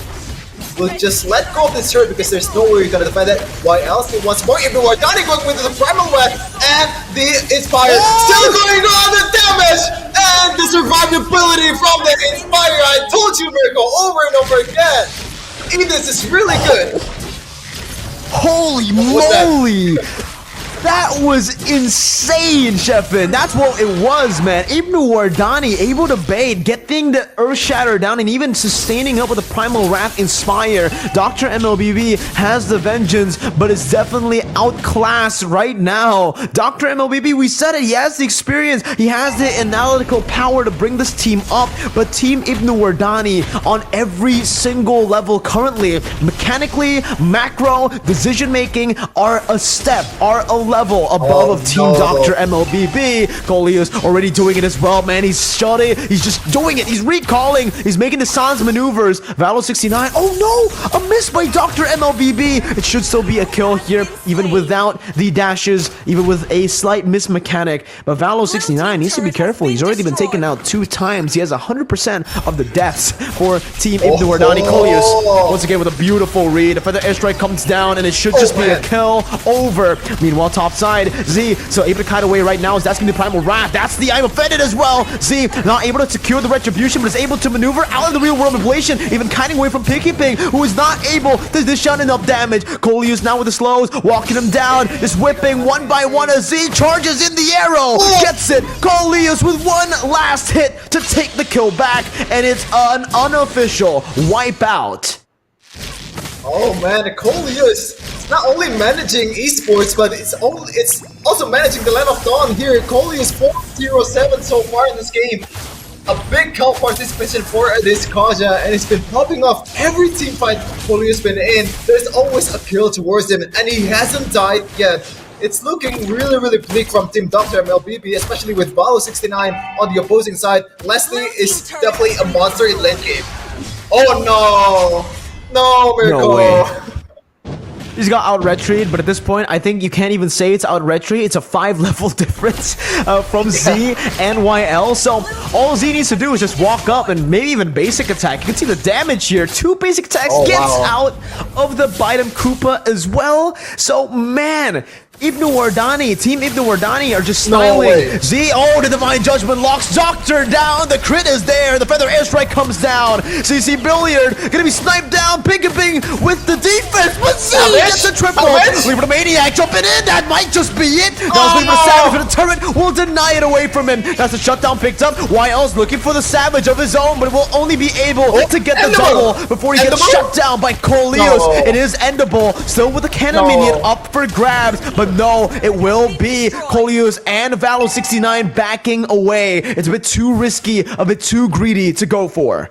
will just let go of this turret because there's no way you're gonna defend it. YL still once more. ibnuwardani going with the primal web, and the Inspire still going on the damage and the survivability from the Inspire. I told you, Mirko, over and over again. This is really good. Holy moly! That was insane, Sheffin. That's what it was, man. ibnuwardani able to bait, getting the Earth Shatter down, and even sustaining up with the Primal Wrath Inspire. doktermlbb has the Vengeance, but it's definitely outclassed right now. doktermlbb, we said it, he has the experience, he has the analytical power to bring this team up, but Team ibnuwardani on every single level currently, mechanically, macro, decision-making, are a step, are a level above of Team doktermlbb. Coleus already doing it as well, man. He's shooting, he's just doing it, he's recalling, he's making the Sans maneuvers. Valo69, oh no, a miss by doktermlbb. It should still be a kill here, even without the dashes, even with a slight miss mechanic. But Valo69 needs to be careful. He's already been taken out 2 times. He has 100% of the deaths for Team ibnuwardani. Coleus once again with a beautiful read. If the airstrike comes down, and it should just be a kill over. Meanwhile, top side, Z so able to kite away right now. Is that's gonna be Primal Wrath. That's the I'm offended as well. Z not able to secure the retribution, but is able to maneuver out of the real world manipulation, even kiting away from Pikipin, who is not able to dish out enough damage. Coleus now with the slows, walking him down, is whipping one by one as Z charges in the arrow, gets it. Coleus with one last hit to take the kill back, and it's an unofficial wipeout. Oh man, Coleus not only managing esports, but it's also managing the Land of Dawn here. Coleus 4-0-7 so far in this game. A big count participation for this Kaja, and it's been popping off every team fight Coleus been in. There's always a kill towards him, and he hasn't died yet. it's looking really, really bleak from Team Dr. MLBB, especially with Valo69 on the opposing side. Leslie is definitely a monster in late game. Oh no! No, Mirko! No way. He's got out retreat, but at this point, I think you can't even say it's out retreat. It's a 5-level difference from Z and YL. So all Z needs to do is just walk up and maybe even basic attack. You can see the damage here. 2 basic attacks gets out of the Biden Koopa as well. So man, ibnuwardani, Team ibnuwardani are just styling. Z, the Divine Judgment locks Doctor down. The crit is there. The Feather Airstrike comes down. CC Billiard gonna be sniped down. Pickuping with the defense. But Z gets a triple. Leave the Maniac jumping in. That might just be it. Now leave the Savage, but the turret will deny it away from him. That's the shutdown picked up. YL's looking for the Savage of his own, but will only be able to get the double before he gets shut down by Coleos. It is endable. Still with the cannon minion up for grabs, but no, it will be Coleos and Valo69 backing away. It's a bit too risky, a bit too greedy to go for.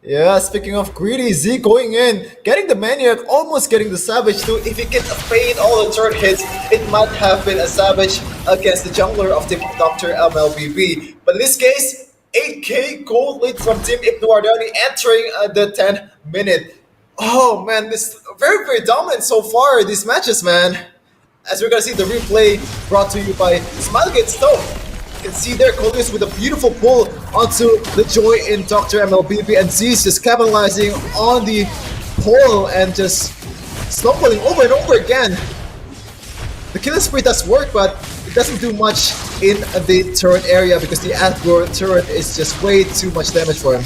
Yeah, speaking of greedy, Z going in, getting the Maniac, almost getting the Savage too. If he can fade all the turret hits, it might have been a Savage against the jungler of Team Dr. MLBB. But in this case, 8k gold lead from Team ibnuwardani entering the 10th minute. Oh man, this very, very dominant so far, these matches, man. As we're gonna see the replay brought to you by Smilegate Stone. You can see there Coleos with a beautiful pull onto the Joy in Dr. MLBB, and Z's just capitalizing on the pull and just snowballing over and over again. The killing spree does work, but it doesn't do much in the turret area because the aggro turret is just way too much damage for him.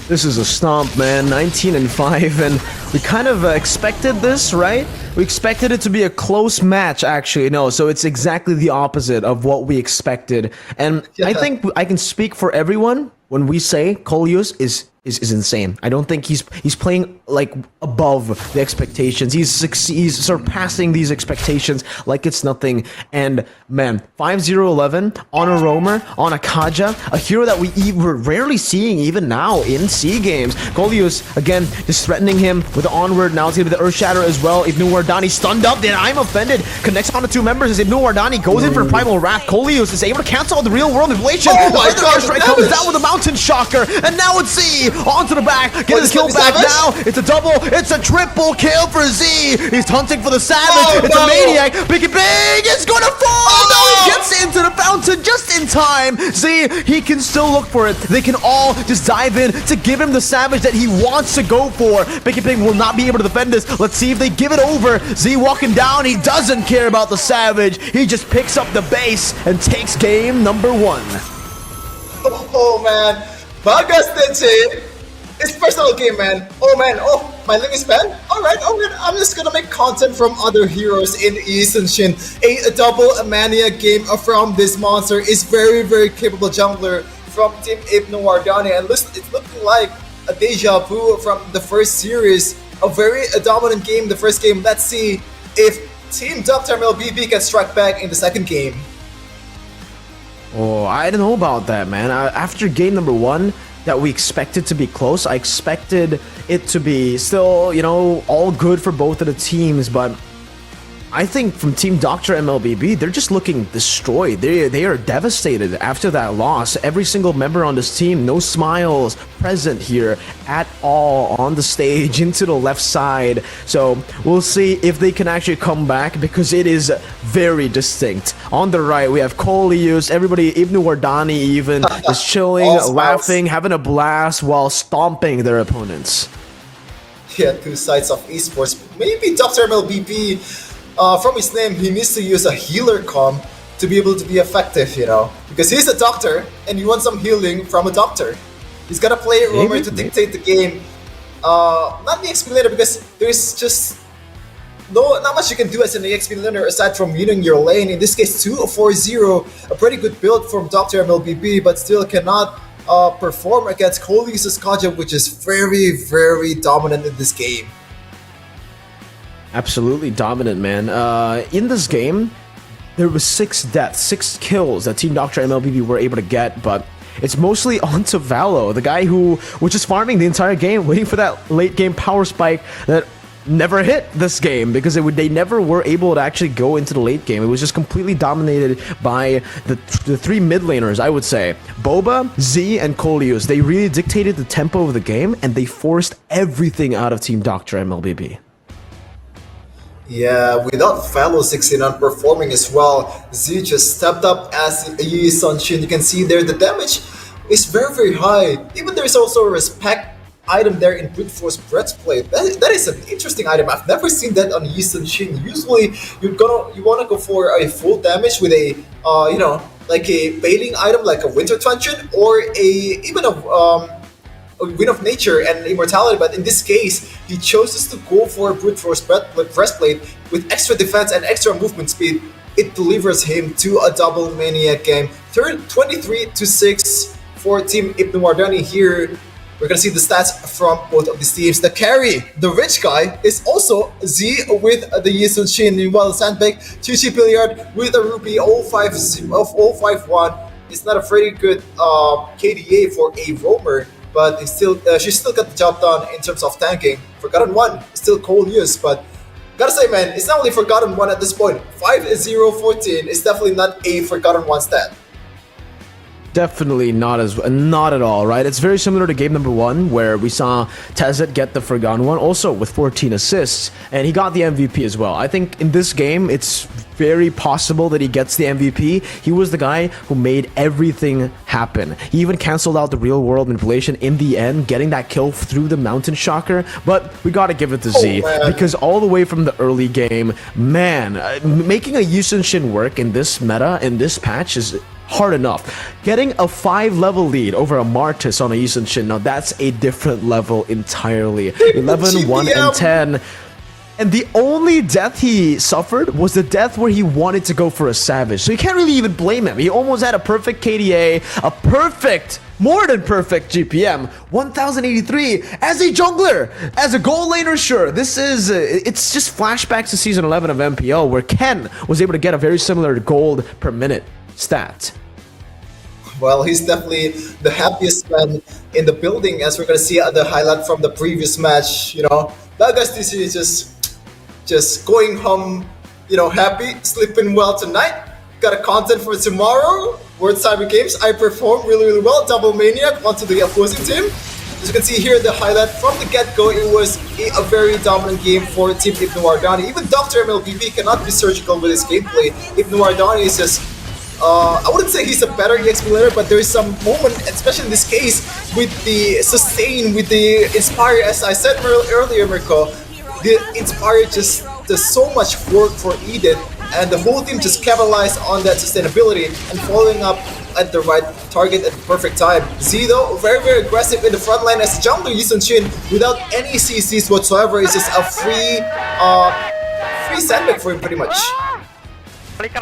This is a stomp, man. 19-5, and we kind of expected this, right? We expected it to be a close match, actually. No, so it's exactly the opposite of what we expected. And I think I can speak for everyone when we say Coleos is insane. I don't think he's playing like above the expectations. He's surpassing these expectations like it's nothing. And man, 5-0-11 on a roamer, on a Kaja, a hero that we're rarely seeing even now in C games. Coleos again just threatening him with the onward. Now it's gonna be the Earth Shatter as well. ibnuwardani stunned up. Then I'm offended. Connects on the 2 members as ibnuwardani goes in for Primal Wrath. Coleos is able to cancel the real world manipulation. Oh my God! Earth Strike comes down with a Mountain Shocker, and now it's Z onto the back, getting the kill back now. It's a double, it's a triple kill for Z. He's hunting for the Savage. It's a Maniac. Big is gonna fall. No, he gets into the fountain just in time. Z, he can still look for it. They can all just dive in to give him the Savage that he wants to go for. Big will not be able to defend this. Let's see if they give it over. Z walking down. He doesn't care about the Savage. He just picks up the base and takes game number 1. Oh man, coachtezet. It's personal game, man. Oh man, my link is banned? Alright, I'm just gonna make content from other heroes in East and Shin. A double Mania game from this monster is very, very capable jungler from Team ibnuwardani, and it's looking like a deja vu from the first series. A very dominant game, the first game. Let's see if Team Dr. MLBB can strike back in the second game. Oh, I don't know about that, man. After game number 1, that we expected to be close. I expected it to be still, all good for both of the teams, but I think from Team Dr. MLBB, they're just looking destroyed. They are devastated after that loss. Every single member on this team, no smiles present here at all on the stage into the left side. So we'll see if they can actually come back because it is very distinct. On the right, we have Coleos, everybody, ibnuwardani even, just chilling, laughing, having a blast while stomping their opponents. Yeah, 2 sides of esports. Maybe Dr. MLBB, from his name, he needs to use a healer comp to be able to be effective, because he's a doctor and he wants some healing from a doctor. He's gotta play roamer to dictate the game. Not the XP laner, because there's just not much you can do as an EXP laner aside from muting your lane. In this case, 2-4-0, a pretty good build from Dr. MLBB, but still cannot perform against Coleos' Kaja, which is very, very dominant in this game. Absolutely dominant, man. In this game, there was 6 deaths, 6 kills that Team Dr. MLBB were able to get, but it's mostly onto Valo, the guy who was just farming the entire game, waiting for that late game power spike that never hit this game because they never were able to actually go into the late game. It was just completely dominated by the three mid laners, I would say. Boba, Z, and Coleus. They really dictated the tempo of the game, and they forced everything out of Team Dr. MLBB. Yeah, without Fellow 69 performing as well, Z just stepped up as Yi Sunshin. You can see there the damage is very, very high. Even there's also a respect item there in Brute Force Breastplate. That is an interesting item. I've never seen that on Yi Sunshin. Usually you want to go for a full damage with a like a bailing item like a Winter Truncheon or even a Wind of Nature and Immortality, but in this case, he chose to go for Brute Force Breastplate with extra defense and extra movement speed. It delivers him to a double Maniac game. 23-6 for Team ibnuwardani here. We're gonna see the stats from both of these teams. The carry, the rich guy, is also Z with the Yisun Shin. Meanwhile, Sandbag, Chichi Billiard with a Rupee 051. It's not a very good KDA for a roamer, but she still got the job done in terms of tanking. Forgotten One, still cold use, but gotta say, man, it's not only Forgotten One at this point. 5-0-14 is definitely not a Forgotten One stat. Definitely not at all, right? It's very similar to game number 1 where we saw Tezet get the Forgotten One also with 14 assists, and he got the MVP as well. I think in this game, it's very possible that he gets the MVP. He was the guy who made everything happen. He even canceled out the real world manipulation in the end, getting that kill through the Mountain Shocker, but we gotta give it to Z, because all the way from the early game, man, making a Yusun Shin work in this meta, in this patch is hard enough. Getting a 5-level lead over a Martis on a Yusun Shin, now that's a different level entirely. 11, 1, and 10. And the only death he suffered was the death where he wanted to go for a Savage. So you can't really even blame him. He almost had a perfect KDA, a perfect, more than perfect GPM, 1083 as a jungler, as a gold laner. Sure, this is, it's just flashbacks to season 11 of MPL where Ken was able to get a very similar gold per minute stat. Well, he's definitely the happiest man in the building, as we're gonna see the highlight from the previous match. You know, that guy's DC is just going home, you know, happy, sleeping well tonight. Got a content for tomorrow. World Cyber Games. I performed really, really well. Double Maniac onto the opposing team. As you can see here, the highlight from the get-go, it was a very dominant game for Team ibnuwardani. Even Dr. MLBB cannot be surgical with his gameplay. ibnuwardani is just I wouldn't say he's a better EXP laner, but there is some moment, especially in this case, with the sustain, with the Inspire, as I said earlier, Mirko, the Inspire just does so much work for Edith, and the whole team just capitalized on that sustainability and following up at the right target at the perfect time. Z though, very, very aggressive in the front line as jungler Yisun Shin without any CCs whatsoever. It's just a free sandbag for him pretty much.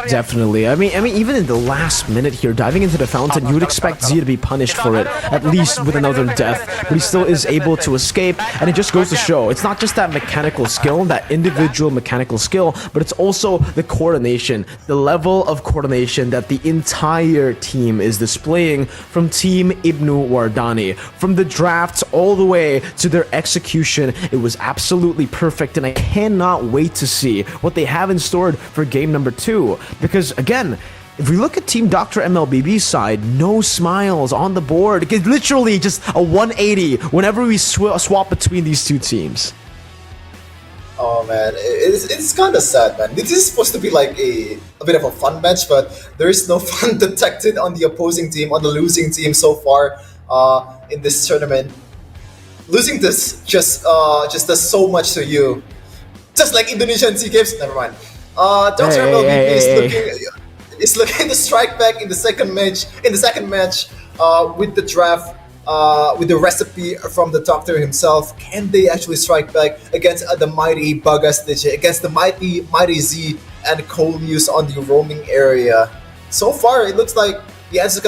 Definitely. I mean, even in the last minute here, diving into the fountain, you would expect Z to be punished for it, at least with another death, but he still is able to escape, and it just goes to show, it's not just that mechanical skill, that individual mechanical skill, but it's also the coordination, the level of coordination that the entire team is displaying from Team ibnuwardani. From the drafts all the way to their execution, it was absolutely perfect, and I cannot wait to see what they have in store for game number 2. Because again, if we look at Team Dr. MLBB's side, no smiles on the board. It's literally just a 180 whenever we swap between these two teams. Oh man, it's kind of sad, man. This is supposed to be like a bit of a fun match, but there is no fun detected on the opposing team, on the losing team so far in this tournament. Losing this just does so much to you. Just like Indonesia and Sea Games, never mind. Dr. MLBB is looking to strike back in the second match. With the draft, with the recipe from the Doctor himself. Can they actually strike back against the mighty Bagastich, against the mighty Z and Coleus on the roaming area? So far, it looks like the answer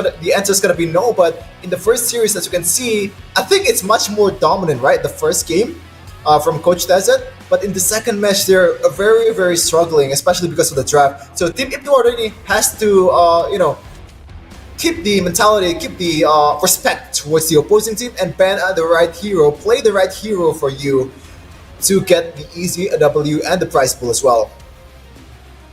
is gonna be no. But in the first series, as you can see, I think it's much more dominant, right? The first game from coachtezet. But in the second match, they're very, very struggling, especially because of the draft. So Team ibnuwardani has to, keep the mentality, keep the respect towards the opposing team, and ban the right hero, play the right hero for you. to get the easy W and the prize pool as well.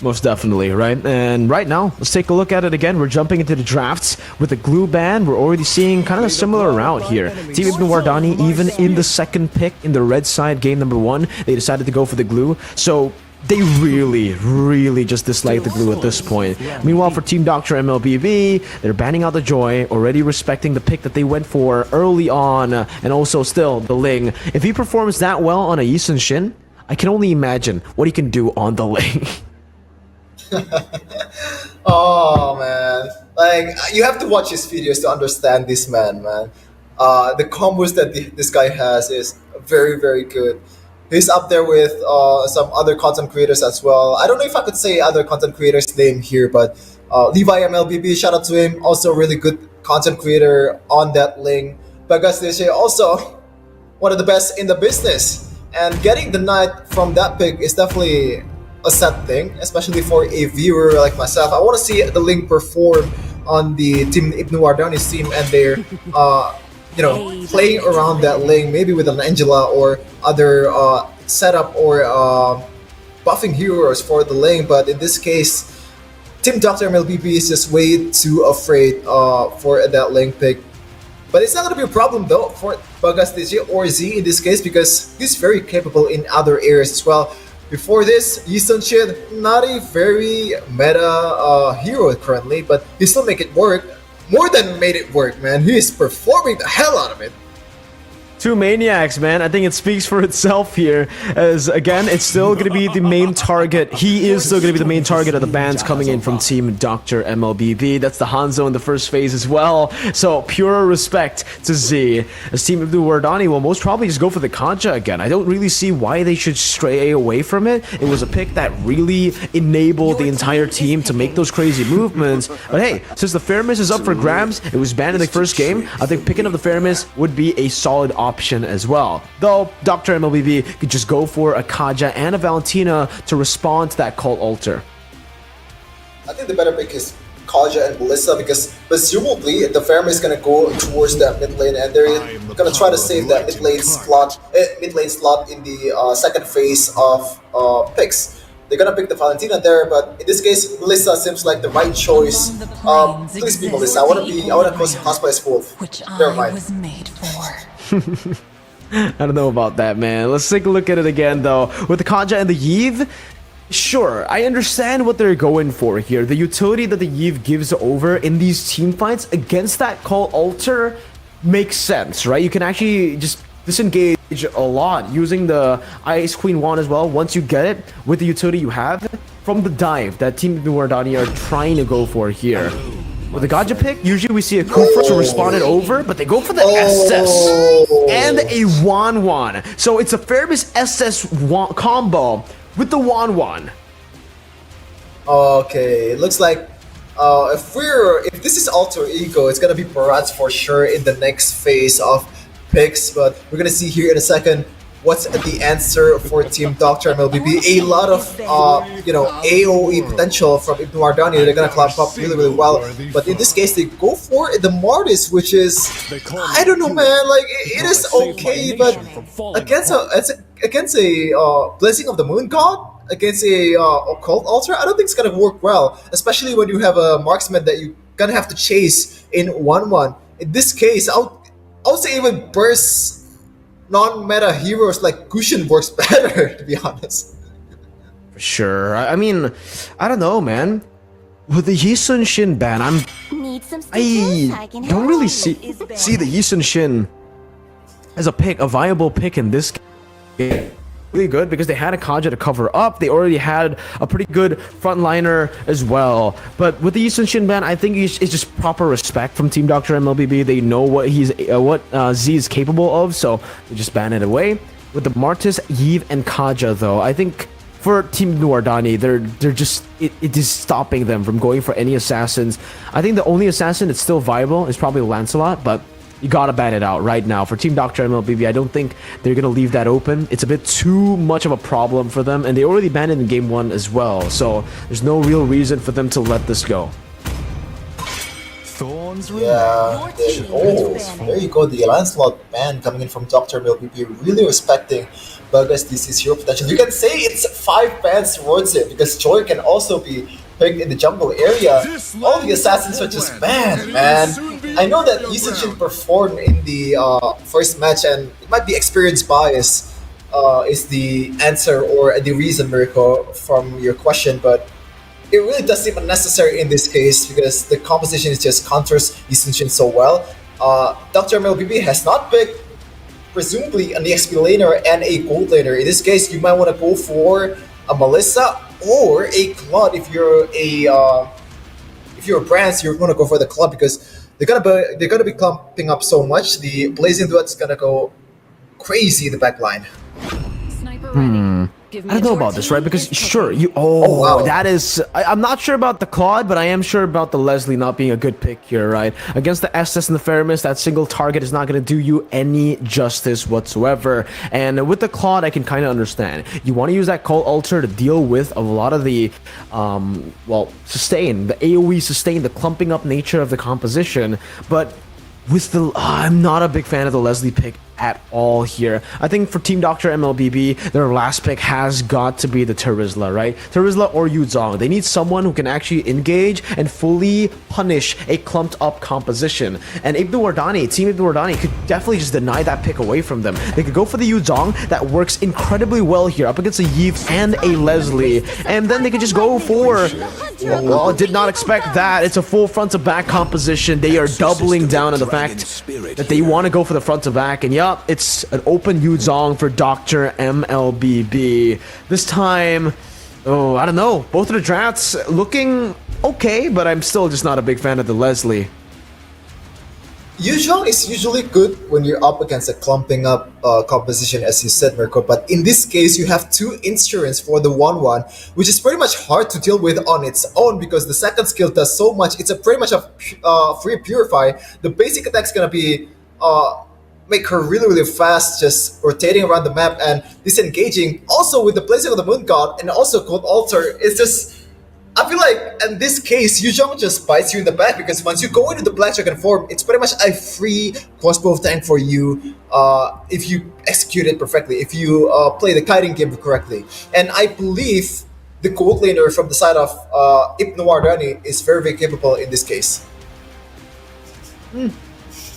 Most definitely, right? And right now, let's take a look at it again. We're jumping into the drafts with the glue ban. We're already seeing kind of a similar route here. Team ibnuwardani, even in the second pick in the red side, game number 1, they decided to go for the glue. So they really just dislike the glue at this point. Meanwhile, for Team Dr. MLBB, they're banning out the Joy, already respecting the pick that they went for early on, and also still the Ling. If he performs that well on a Yisun Shin, I can only imagine what he can do on the Ling. Oh man, like you have to watch his videos to understand this man. The combos that this guy has is very good. He's up there with some other content creators as well. I don't know if I could say other content creators' name here, but Levi MLBB, shout out to him. Also, really good content creator on that link. Bagas Deshe, also one of the best in the business. And getting the knight from that pick is definitely a sad thing, especially for a viewer like myself. I want to see the Link perform on the Team ibnuwardani's team, and they're playing around that Link, maybe with an Angela or other setup or buffing heroes for the Link. But in this case, Team Dr. MLBB is just way too afraid for that Link pick. But it's not going to be a problem though for Bagas DJ or Z in this case, because he's very capable in other areas as well. Before this, Yisun Shin, not a very meta hero currently, but he still make it work. More than made it work, man. He is performing the hell out of it. Two maniacs, man. I think it speaks for itself here. As again, it's still going to be the main target. He is still going to be the main target of the bans coming in from Team Dr. MLBB. That's the Hanzo in the first phase as well. So pure respect to Z. As Team ibnuwardani will most probably just go for the Kaja again. I don't really see why they should stray away from it. It was a pick that really enabled the entire team to make those crazy movements. But hey, since the Fairness is up for grabs, it was banned in the first game. I think picking up the Fairness would be a solid option as well. Though Dr. MLBB could just go for a Kaja and a Valentina to respond to that cult altar. I think the better pick is Kaja and Melissa, because presumably the Fairman is going to go towards that mid lane, and they're going to try to save that mid lane slot in the second phase of picks. They're going to pick the Valentina there, but in this case, Melissa seems like the right choice. Please be Melissa. I want to cosplay as Wolf. Never mind. Was made for. I don't know about that, man. Let's take a look at it again, though. With the Kaja and the Yve, sure, I understand what they're going for here. The utility that the Yve gives over in these team fights against that call altar makes sense, right? You can actually just disengage a lot using the Ice Queen wand as well once you get it with the utility you have from the dive that Team ibnuwardani are trying to go for here. With the Gaja pick, usually we see a Kufra to respond it over, but they go for the SS and a Wan. So it's a Fairness SS combo with the Wan. Okay, it looks like if this is alter ego, it's gonna be Barats for sure in the next phase of picks. But we're gonna see here in a second what's the answer for Team Dr. MLBB. A lot of AoE potential from ibnuwardani. They're gonna climb up really well. But in this case, they go for the Mortis, which is, I don't know, man. Like it is okay, but against a Blessing of the Moon God, against a occult altar, I don't think it's gonna work well. Especially when you have a marksman that you gonna have to chase in 1-1. In this case, I would say even burst non-meta heroes like Gushin works better, to be honest. For sure. I mean, I don't know, man. With the Yisun Shin ban, I don't really see the Yisun Shin as a viable pick in this game. Really good because they had a Kaja to cover up. They already had a pretty good frontliner as well. But with the Yisun Shin ban, I think it's just proper respect from Team Dr. MLBB. They know what Z is capable of, so they just ban it away. With the Martis, Yve, and Kaja, though, I think for Team ibnuwardani, they're just it is stopping them from going for any assassins. I think the only assassin that's still viable is probably Lancelot, but you gotta ban it out right now. For Team Dr. MLBB, I don't think they're gonna leave that open. It's a bit too much of a problem for them, and they already banned it in Game 1 as well, so there's no real reason for them to let this go. Yeah, there you go. The Lancelot ban coming in from doktermlbb, really respecting Bugga's DC's hero potential. You can say it's 5 bans towards it because Joy can also be picked in the jungle area. All the assassins are just banned, man. I know that Yusichin performed in the first match, and it might be experience bias is the answer or the reason, Mirko, from your question, but it really does seem unnecessary in this case because the composition is just counters Yusichin so well. doktermlbb has not picked presumably an EXP laner and a gold laner. In this case, you might want to go for a Melissa or a Claude if you're a Brands, you're going to go for the Claude because they're gonna be clumping up so much. The Blazing Duet's gonna go crazy in the back line. I don't know about this, right? Because sure, wow. that is. I'm not sure about the Claude, but I am sure about the Leslie not being a good pick here, right? Against the Estes and the Feramis, that single target is not going to do you any justice whatsoever. And with the Claude, I can kind of understand. You want to use that Cult Altar to deal with a lot of the, sustain, the AoE sustain, the clumping up nature of the composition, but with the, I'm not a big fan of the Leslie pick at all here. I think for Team doktermlbb, their last pick has got to be the Terizla, right? Terizla or Yuzong. They need someone who can actually engage and fully punish a clumped up composition. And Team ibnuwardani could definitely just deny that pick away from them. They could go for the Yuzong that works incredibly well here up against a Yves and a Leslie. And then they could just go for, well, did not expect that. It's a full front to back composition. They are doubling down on the fact that they want to go for the front to back. And yeah, it's an open Yuzong for doktermlbb. This time, I don't know. Both of the drafts looking okay, but I'm still just not a big fan of the Leslie. Yuzong is usually good when you're up against a clumping up composition, as you said, Mirko. But in this case, you have 2 insurance for the 1-1, which is pretty much hard to deal with on its own because the second skill does so much. It's a pretty much a free purify. The basic attack's gonna be make her really fast, just rotating around the map and disengaging. Also with the Blazing of the Moon God and also Cold Altar, it's just, I feel like in this case, Yuzong just bites you in the back because once you go into the Black Dragon form, it's pretty much a free crossbow tank for you if you execute it perfectly, if you play the kiting game correctly. And I believe the gold laner from the side of ibnuwardani is very capable in this case.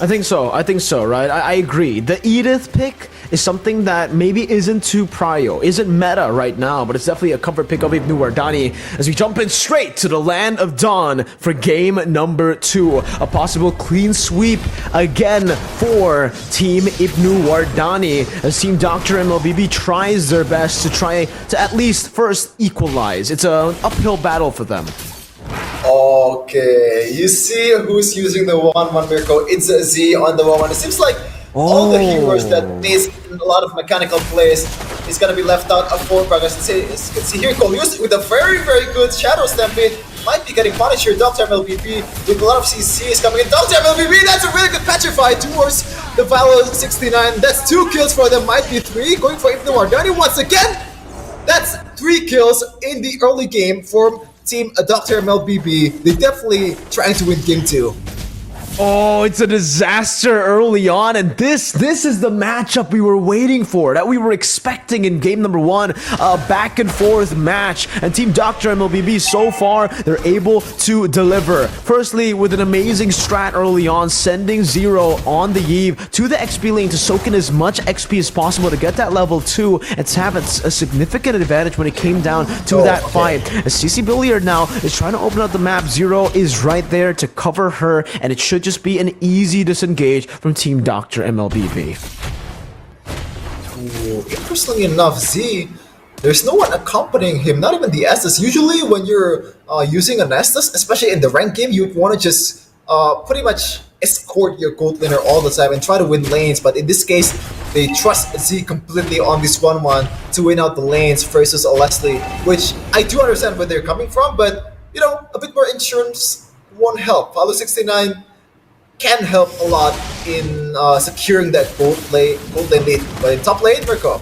I think so, right? I agree. The Edith pick is something that maybe isn't too prio, isn't meta right now, but it's definitely a comfort pick of ibnuwardani as we jump in straight to the Land of Dawn for game number 2. A possible clean sweep again for Team ibnuwardani as Team doktermlbb tries their best to try to at least first equalize. It's an uphill battle for them. Okay, you see who's using the 1-1 Mirko. It's a Z on the 1-1. It seems like all the heroes that needs a lot of mechanical plays is gonna be left out of 4 progress. You can see here Colyus with a very good Shadow Stampede. Might be getting punished here. doktermlbb with a lot of CCs coming in. doktermlbb, that's a really good Petrify towards the Valor 69. That's 2 kills for them, might be 3. Going for ibnuwardani once again. That's 3 kills in the early game for Team doktermlbb. They definitely trying to win game 2. Oh, it's a disaster early on, and this is the matchup we were waiting for, that we were expecting in game number 1, a back and forth match, and Team doktermlbb so far, they're able to deliver. Firstly, with an amazing strat early on, sending Zero on the Eve to the XP lane to soak in as much XP as possible to get that level 2 and to have a significant advantage when it came down to that fight. As CC Billiard now is trying to open up the map, Zero is right there to cover her, and it should just be an easy disengage from Team doktermlbb. Interestingly enough, Z, there's no one accompanying him, not even the Estes. Usually when you're using an Estes, especially in the ranked game, you'd want to just pretty much escort your gold laner all the time and try to win lanes, but in this case, they trust Z completely on this 1-1 to win out the lanes versus a Leslie, which I do understand where they're coming from, but, you know, a bit more insurance won't help. Valor 69 can help a lot in securing that gold lane lead. But in top lane, Mirko.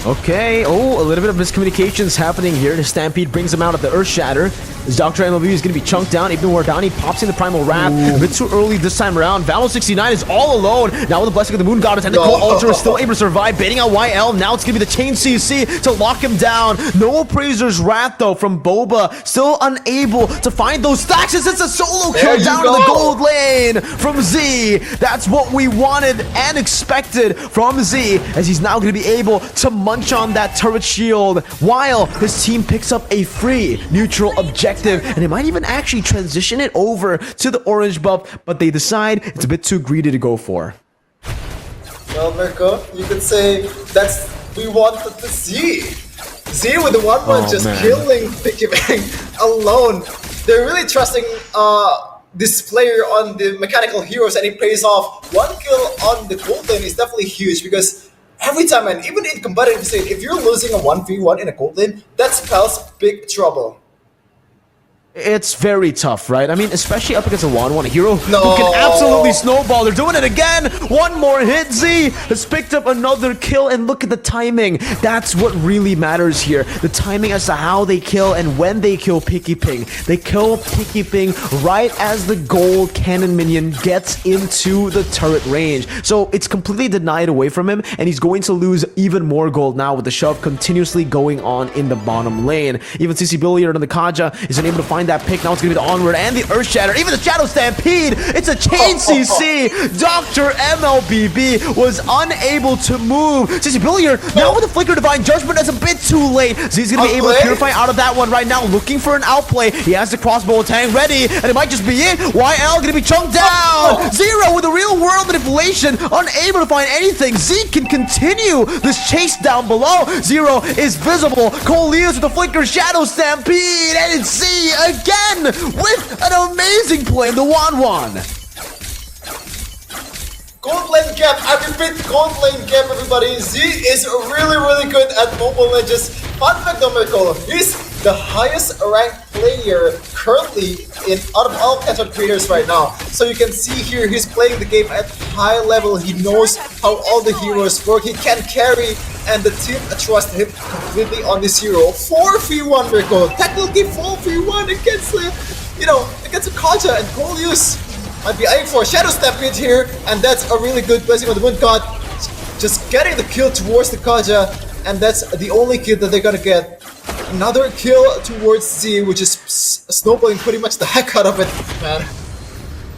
Okay, oh, a little bit of miscommunications happening here. The Stampede brings him out of the Earth Shatter. As Dr. MLBB is going to be chunked down. ibnuwardani pops in the Primal Wrath. A bit too early this time around. Valo69 is all alone. Now with the Blessing of the Moon Goddess and the Cold Altar is still able to survive. Baiting out YL. Now it's going to be the Chain CC to lock him down. No Appraiser's Wrath, though, from Boba. Still unable to find those stacks. It's a solo kill down to the gold lane from Z. That's what we wanted and expected from Z, as he's now going to be able to munch on that turret shield while his team picks up a free neutral objective, and they might even actually transition it over to the orange buff, but they decide it's a bit too greedy to go for. Well, Mirko, you could say that's we wanted to see. Z with the 1-1 just killing Picky Bang alone. They're really trusting this player on the mechanical heroes, and it pays off. 1 kill on the gold lane is definitely huge, because every time, and even in competitive state, if you're losing a 1v1 in a gold lane, that spells big trouble. It's very tough, right? I mean, especially up against a 1-1 hero who can absolutely snowball. They're doing it again. One more hit. Z has picked up another kill, and look at the timing. That's what really matters here. The timing as to how they kill and when they kill Picky Ping. They kill Picky Ping right as the gold cannon minion gets into the turret range. So it's completely denied away from him, and he's going to lose even more gold now with the shove continuously going on in the bottom lane. Even CC Billiard on the Kaja is unable to find that pick. Now it's going to be the Onward and the Earth Shatter. Even the Shadow Stampede. It's a Chain CC. Dr. MLBB was unable to move. CC Billiard now with the Flicker Divine Judgment. That's a bit too late. Z's going to be able to purify out of that one right now. Looking for an outplay. He has the crossbow attack ready, and it might just be it. YL going to be chunked down. Zero with the real world manipulation. Unable to find anything. Z can continue this chase down below. Zero is visible. Cole Leos with the Flicker Shadow Stampede, and it's Z again with an amazing play in the 1-1. Gold lane gap, I repeat, gold lane gap, everybody. Z is really good at Mobile Legends. Fun fact though, Mirko, he's the highest ranked player currently out of all content creators right now. So you can see here, he's playing the game at high level. He knows how all the heroes work. He can carry, and the team trusts him completely on this hero. 4v1, Mirko. Technically 4v1 against against a Kaja, and Coleus might be eyeing for a Shadow Stampede here, and that's a really good Blessing of the Moon God. Just getting the kill towards the Kaja, and that's the only kill that they're gonna get. Another kill towards Z, which is snowballing pretty much the heck out of it, man.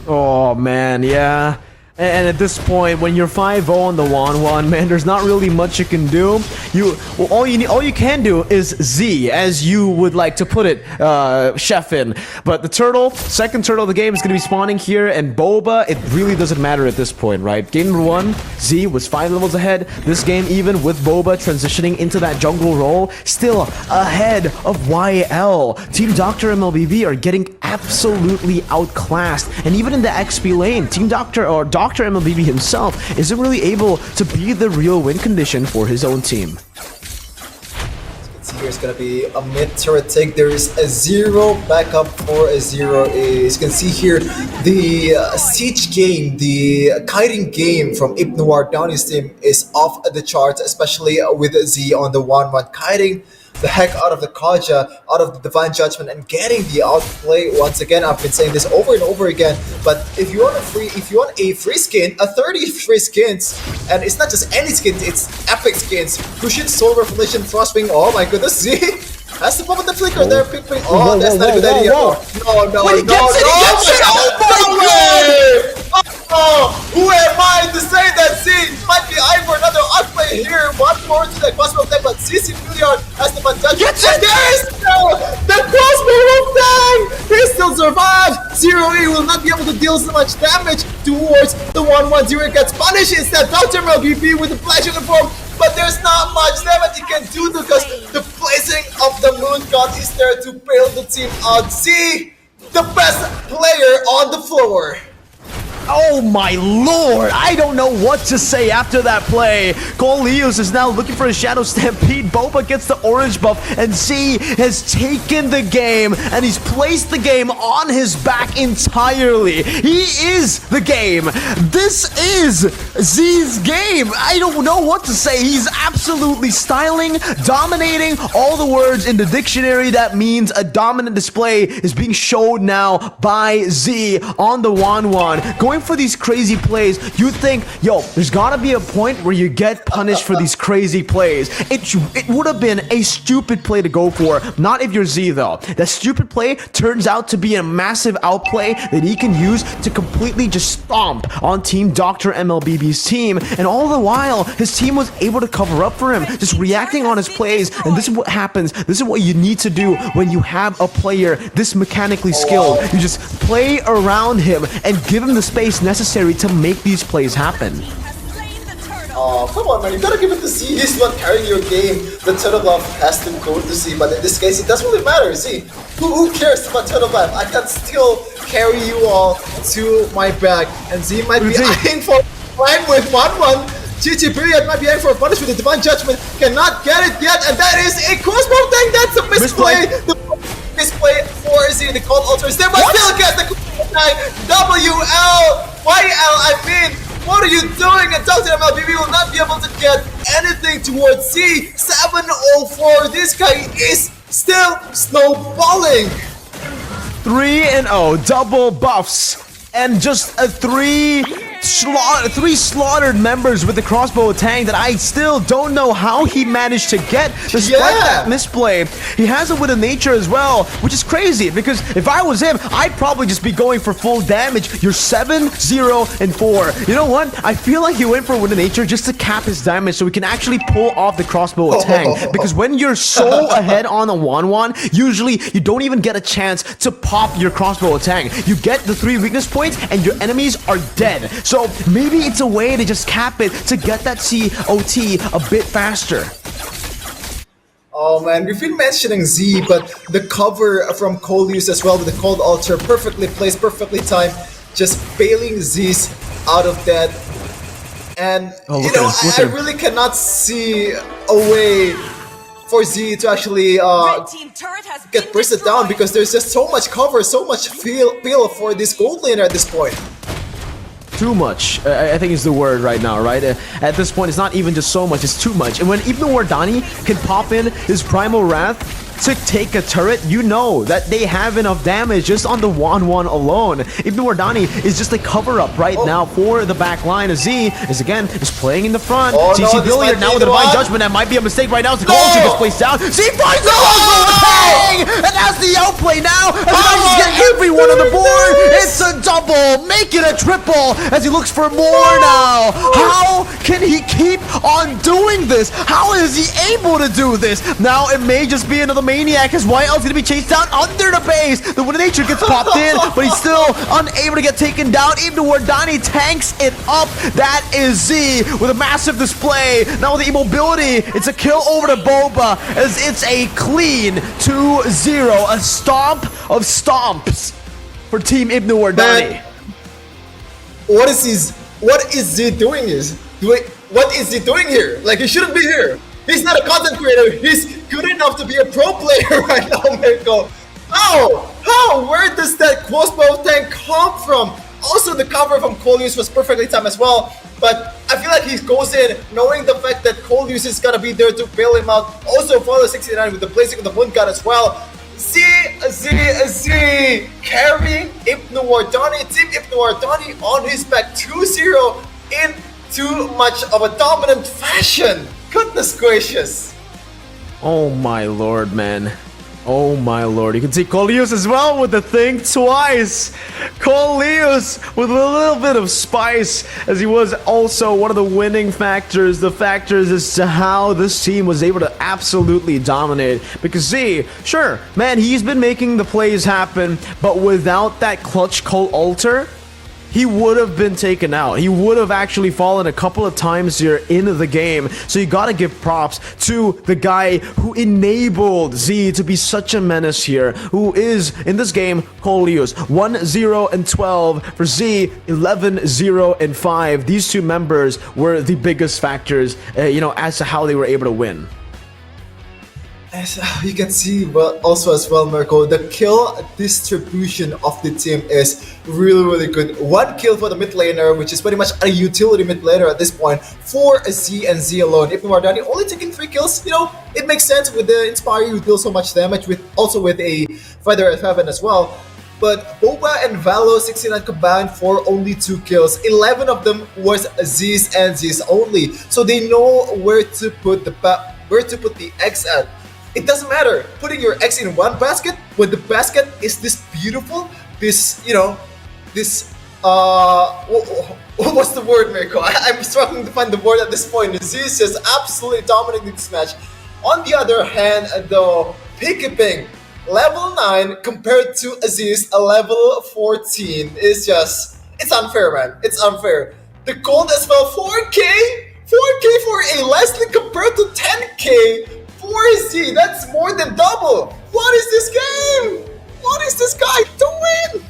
Oh man, yeah. And at this point, when you're 5-0 on the 1-1, man, there's not really much you can do. All you can do is Z, as you would like to put it, Chef in. But the turtle, second turtle of the game, is going to be spawning here, and Boba, it really doesn't matter at this point, right? Game number 1, Z was 5 levels ahead. This game, even with Boba transitioning into that jungle role, still ahead of YL. Team Dr. MLBB are getting absolutely outclassed. And even in the XP lane, Team Dr. MLBB himself isn't really able to be the real win condition for his own team. Here's gonna be a mid turret take. There is a 0 backup for a 0. As you can see here, the siege game, the kiting game from ibnuwardani's team is off the charts, especially with Z on the 1-1, kiting the heck out of the Kaja, out of the Divine Judgment, and getting the outplay once again. I've been saying this over and over again, but if you want a free skin, a 30 free skins, and it's not just any skins, it's epic skins. Cushion, Soul Revelation, Frostwing. Oh my goodness, Z has to pop with the flicker there, Ping. Oh, that's not a good idea. No, way! Oh, who am I to say that Z might be eyeing for another outplay here? One more to the crossbow tank, but CC Billiard has the advantage. And there is still the crossbow tank! He still survived! 0E will not be able to deal so much damage towards the 1-1. 0 gets punished instead. Dr. MLBB with the flash uniform, but there's not much damage he can do because the Blessing of the Moon God is there to bail the team out. Z, the best player on the floor. Oh my lord! I don't know what to say after that play. Coleus is now looking for a Shadow Stampede. Boba gets the orange buff, and Z has taken the game, and he's placed the game on his back entirely. He is the game. This is Z's game. I don't know what to say. He's absolutely styling, dominating, all the words in the dictionary that means a dominant display is being showed now by Z on the 1-1. Going for these crazy plays, you think, yo, there's gotta be a point where you get punished for these crazy plays. It would have been a stupid play to go for, not if you're Z though. That stupid play turns out to be a massive outplay that he can use to completely just stomp on Team Dr. MLBB's team, and all the while, his team was able to cover up for him, just reacting on his plays, and this is what happens. This is what you need to do when you have a player this mechanically skilled. You just play around him and give him the space necessary to make these plays happen. Oh, come on, man. You gotta give it to Z. He's not carrying your game. The turtle buff has to go to Z, but in this case, it doesn't really matter. Z, who cares about turtle buff? I can still carry you all to my back, and Z might be eyeing for time with 1-1. GG period might be aiming for a punish with the Divine Judgment. Cannot get it yet, and that is a crossbow thing. That's a misplay. The misplay for Z. The cold altar is there, but still gets the WL. I mean, what are you doing? And Dr. MLBB will not be able to get anything towards Z. 704. This guy is still snowballing. 3-0, double buffs, and just a three slaughtered members with the crossbow tank that I still don't know how he managed to get despite that misplay. He has it with a nature as well, which is crazy because if I was him, I'd probably just be going for full damage. You're 7-0-4. You know what? I feel like he went for with a nature just to cap his damage so we can actually pull off the crossbow tank, because when you're so ahead on a 1-1, usually you don't even get a chance to pop your crossbow tank. You get the 3 weakness points and your enemies are dead. So maybe it's a way to just cap it to get that COT a bit faster. Oh man, we've been mentioning Z, but the cover from Coleus as well with the Cold Altar, perfectly placed, perfectly timed, just bailing Z's out of that. And you know, I really cannot see a way for Z to actually get bursted down, because there's just so much cover, so much feel for this gold laner at this point. Too much, I think is the word right now, right? At this point, it's not even just so much, it's too much. And when ibnuwardani can pop in his Primal Wrath to take a turret, you know that they have enough damage just on the 1-1 alone. ibnuwardani is just a cover-up right now for the back line. Z is again just playing in the front. CC Billiard now with the Divine Judgment. That might be a mistake right now. As the Cold gets placed down. Z finds the bang! And that's the outplay now. As he manages to get everyone on the board. It's a double, make it a triple as he looks for more now. How can he keep on doing this? How is he able to do this? Now it may just be another maniac, as YL's gonna be chased down under the base. The Wind of Nature gets popped in, but he's still unable to get taken down. ibnuwardani tanks it up. That is Z with a massive display. Now with the immobility, it's a kill over to Boba, as it's a clean 2-0. A stomp of stomps for Team ibnuwardani. What is Z doing what is he doing here? Like, he shouldn't be here. He's not a content creator. He's good enough to be a pro player right now, Mirko. How? Where does that crossbow tank come from? Also, the cover from Coleus was perfectly timed as well. But I feel like he goes in knowing the fact that Coleus is gonna be there to bail him out. Also, follow 69 with the blazing of the Moon God as well. Z carrying ibnuwardani, Team ibnuwardani on his back, 2-0 in too much of a dominant fashion. Goodness gracious. Oh my lord, man. Oh my lord. You can see Coleus as well with the thing twice. Coleus with a little bit of spice, as he was also one of the winning factors. The factors as to how this team was able to absolutely dominate. Because Z, sure, man, he's been making the plays happen, but without that clutch Cold Altar, he would have been taken out. He would have actually fallen a couple of times here in the game. So you gotta give props to the guy who enabled Z to be such a menace here, who is, in this game, coleus. 1-0-12 for Z, 11-0-5. These two members were the biggest factors, as to how they were able to win. As you can see, but also as well, Mirko, the kill distribution of the team is really good. One kill for the mid laner, which is pretty much a utility mid laner at this point, for a Z and Z alone. ibnuwardani only taking 3 kills, it makes sense with the Inspire, you deal so much damage, with a Feather of Heaven as well. But Boba and Valo 69 combined for only 2 kills. 11 of them was Z's and Z's only, so they know where to put the X at. It doesn't matter putting your eggs in one basket when the basket is this beautiful, what's the word, Mirko? I'm struggling to find the word at this point. Aziz just absolutely dominating this match. On the other hand, though, Pickeping level 9 compared to Aziz a level 14 is just, it's unfair, man. It's unfair. The gold as well, 4K for a Leslie compared to 10K. 4Z, that's more than double. What is this game? What is this guy doing?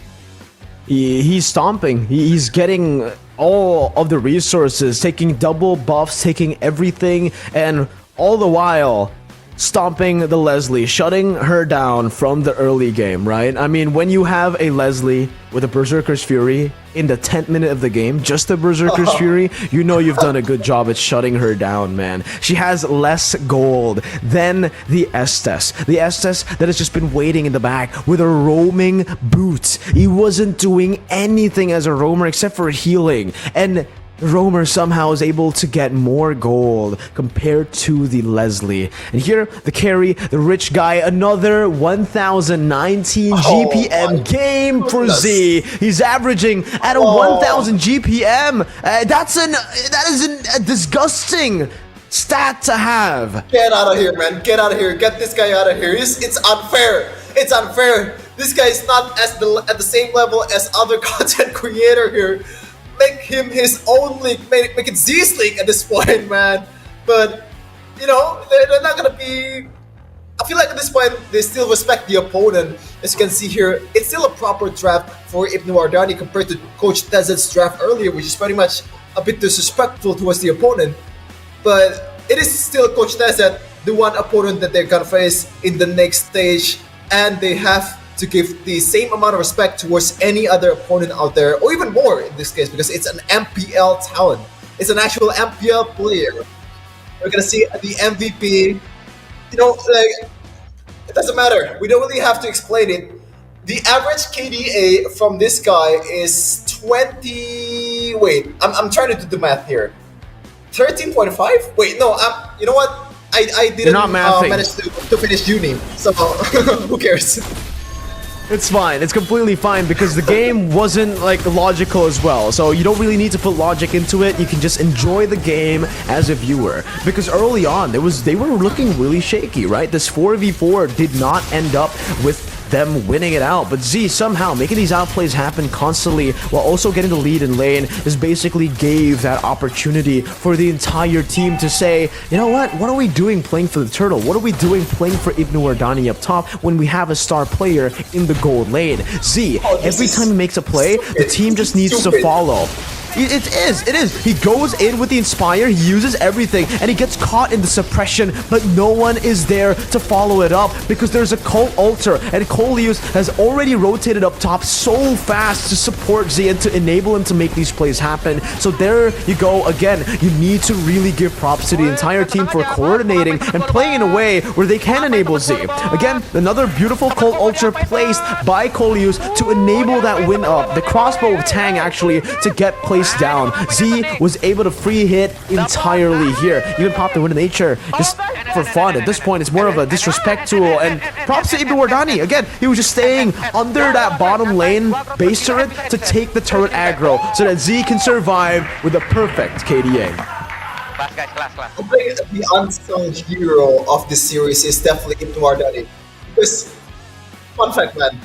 He's stomping. He's getting all of the resources, taking double buffs, taking everything, and all the while stomping the Leslie, shutting her down from the early game, right? I mean, when you have a Leslie with a Berserker's Fury in the 10th minute of the game, just the Berserker's Fury, you know you've done a good job at shutting her down, man. She has less gold than the Estes. The Estes that has just been waiting in the back with a roaming boot. He wasn't doing anything as a roamer except for healing, and Roamer somehow is able to get more gold compared to the Leslie. And here, the carry, the rich guy, another 1019 GPM game for Z. He's averaging at a 1000 GPM. That is a disgusting stat to have. Get out of here, man. Get out of here. Get this guy out of here. It's unfair. It's unfair. This guy is not at the same level as other content creator here. Make him his own league, make it Z's league at this point, man. But, they're not gonna be... I feel like at this point, they still respect the opponent. As you can see here, it's still a proper draft for ibnuwardani compared to coachtezzet's draft earlier, which is pretty much a bit disrespectful towards the opponent. But it is still coachtezet, the one opponent that they're gonna face in the next stage, and they have to give the same amount of respect towards any other opponent out there, or even more in this case, because it's an MPL talent. It's an actual MPL player. We're gonna see the MVP. It doesn't matter. We don't really have to explain it. The average KDA from this guy is 20. Wait, I'm trying to do the math here. 13.5. Wait, no. You know what? I didn't manage to finish uni, so who cares? It's fine. It's completely fine because the game wasn't logical as well. So you don't really need to put logic into it. You can just enjoy the game as a viewer. Because early on, they were looking really shaky, right? This 4v4 did not end up with them winning it out, but Z somehow making these outplays happen constantly while also getting the lead in lane just basically gave that opportunity for the entire team to say, you know what are we doing playing for the turtle? What are we doing playing for ibnuwardani up top when we have a star player in the gold lane? Z, every time he makes a play, the team just needs to follow. It is. He goes in with the Inspire, he uses everything, and he gets caught in the suppression, but no one is there to follow it up because there's a Cult Altar, and coleus has already rotated up top so fast to support Z and to enable him to make these plays happen. So there you go again. You need to really give props to the entire team for coordinating and playing in a way where they can enable Z. Again, another beautiful Cult Altar placed by coleus to enable that win up. The crossbow of Tang actually to get placed down. Z was able to free hit entirely here. Even popped the Wind of Nature just for fun. At this point, it's more of a disrespect tool. And props to ibnuwardani. Again, he was just staying under that bottom lane base turret to take the turret aggro so that Z can survive with a perfect KDA. The unsung hero of this series is definitely ibnuwardani. Because, fun fact, man,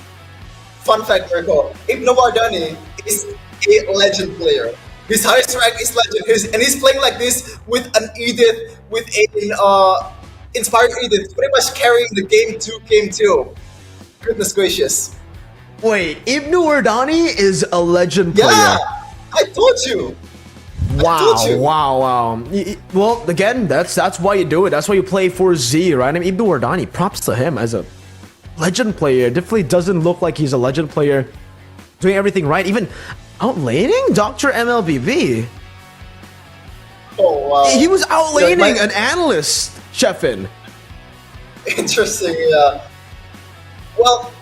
Fun fact, Marco, Ibnuwardani is a legend player. His highest rank is legend, and he's playing like this with an Edith, with an inspired Edith, pretty much carrying the game two. Goodness gracious. Wait, ibnuwardani is a legend Yeah, player. I told you. Wow, told you. wow. Well, again, that's why you do it. That's why you play for Z, right? I mean, ibnuwardani, props to him as a legend player. Definitely doesn't look like he's a legend player. Doing everything right. Even outlaning Dr. MLBB. Oh, wow. He was outlaning Yeah, an analyst, Chefin. Interesting, yeah. Well,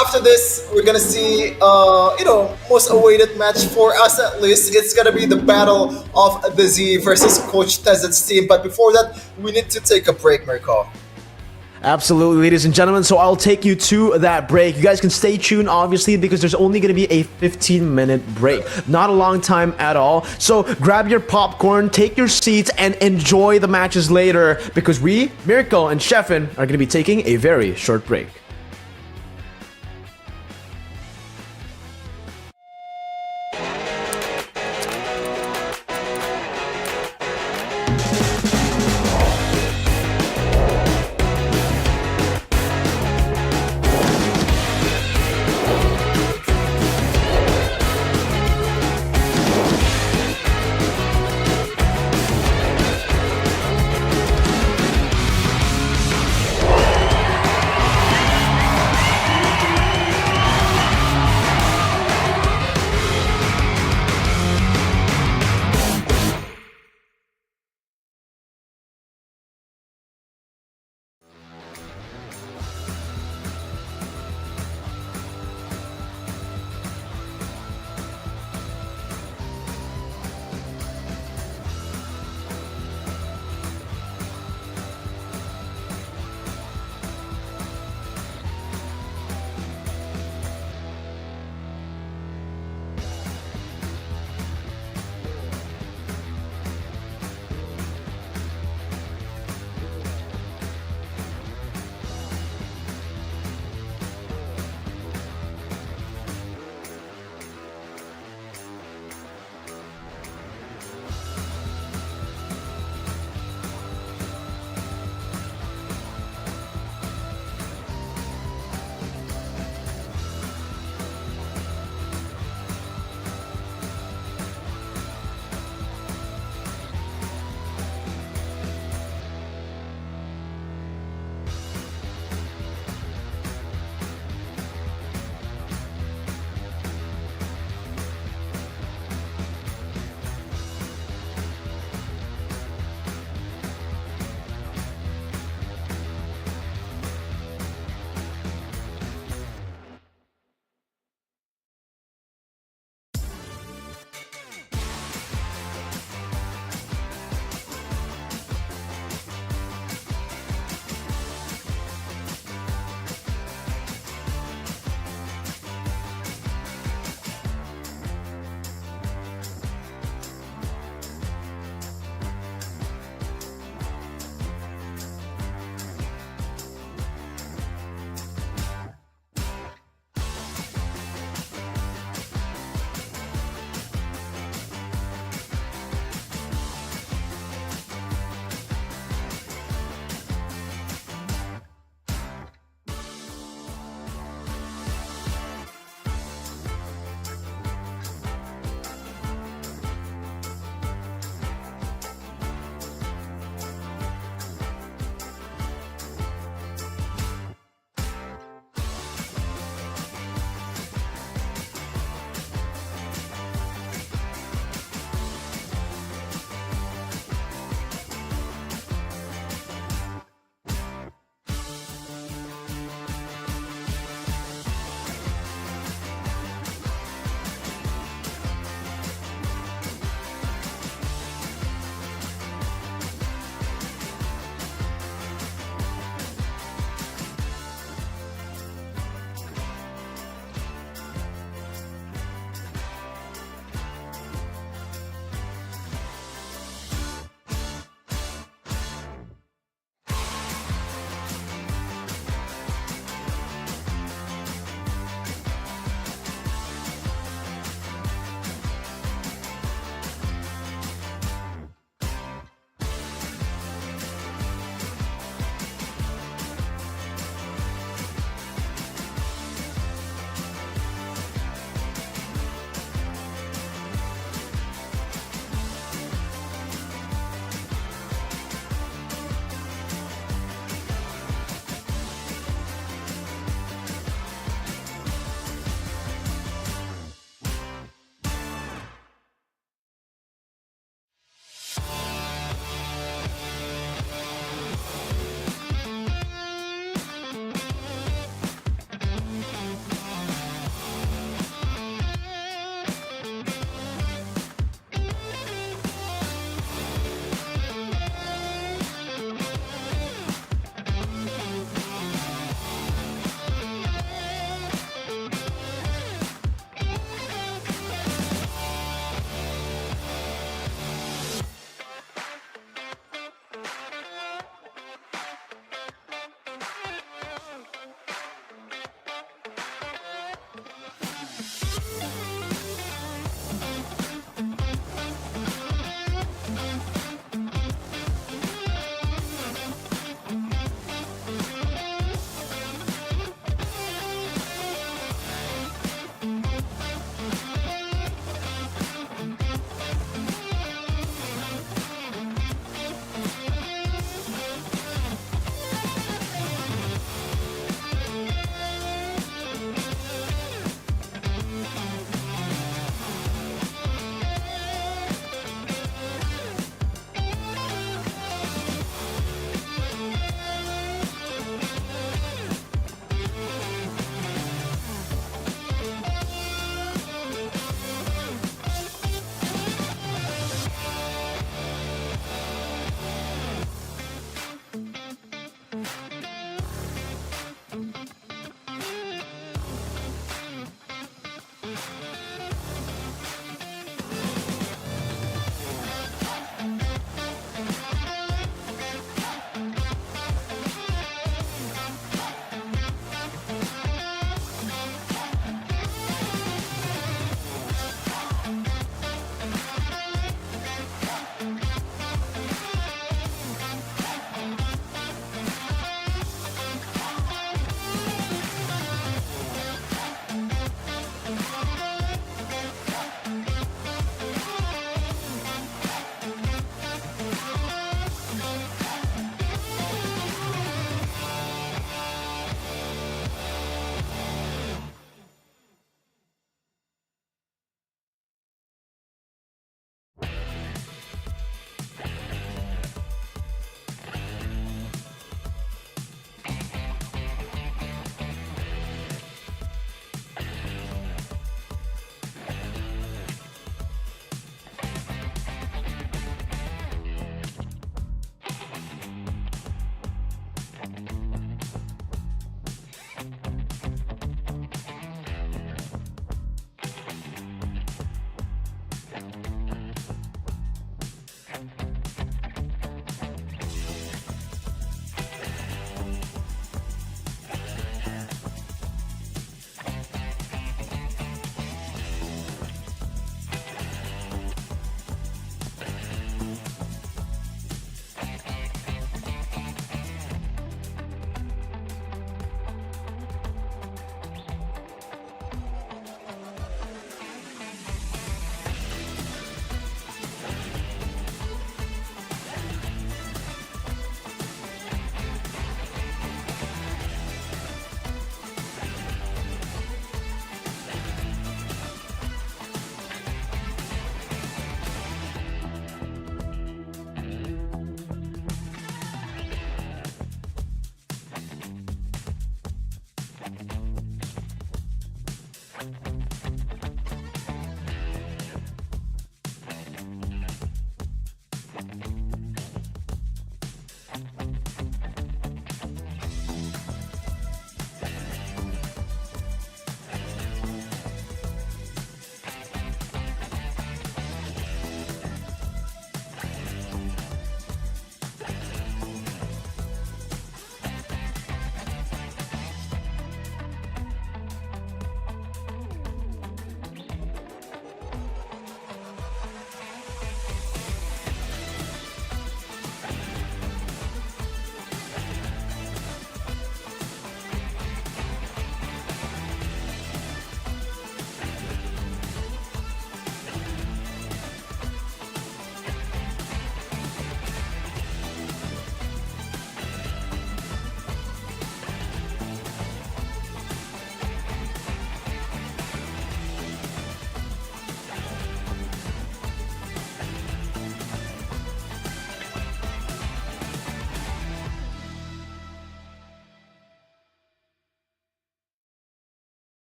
after this, we're gonna see, most awaited match for us at least. It's gonna be the battle of the Z versus Coach Tezet's team. But before that, we need to take a break, Mirko. Absolutely, ladies and gentlemen. So I'll take you to that break. You guys can stay tuned, obviously, because there's only going to be a 15-minute break. Not a long time at all. So grab your popcorn, take your seats, and enjoy the matches later, because we, Miracle and Chefin, are going to be taking a very short break.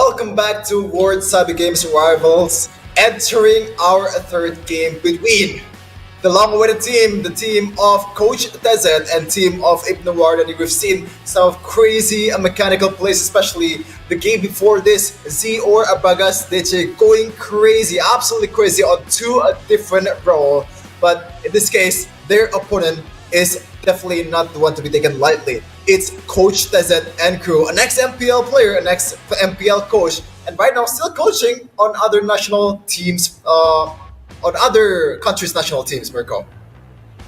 Welcome back to World Cyber Games Rivals, entering our third game between the long-awaited team, the team of Coach Tezet and team of ibnuwardani. We've seen some crazy mechanical plays, especially the game before this, Z or Bagas Deche going crazy, absolutely crazy on two different roles. But in this case, their opponent is definitely not the one to be taken lightly. It's Coach Tezet and crew, an ex-MPL player, an ex-MPL coach, and right now still coaching on other national teams, on other countries' national teams, Mirko.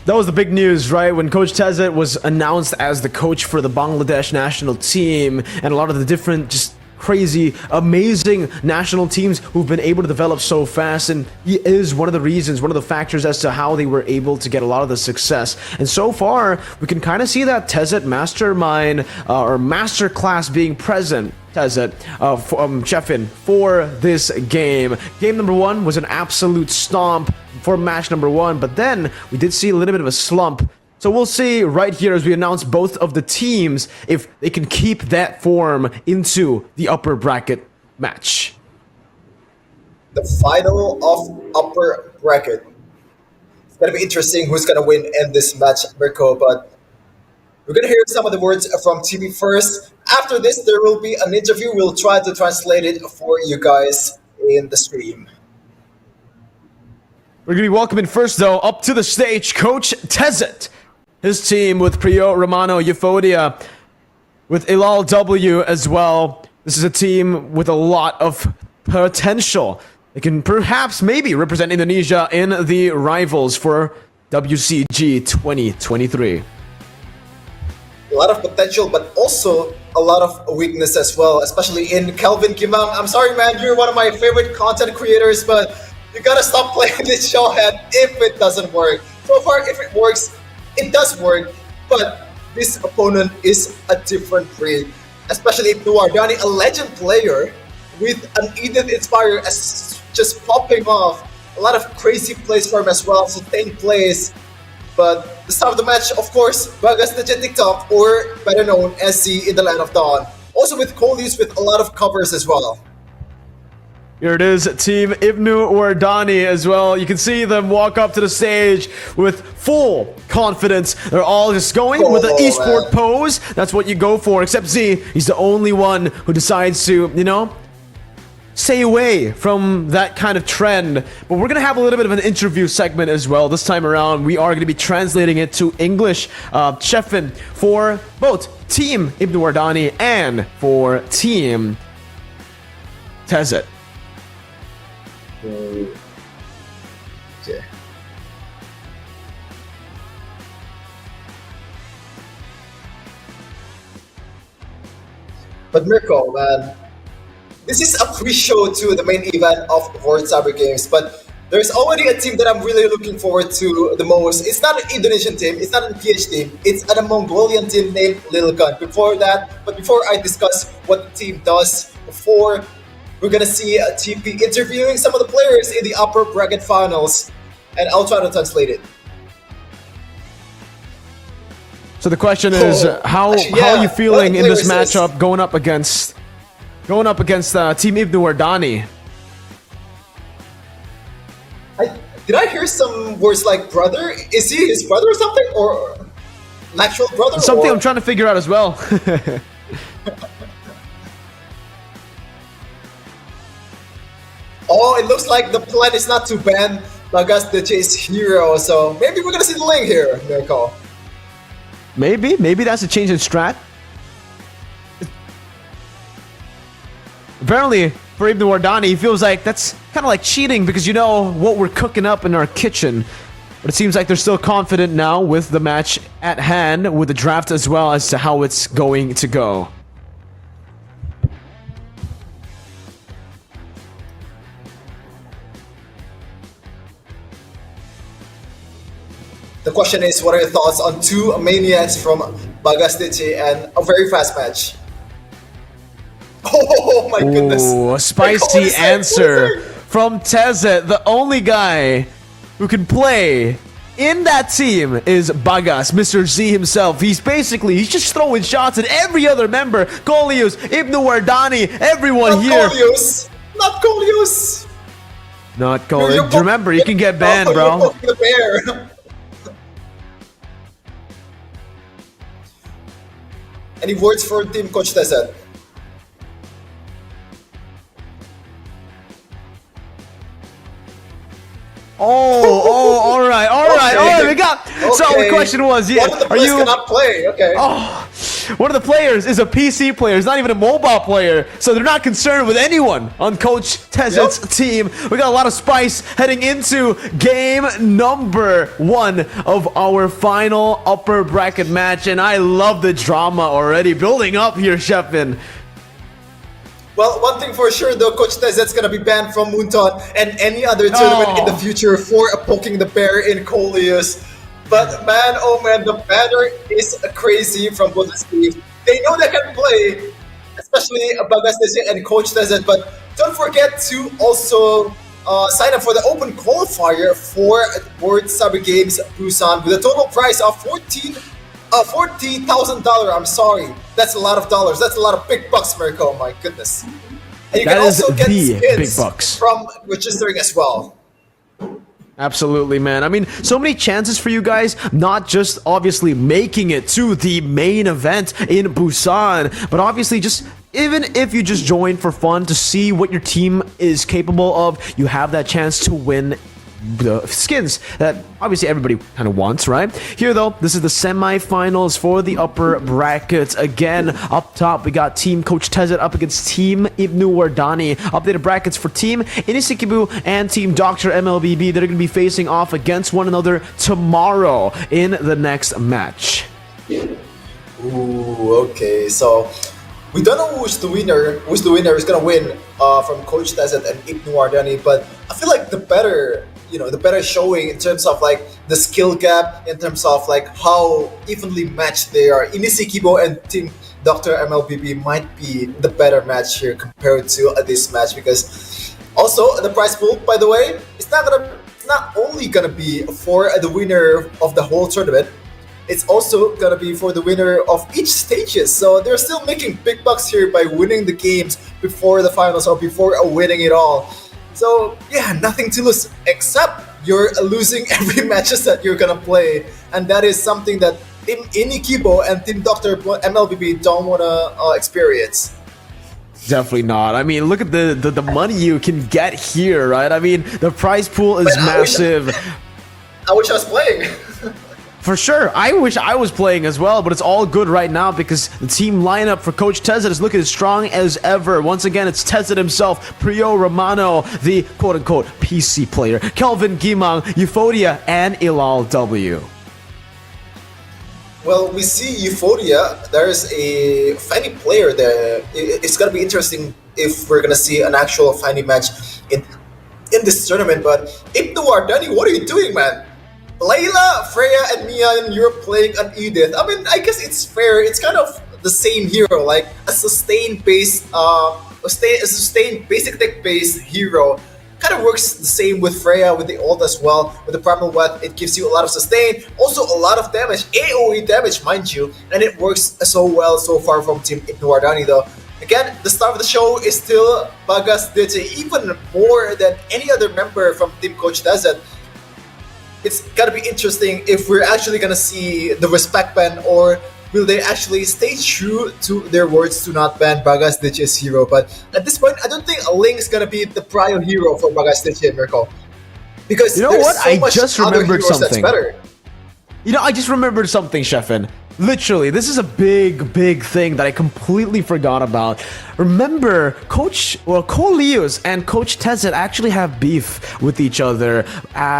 That was the big news, right? When Coach Tezet was announced as the coach for the Bangladesh national team, and a lot of the different just crazy, amazing national teams who've been able to develop so fast, and he is one of the reasons, one of the factors as to how they were able to get a lot of the success. And so far, we can kind of see that Tezet mastermind or masterclass being present. Tezet, Chefin, for this game. Game number one was an absolute stomp for match number one, but then we did see a little bit of a slump. So we'll see right here as we announce both of the teams if they can keep that form into the upper bracket match. The final of upper bracket. It's gonna be interesting who's gonna win in this match, Mirko, but we're gonna hear some of the words from TV first. After this, there will be an interview. We'll try to translate it for you guys in the stream. We're gonna be welcoming first, though, up to the stage, Coach Tezet. His team with Priyo Romano, Euphodia, with Ilal W as well. This is a team with a lot of potential. They can perhaps, maybe, represent Indonesia in the rivals for WCG 2023. A lot of potential, but also a lot of weakness as well, especially in Kelvin Kimang. I'm sorry, man, you're one of my favorite content creators, but you gotta stop playing this showhead if it doesn't work. So far, if it works, it does work, but this opponent is a different breed. Especially ibnuwardani, a legend player with an Eden Inspire as just popping off. A lot of crazy plays for him as well, sustained plays. But the start of the match, of course, Bagas Deche TikTok, or better known as Z in the Land of Dawn. Also with Coleus with a lot of covers as well. Here it is, Team ibnuwardani as well. You can see them walk up to the stage with full confidence. They're all just going with the esport pose. That's what you go for, except Z. He's the only one who decides to, you know, stay away from that kind of trend. But we're going to have a little bit of an interview segment as well. This time around, we are going to be translating it to English. Chefin for both Team ibnuwardani and for Team Tezet. Okay. But Mirko, man, this is a pre-show to the main event of World Cyber Games, but there's already a team that I'm really looking forward to the most. It's not an Indonesian team, it's not a PH team, it's a Mongolian team named Lilkan. Before I discuss what the team does, we're gonna see TP interviewing some of the players in the upper bracket finals, and I'll try to translate it. So the question is, how are you feeling in this matchup going up against Team ibnuwardani? Did I hear some words like brother? Is he his brother or something, or an actual brother? Something I'm trying to figure out as well. Oh, it looks like the plan is not to ban Bagas Deche's hero, so maybe we're gonna see the link here, Mirko. Maybe that's a change in strat. Apparently, for ibnuwardani, he feels like that's kind of like cheating because you know what we're cooking up in our kitchen. But it seems like they're still confident now with the match at hand, with the draft as well, as to how it's going to go. The question is, what are your thoughts on two maniacs from Bagas Deche and a very fast match? Oh my goodness. Ooh, a spicy answer from Tezet, the only guy who can play In that team is Bagas, Mr. Z himself. He's just throwing shots at every other member. Coleus, ibnuwardani, everyone Not here. Coleus. Not Coleus. Not Coleus. Remember, you can get banned, bro. You're poking the bear. Any words for Team Coach Tezet? All right. We got. So the question was, One of the players cannot play. Okay. One of the players is a PC player. He's not even a mobile player, so they're not concerned with anyone on Coach Tezet's team. We got a lot of spice heading into game number 1 of our final upper bracket match, and I love the drama already building up here, Shepin. Well, one thing for sure, though, Coach Tezet's gonna be banned from Moonton and any other tournament in the future for poking the bear in Coleus. But man, oh man, the banner is crazy from both the teams. They know they can play, especially Bagas and Coach Tezet. But don't forget to also sign up for the open qualifier for World Summer Games Busan with a total prize of $40,000. I'm sorry, that's a lot of dollars. That's a lot of big bucks, Mirko. Oh my goodness! And you can also get skins big bucks from registering as well. Absolutely, man. I mean, so many chances for you guys, not just obviously making it to the main event in Busan, but obviously just even if you just join for fun to see what your team is capable of, you have that chance to win the skins that obviously everybody kind of wants, right? Here though, this is the semi-finals for the upper brackets. Again, up top we got Team Coach Tezet up against Team ibnuwardani. Updated brackets for Team Inisikiboo and Team Dr. MLBB that are going to be facing off against one another tomorrow in the next match. Ooh, okay. So we don't know who's the winner is gonna win from Coach Tezet and ibnuwardani, but I feel like the better showing in terms of like the skill gap, in terms of like how evenly matched they are. Inisikiboo and Team Dr. MLBB might be the better match here compared to this match, because also the prize pool, by the way, it's not only gonna be for the winner of the whole tournament. It's also gonna be for the winner of each stages. So they're still making big bucks here by winning the games before the finals or before winning it all. So yeah, nothing to lose except you're losing every matches that you're gonna play, and that is something that Team Inisikiboo and Team Dr. MLBB don't wanna experience. Definitely not. I mean, look at the money you can get here, right? I mean, the prize pool is massive. I wish I was playing. For sure. I wish I was playing as well, but it's all good right now because the team lineup for Coach Tezet is looking as strong as ever. Once again, it's Tezet himself, Priyo Romano, the quote-unquote PC player, Kelvin Gimang, Euphoria, and Ilal W. Well, we see Euphoria. There's a Fanny player there. It's gonna be interesting if we're gonna see an actual Fanny match in this tournament. But ibnuwardani, what are you doing, man? Layla, Freya, and Mia, and you're playing an Edith. I mean, I guess it's fair. It's kind of the same hero, like a sustained basic tech based hero. Kind of works the same with Freya with the ult as well. With the primal weapon, it gives you a lot of sustain, also a lot of damage, AoE damage, mind you, and it works so well so far from Team ibnuwardani though. Again, the star of the show is still Bagas DJ, even more than any other member from Team Coach Tezet. It's gotta be interesting if we're actually gonna see the respect ban, or will they actually stay true to their words to not ban Bagas DJ's hero. But at this point, I don't think Ling's gonna be the prior hero for Bagas DJ and Mirko. Because you know what? I just remembered something. You know, I just remembered something, Sheffin. Literally, this is a big thing that I completely forgot about. Remember, Coleus and Coach Tezet actually have beef with each other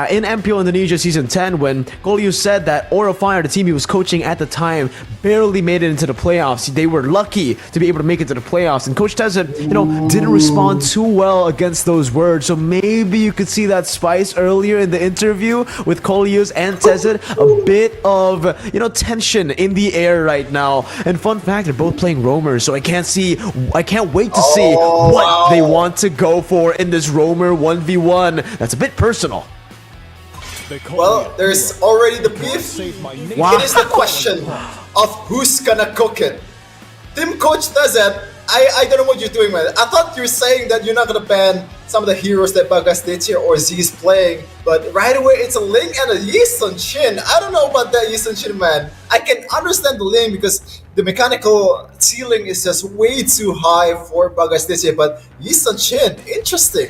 in MPL Indonesia Season 10 when Coleus said that Oro Fire, the team he was coaching at the time, barely made it into the playoffs. They were lucky to be able to make it to the playoffs, and Coach Tezet, didn't respond too well against those words. So maybe you could see that spice earlier in the interview with Coleus and Tezet, a bit of, tension in the air right now. And fun fact, they're both playing roamers, so I can't wait to see what they want to go for in this roamer 1v1. That's a bit personal. Well, there's already the beef. Wow. It is the question of who's gonna cook it. Team Coach Tezet, I don't know what you're doing, man. I thought you were saying that you're not gonna ban some of the heroes that Bagastechir or Z is playing, but right away it's a Ling and a Yi Sun Shin. I don't know about that Yi Sun Shin, man. I can understand the Ling because the mechanical ceiling is just way too high for Bagastechir, but Yi Sun Shin, interesting.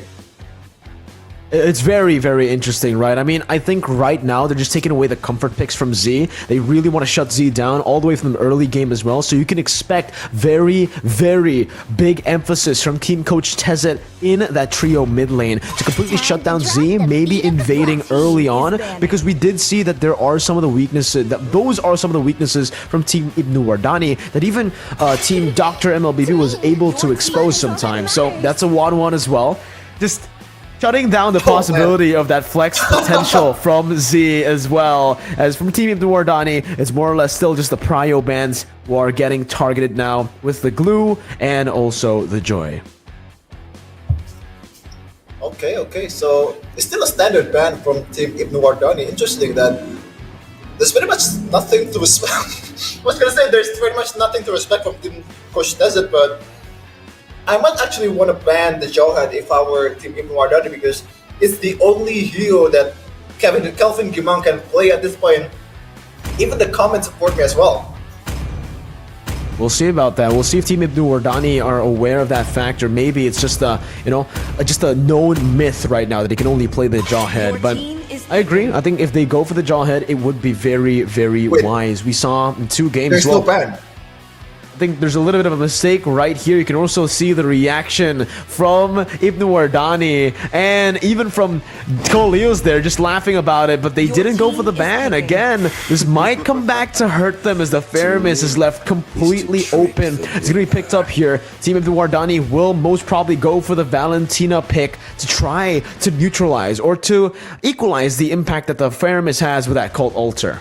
It's very, very interesting, right? I mean, I think right now they're just taking away the comfort picks from Z. They really want to shut Z down all the way from the early game as well. So you can expect very, very big emphasis from Team Coach Tezet in that trio mid lane to completely shut down Z, maybe invading early on, because we did see that there are some of the weaknesses, those are some of the weaknesses from Team ibnuwardani that even Team Dr. MLBB was able to expose sometimes. So that's a 1-1 as well. Just shutting down the possibility of that flex potential from Z as well. As from Team ibnuwardani, it's more or less still just the prio bands who are getting targeted now with the glue and also the joy. Okay, so it's still a standard ban from Team ibnuwardani. Interesting that there's pretty much nothing to respect. I was gonna say there's pretty much nothing to respect from Team Coach Tezet, but I might actually want to ban the Jawhead if I were Team ibnuwardani because it's the only hero that Kelvin Gimang can play at this point. Even the comments support me as well. We'll see about that. We'll see if Team ibnuwardani are aware of that fact, or maybe it's just a, just a known myth right now that he can only play the Jawhead. But I agree. I think if they go for the Jawhead, it would be very, very wise. We saw in 2 games. There's no ban. I think there's a little bit of a mistake right here. You can also see the reaction from ibnuwardani and even from Coleos there, just laughing about it, but they didn't go for the ban. Again, this might come back to hurt them as the Faramis is left completely open. It's going to be picked up here. Team ibnuwardani will most probably go for the Valentina pick to try to neutralize or to equalize the impact that the Faramis has with that cult altar.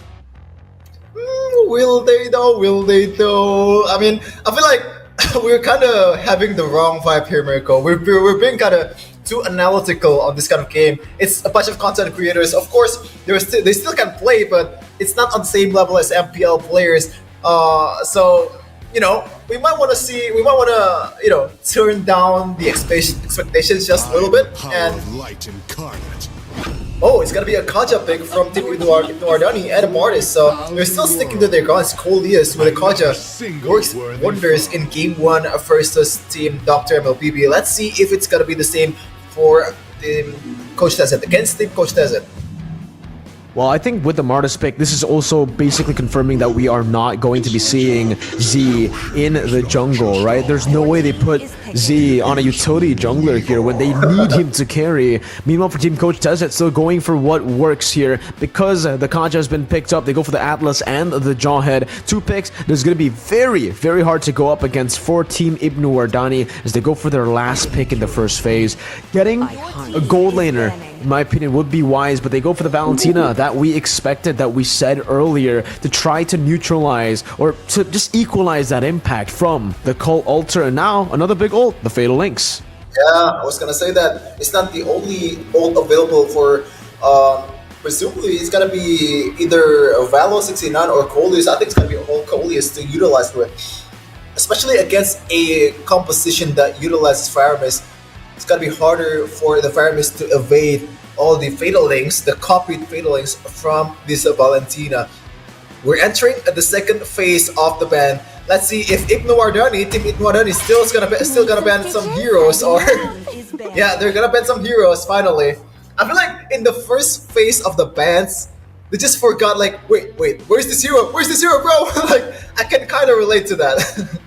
Will they though? Will they though? I mean, I feel like we're kind of having the wrong vibe here, Mirko. We're being kind of too analytical on this kind of game. It's a bunch of content creators. Of course, they still can play, but it's not on the same level as MPL players. So we might want to turn down the expectations just a little bit. And oh, it's gonna be a Kaja pick from Team ibnuwardani and a Mortis, so they're still sticking to their guns. Coleus with a Kaja works wonders in Game 1 versus Team Dr. MLBB. Let's see if it's gonna be the same for Team Coach Tezet against Team Coach Tezet. Well, I think with the Martis pick, this is also basically confirming that we are not going to be seeing Z in the jungle, right? There's no way they put Z on a utility jungler here when they need him to carry. Meanwhile, for Team Coach Tezet, still going for what works here. Because the Kaja has been picked up, they go for the Atlas and the Jawhead. 2 picks. There's going to be very, very hard to go up against for Team ibnuwardani as they go for their last pick in the first phase. Getting a gold laner, in my opinion, would be wise, but they go for the Valentina that we expected, that we said earlier, to try to neutralize or to just equalize that impact from the cult altar. And now another big ult, the Fatal Links. Yeah, I was gonna say that it's not the only ult available for presumably it's gonna be either Valo 69 or Coleus. I think it's gonna be all Coleus to utilize with, especially against a composition that utilizes Faramis. It's gonna be harder for the Faramis to evade all the Fatal Links, the copied Fatal Links from this Valentina. We're entering the second phase of the ban. Let's see if Team ibnuwardani still gonna ban some heroes, or yeah, they're gonna ban some heroes finally. I feel like in the first phase of the bans, they just forgot, like, wait, where's this hero? Where's this hero, bro? Like, I can kind of relate to that.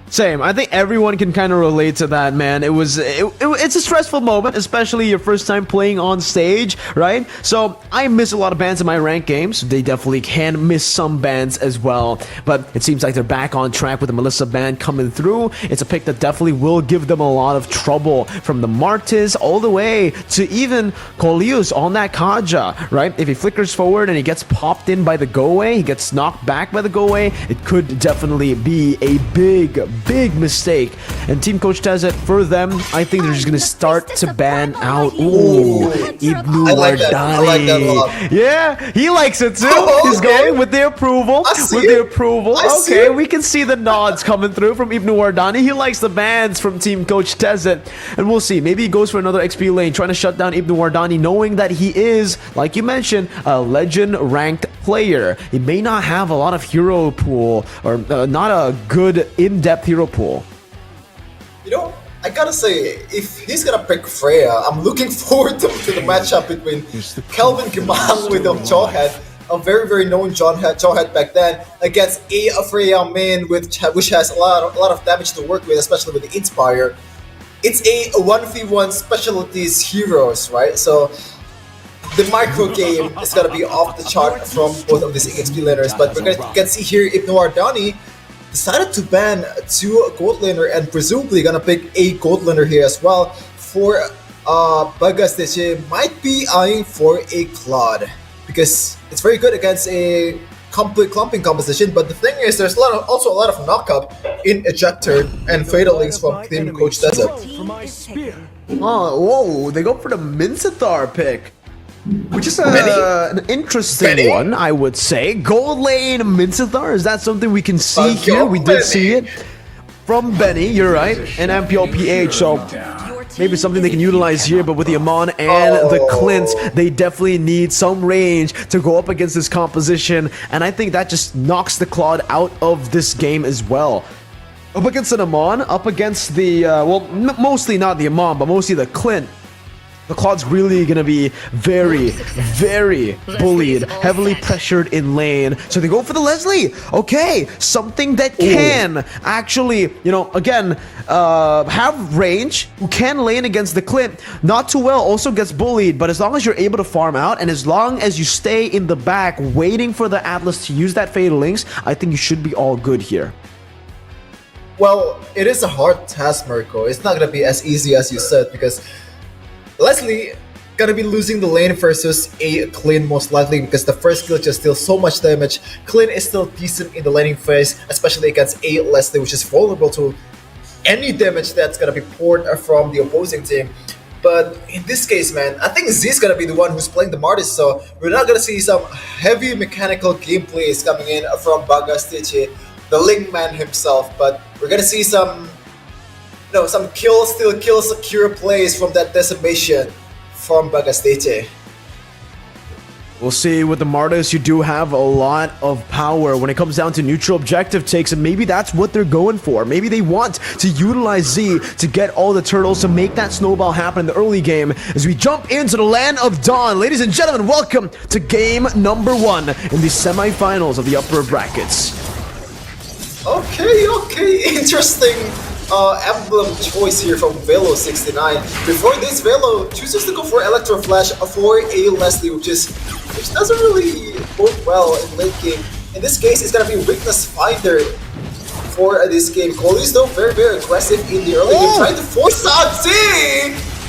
Same. I think everyone can kind of relate to that, man. It's a stressful moment, especially your first time playing on stage, right? So I miss a lot of bans in my ranked games. They definitely can miss some bans as well. But it seems like they're back on track with the Melissa ban coming through. It's a pick that definitely will give them a lot of trouble, from the Martis all the way to even Coleus on that Kaja, right? If he flickers forward and he gets popped in by the go away, he gets knocked back by the go away, it could definitely be a big big mistake. And Team Coach Tezet, for them, I think they're just going to start to ban out. Ooh, I like that a lot. Yeah, he likes it too. Oh, He's okay. going with the approval. I see With the it. approval. I see Okay, it. we can see the nods coming through from ibnuwardani. He likes the bans from Team Coach Tezet. And we'll see. Maybe he goes for another XP lane, trying to shut down ibnuwardani, knowing that he is, like you mentioned, a legend-ranked player. He may not have a lot of hero pool, or not a good in-depth hero pool. You know, I gotta say, if he's gonna pick Freya, I'm looking forward to the matchup between Kelvin Gimang with Jawhead, a very known Jawhead back then, against a Freya main which has a lot of damage to work with, especially with the Inspire. It's a 1v1 specialties heroes, right? So the micro game is gonna be off the chart from both of these XP laners, but we can see here ibnuwardani decided to ban 2 gold laner and presumably gonna pick a gold laner here as well. For Bagasteche might be eyeing for a Claude because it's very good against a complete clumping composition, but the thing is there's also a lot of knockup in Ejector and Fatal Links from Team Coach Tezet. Oh, whoa, they go for the Mincetar pick. Which is an interesting Benny? one, I would say. Gold lane Mincetar, is that something we can see Fuck here? your We did Benny. see it from Benny, you're right, and MPLPH, so maybe something they can utilize here, but with the Amon and the Clint, they definitely need some range to go up against this composition, and I think that just knocks the Claude out of this game as well. Up against an Amon, up against the, well, mostly not the Amon, but mostly the Clint. The Claude's really going to be very bullied, heavily pressured in lane. So they go for the Leslie. Okay, something that can actually, you know, again, have range, who can lane against the Clint. Not too well, also gets bullied, but as long as you're able to farm out, and as long as you stay in the back waiting for the Atlas to use that Fatal Links, I think you should be all good here. Well, it is a hard task, Mirko. It's not gonna be as easy as you said because Leslie gonna be losing the lane versus a Clint most likely because the first skill just deals so much damage. Clint is still decent in the laning phase, especially against a Leslie, which is vulnerable to any damage that's gonna be poured from the opposing team. But in this case, man, I think Z's gonna be the one who's playing the Martis, so we're not gonna see some heavy mechanical gameplays coming in from Bagasteche, the Link Man himself, but we're gonna see some kill secure plays from that decimation from Bagasteche. We'll see. With the Martis, you do have a lot of power when it comes down to neutral objective takes, and maybe that's what they're going for. Maybe they want to utilize Z to get all the turtles to make that snowball happen in the early game as we jump into the Land of Dawn. Ladies and gentlemen, welcome to game number 1 in the semifinals of the upper brackets. Okay, interesting emblem choice here from Velo69. Before this, Velo chooses to go for Electro Flash for a Leslie, which doesn't really bode well in late game. In this case, it's gonna be Weakness Finder for this game. Coleus though very aggressive in the early game, trying to force out Z!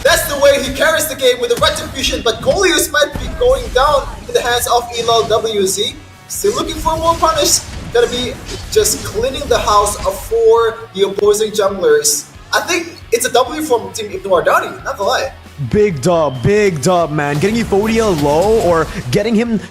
That's the way he carries the game with the Retribution, but Coleus might be going down in the hands of Elal WZ. Still looking for more punish. Gonna be just cleaning the house for the opposing junglers. I think it's a W from Team ibnuwardani, not to lie. Big dub, man. Getting Euphoria low or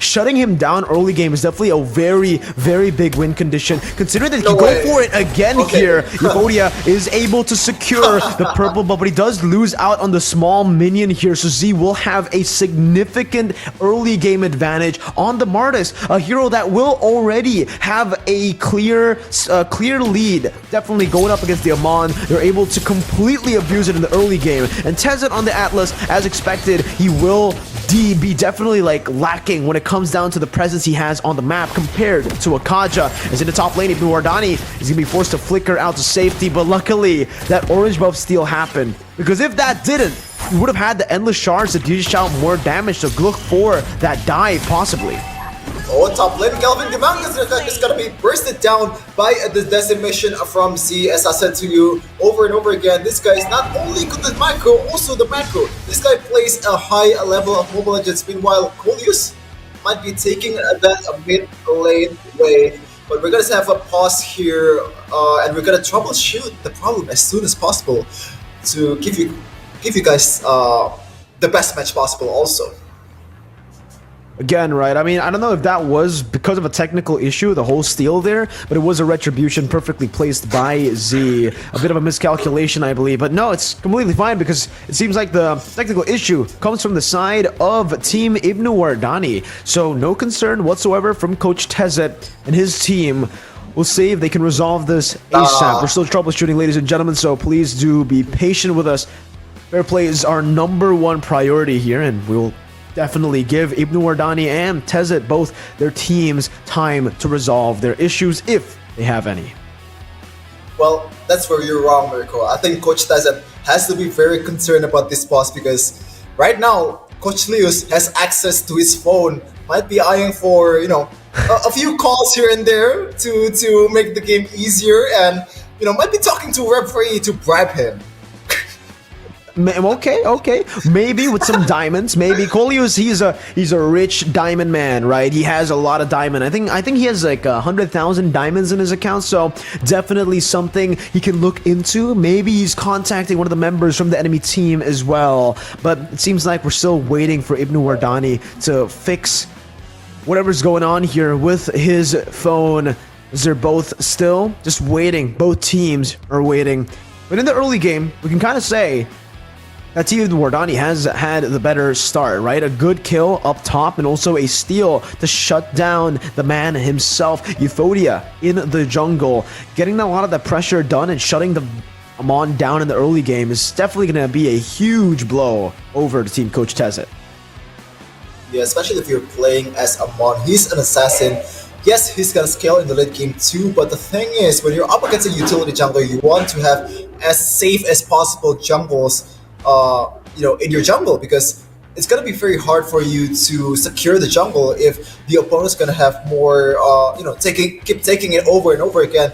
shutting him down early game is definitely a very big win condition. Considering that he go for it again here, Euphoria is able to secure the purple, but he does lose out on the small minion here, so Z will have a significant early game advantage on the Martis, a hero that will already have a clear lead. Definitely going up against the Amon, they're able to completely abuse it in the early game, and Tezet on the Atlas, as expected, he will be definitely like lacking when it comes down to the presence he has on the map compared to Akaja. As in the top lane, ibnuwardani is gonna be forced to flicker out to safety, but luckily that orange buff steal happened, because if that didn't, you would have had the endless shards to dish out more damage to look for that dive possibly. Oh, top lane, Kelvin Gimang is gonna be bursted down by the decimation from Z. As I said to you over and over again, this guy is not only good at micro, also the macro. This guy plays a high level of Mobile Legends. Meanwhile, Coleus might be taking that mid lane way. But we're gonna have a pause here, and we're gonna troubleshoot the problem as soon as possible to give you guys the best match possible. Also, Again, right? I mean, I don't know if that was because of a technical issue, the whole steal there, but it was a retribution perfectly placed by Z. A bit of a miscalculation, I believe. But no, it's completely fine because it seems like the technical issue comes from the side of Team ibnuwardani. So no concern whatsoever from coachtezet and his team. We'll see if they can resolve this ASAP. We're still troubleshooting, ladies and gentlemen, so please do be patient with us. Fair play is our #1 priority here, and we'll definitely give ibnuwardani and Tezet both their teams time to resolve their issues if they have any. well, that's where you're wrong, Mirko. I think Coach Tezet has to be very concerned about this boss because right now Coach Leos has access to his phone. Might be eyeing for a few calls here and there to make the game easier, and might be talking to referee to bribe him. Okay. Maybe with some diamonds. Maybe Coleus, he's a rich diamond man, right? He has a lot of diamond. I think he has like 100,000 diamonds in his account. So definitely something he can look into. Maybe he's contacting one of the members from the enemy team as well. But it seems like we're still waiting for ibnuwardani to fix whatever's going on here with his phone. As they're both still just waiting. Both teams are waiting. But in the early game, we can kind of say that Team ibnuwardani has had the better start, right? A good kill up top and also a steal to shut down the man himself, Euphodia, in the jungle. Getting a lot of the pressure done and shutting the Amon down in the early game is definitely going to be a huge blow over to Team Coach Tezet. Yeah, especially if you're playing as Amon. He's an assassin. Yes, he's gonna scale in the late game too, but the thing is, when you're up against a utility jungler, you want to have as safe as possible jungles in your jungle, because it's gonna be very hard for you to secure the jungle if the opponent's gonna have more, keep taking it over and over again,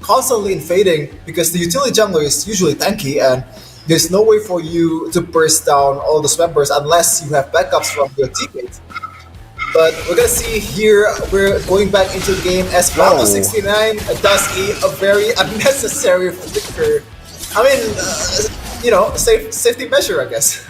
constantly invading, because the utility jungler is usually tanky and there's no way for you to burst down all those members unless you have backups from your teammates. But we're gonna see here, we're going back into the game as Bravo 69 does a very unnecessary flicker. I mean, safety measure, I guess.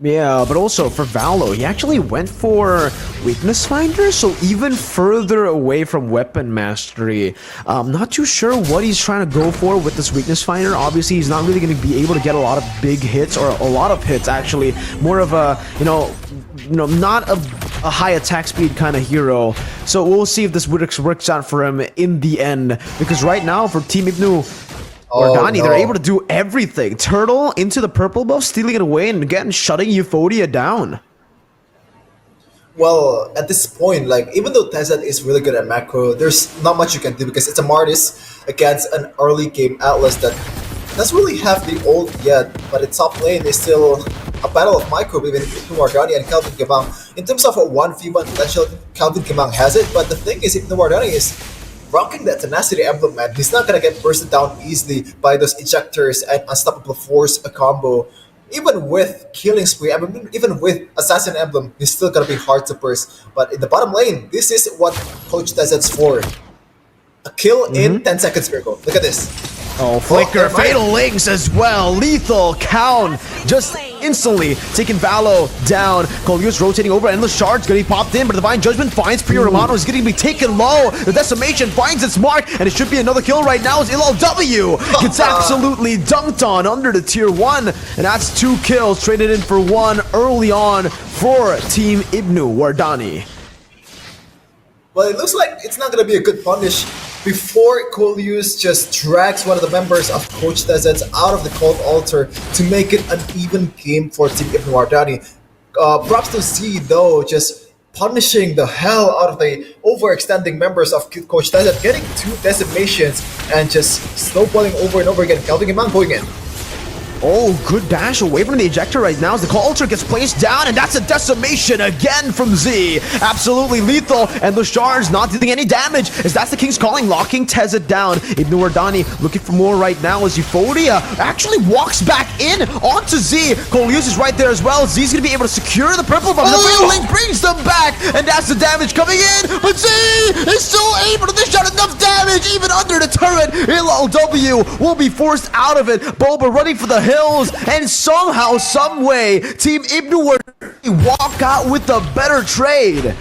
Yeah, but also for Valo, he actually went for Weakness Finder, so even further away from Weapon Mastery. Not too sure what he's trying to go for with this Weakness Finder. Obviously, he's not really going to be able to get a lot of big hits, or a lot of hits, actually. More of a, not a high attack speed kind of hero. So we'll see if this works out for him in the end. Because right now, for Team ibnuwardani, they're able to do everything. Turtle into the purple buff, stealing it away, and again, shutting Euphodia down. Well, at this point, even though Tezet is really good at macro, there's not much you can do because it's a Martis against an early game Atlas that doesn't really have the ult yet, but its top lane is still a battle of micro between ibnuwardani and Calvin Gamang. In terms of a 1v1 potential, Calvin Gamang has it, but the thing is, ibnuwardani is rocking that tenacity emblem, man. He's not gonna get bursted down easily by those ejectors and unstoppable force combo. Even with killing spree, even with assassin emblem, he's still gonna be hard to burst. But in the bottom lane, this is what Coach Tezet's for. A kill in 10 seconds, Virgo. Look at this. Oh, Flicker, Fatal Links as well. Lethal count, just instantly taking Valo down. Coleus rotating over, Endless Shards gonna be popped in, but Divine Judgment finds Pure Romano, is getting to be taken low. The Decimation finds its mark, and it should be another kill right now as LLW gets absolutely dunked on under the tier 1, and that's 2 kills traded in for 1 early on for Team ibnuwardani. Well, it looks like it's not going to be a good punish before Coleus just drags one of the members of Coach Tezet out of the Cold Altar to make it an even game for Team ibnuwardani. Props to Z, though, just punishing the hell out of the overextending members of Coach Tezet, getting 2 decimations and just snowballing over and over again. Calvin Gamang going in. Oh, good dash away from the ejector right now as the Call Ultra gets placed down, and that's a decimation again from Z. Absolutely lethal, and the shards not dealing any damage as that's the King's Calling, locking Tezet down. ibnuwardani looking for more right now as Euphoria actually walks back in onto Z. Coleus is right there as well. Z's going to be able to secure the purple bomb. The Fatal Link brings them back, and that's the damage coming in, but Z is still able to dish out enough damage even under the turret. LLW will be forced out of it. Boba running for the hills, and somehow, someway, Team ibnuwardani walk out with the better trade.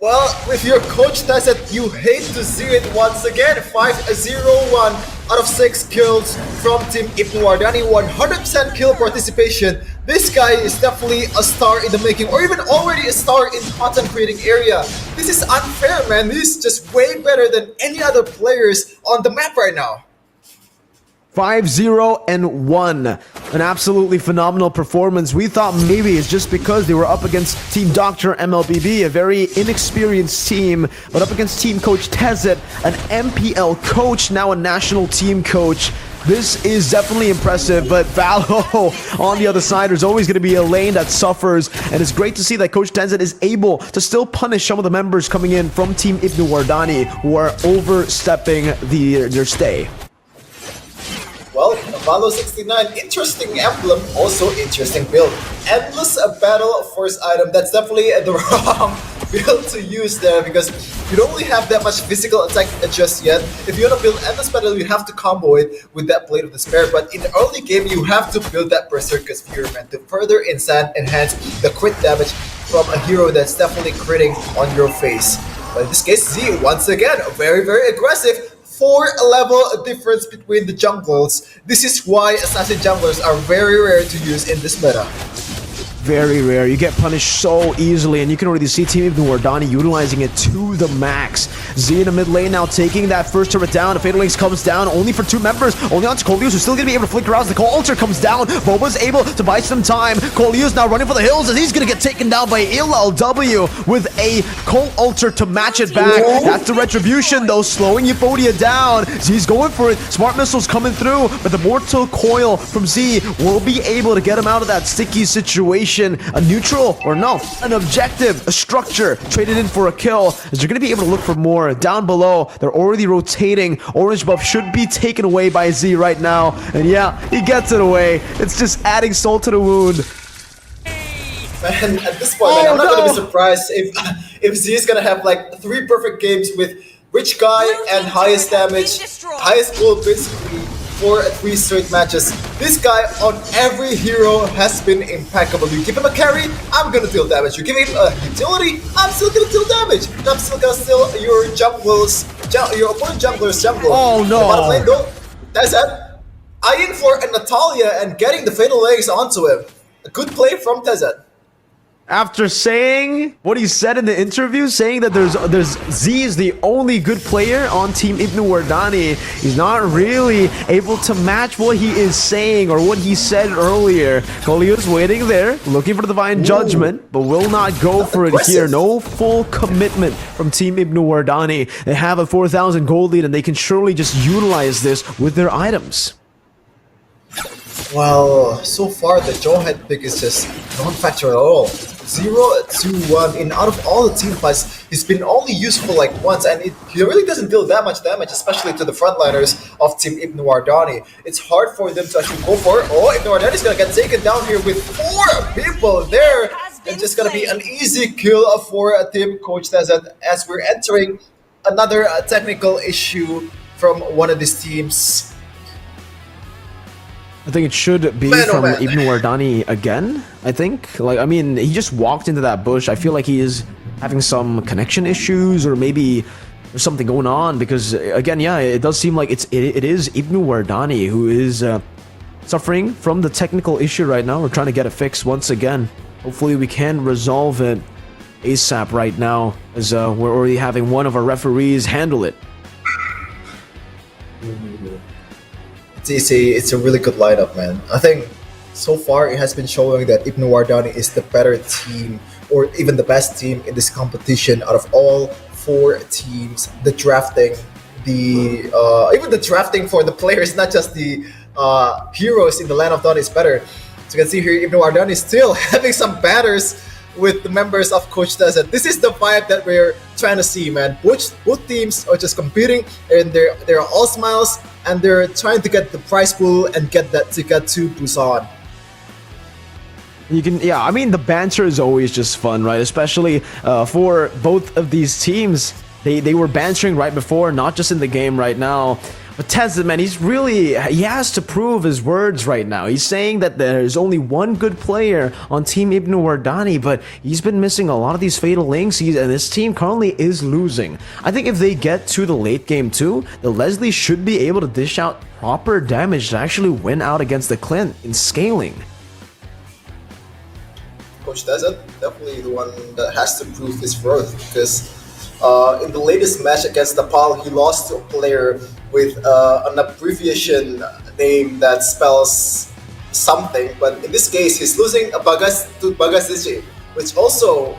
Well, with your coach Tezet, you hate to see it once again. 5-0-1 out of 6 kills from Team ibnuwardani, 100% kill participation. This guy is definitely a star in the making, or even already a star in content creating area. This is unfair, man. He's just way better than any other players on the map right now. 5-0-1. An absolutely phenomenal performance. We thought maybe it's just because they were up against Team Dr. MLBB, a very inexperienced team, but up against Team Coach Tezet, an MPL coach, now a national team coach. This is definitely impressive, but Valo on the other side, there's always going to be a lane that suffers, and it's great to see that Coach Tezet is able to still punish some of the members coming in from Team ibnuwardani who are overstepping their stay. Well, Valo 69, interesting emblem, also interesting build. Endless battle force item, that's definitely the wrong build to use there because you don't really have that much physical attack just yet. If you want to build Endless Battle, you have to combo it with that Blade of Despair, but in the early game, you have to build that Berserker Spearman to further enhance the crit damage from a hero that's definitely critting on your face. But in this case, Z, once again, very, very aggressive. 4-level difference between the jungles. This is why assassin junglers are very rare to use in this meta. Very rare. You get punished so easily, and you can already see Team ibnuwardani utilizing it to the max. Z in the mid lane now taking that first turret down. The Fatal Links comes down only for 2 members. Only onto Coleus, who's still going to be able to flicker out as the Call Ultra comes down. Boba's able to buy some time. Coleus now running for the hills, and he's going to get taken down by LLW with a Call Ultra to match it back. That's the retribution, though, slowing Euphoria down. Z's going for it. Smart missiles coming through, but the Mortal Coil from Z will be able to get him out of that sticky situation. A neutral, or no, an objective, a structure, traded in for a kill, as you're going to be able to look for more. Down below, they're already rotating. Orange buff should be taken away by Z right now, and yeah, he gets it away. It's just adding salt to the wound. Man, at this point, man, I'm not going to be surprised if Z is going to have like 3 perfect games with Rich Guy and highest damage, highest gold basically, for 3 straight matches. This guy on every hero has been impeccable. You give him a carry, I'm gonna deal damage. You give him a utility, I'm still gonna deal damage. I'm still gonna steal your your opponent jungler's jungle. Oh no! The bottom lane though, that's that. Eyeing for a Natalia and getting the Fatal Legs onto him. A good play from Tezet. After saying what he said in the interview, saying that there's Z is the only good player on Team ibnuwardani, he's not really able to match what he is saying or what he said earlier. Coleus waiting there, looking for the Divine Judgment, but will not go for it here. No full commitment from Team ibnuwardani. They have a 4,000 gold lead, and they can surely just utilize this with their items. Well, so far the Jawhead pick is just non-factor at all. 0-2-1 in out of all the team fights, he's been only useful like once, and he really doesn't deal that much damage, especially to the frontliners of Team ibnuwardani. It's hard for them to actually go for it. Oh, ibnuwardani is gonna get taken down here with 4 people there. It's just gonna be an easy kill for Team Coach Tezet as we're entering another technical issue from one of these teams. I think it should be from ibnuwardani again, I think. Like, I mean, he just walked into that bush. I feel like he is having some connection issues, or maybe there's something going on, because, again, yeah, it does seem like it is ibnuwardani who is suffering from the technical issue right now. We're trying to get it fixed once again. Hopefully we can resolve it ASAP right now, as we're already having one of our referees handle it. It's a really good lineup, man. I think so far it has been showing that ibnuwardani is the better team, or even the best team in this competition out of all 4 teams. The drafting, even the drafting for the players, not just the heroes in the land of Dawn is better. So you can see here, ibnuwardani is still having some batters with the members of Coach Tezet. This is the vibe that we're trying to see, man. Both teams are just competing, and they're all smiles, and they're trying to get the prize pool and get that ticket to Busan. You can, yeah, I mean, the banter is always just fun, right? Especially for both of these teams. They were bantering right before, not just in the game right now. But Tezet, man, he has to prove his words right now. He's saying that there's only one good player on Team ibnuwardani, but he's been missing a lot of these fatal links, and this team currently is losing. I think if they get to the late game too, the Leslie should be able to dish out proper damage to actually win out against the Clint in scaling. Coach Tezet, definitely the one that has to prove his worth, because in the latest match against Nepal, he lost to a player with an abbreviation name that spells something, but in this case, he's losing a WCG, which also,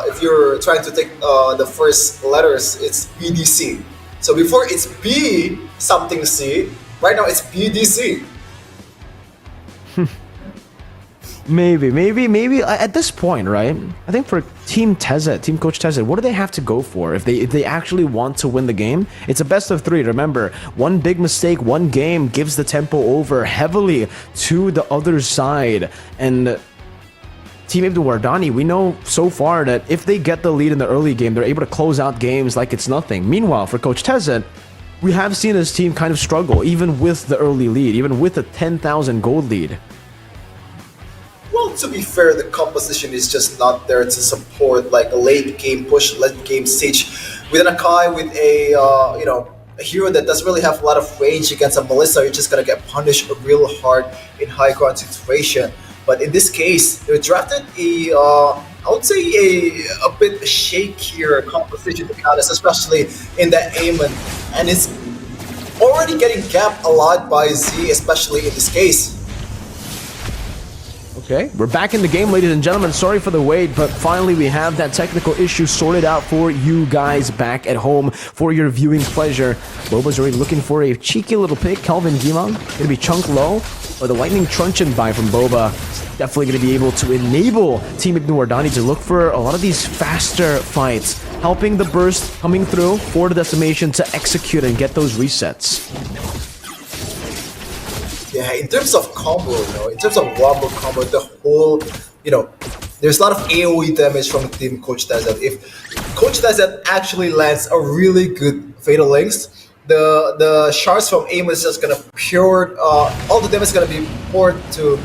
if you're trying to take the first letters, it's BDC. So before it's B something C, right now it's BDC. Maybe at this point, right? I think for Team Tezet, Team Coach Tezet, what do they have to go for if they actually want to win the game? It's a best of 3. Remember, one big mistake, one game gives the tempo over heavily to the other side. And Team ibnuwardani, we know so far that if they get the lead in the early game, they're able to close out games like it's nothing. Meanwhile, for Coach Tezet, we have seen his team kind of struggle, even with the early lead, even with a 10,000 gold lead. Well, to be fair, the composition is just not there to support like a late game push, late game stage. With an Akai, with a a hero that doesn't really have a lot of range against a Melissa, you're just gonna get punished real hard in high ground situation. But in this case, they drafted I would say a bit shakier composition, to be honest, especially in that Aemon, and it's already getting gapped a lot by Z, especially in this case. Okay, we're back in the game, ladies and gentlemen. Sorry for the wait, but finally we have that technical issue sorted out for you guys back at home for your viewing pleasure. Boba's already looking for a cheeky little pick. Kelvin Gimong gonna be chunk low, or the lightning truncheon buy from Boba. Definitely gonna be able to enable Team ibnuwardani to look for a lot of these faster fights, helping the burst coming through for the decimation to execute and get those resets. Yeah, in terms of combo, in terms of wombo combo, the whole, there's a lot of AoE damage from Team Coach Tezet. If Coach Tezet actually lands a really good Fatal Links, the shards from aim is just gonna pour, all the damage is gonna be poured to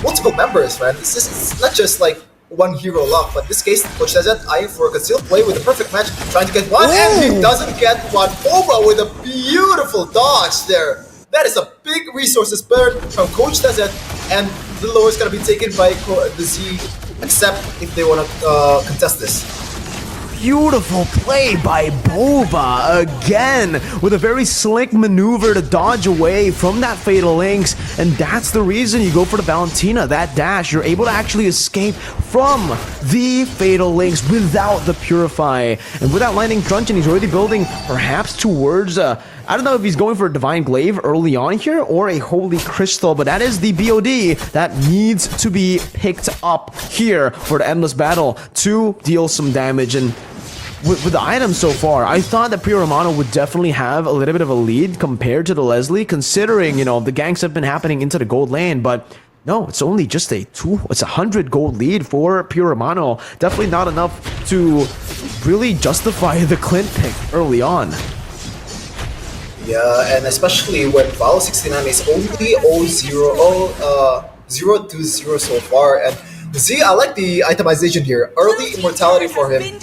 multiple members, man. It's not just like one hero luck, but in this case, Coach Tezet eyeing for a concealed play with a perfect match, trying to get one, and he doesn't get one. Boba with a beautiful dodge there. That is a big resources burn from Coach Tezet, and the lower is going to be taken by the Z, except if they want to contest this. Beautiful play by Boba again with a very slick maneuver to dodge away from that Fatal Links, and that's the reason you go for the Valentina, that dash. You're able to actually escape from the Fatal Links without the Purify, and without Lightning Truncheon, he's already building perhaps towards I don't know if he's going for a Divine Glaive early on here or a Holy Crystal, but that is the BOD that needs to be picked up here for the Endless Battle to deal some damage. And with the items so far, I thought that Priya Romano would definitely have a little bit of a lead compared to the Leslie, considering, the ganks have been happening into the gold lane, but no, it's only just it's 100 gold lead for Priya Romano. Definitely not enough to really justify the Clint pick early on. Yeah, and especially when Val 69 is only 0-2-0 so far, and Z, I like the itemization here. Early immortality for him,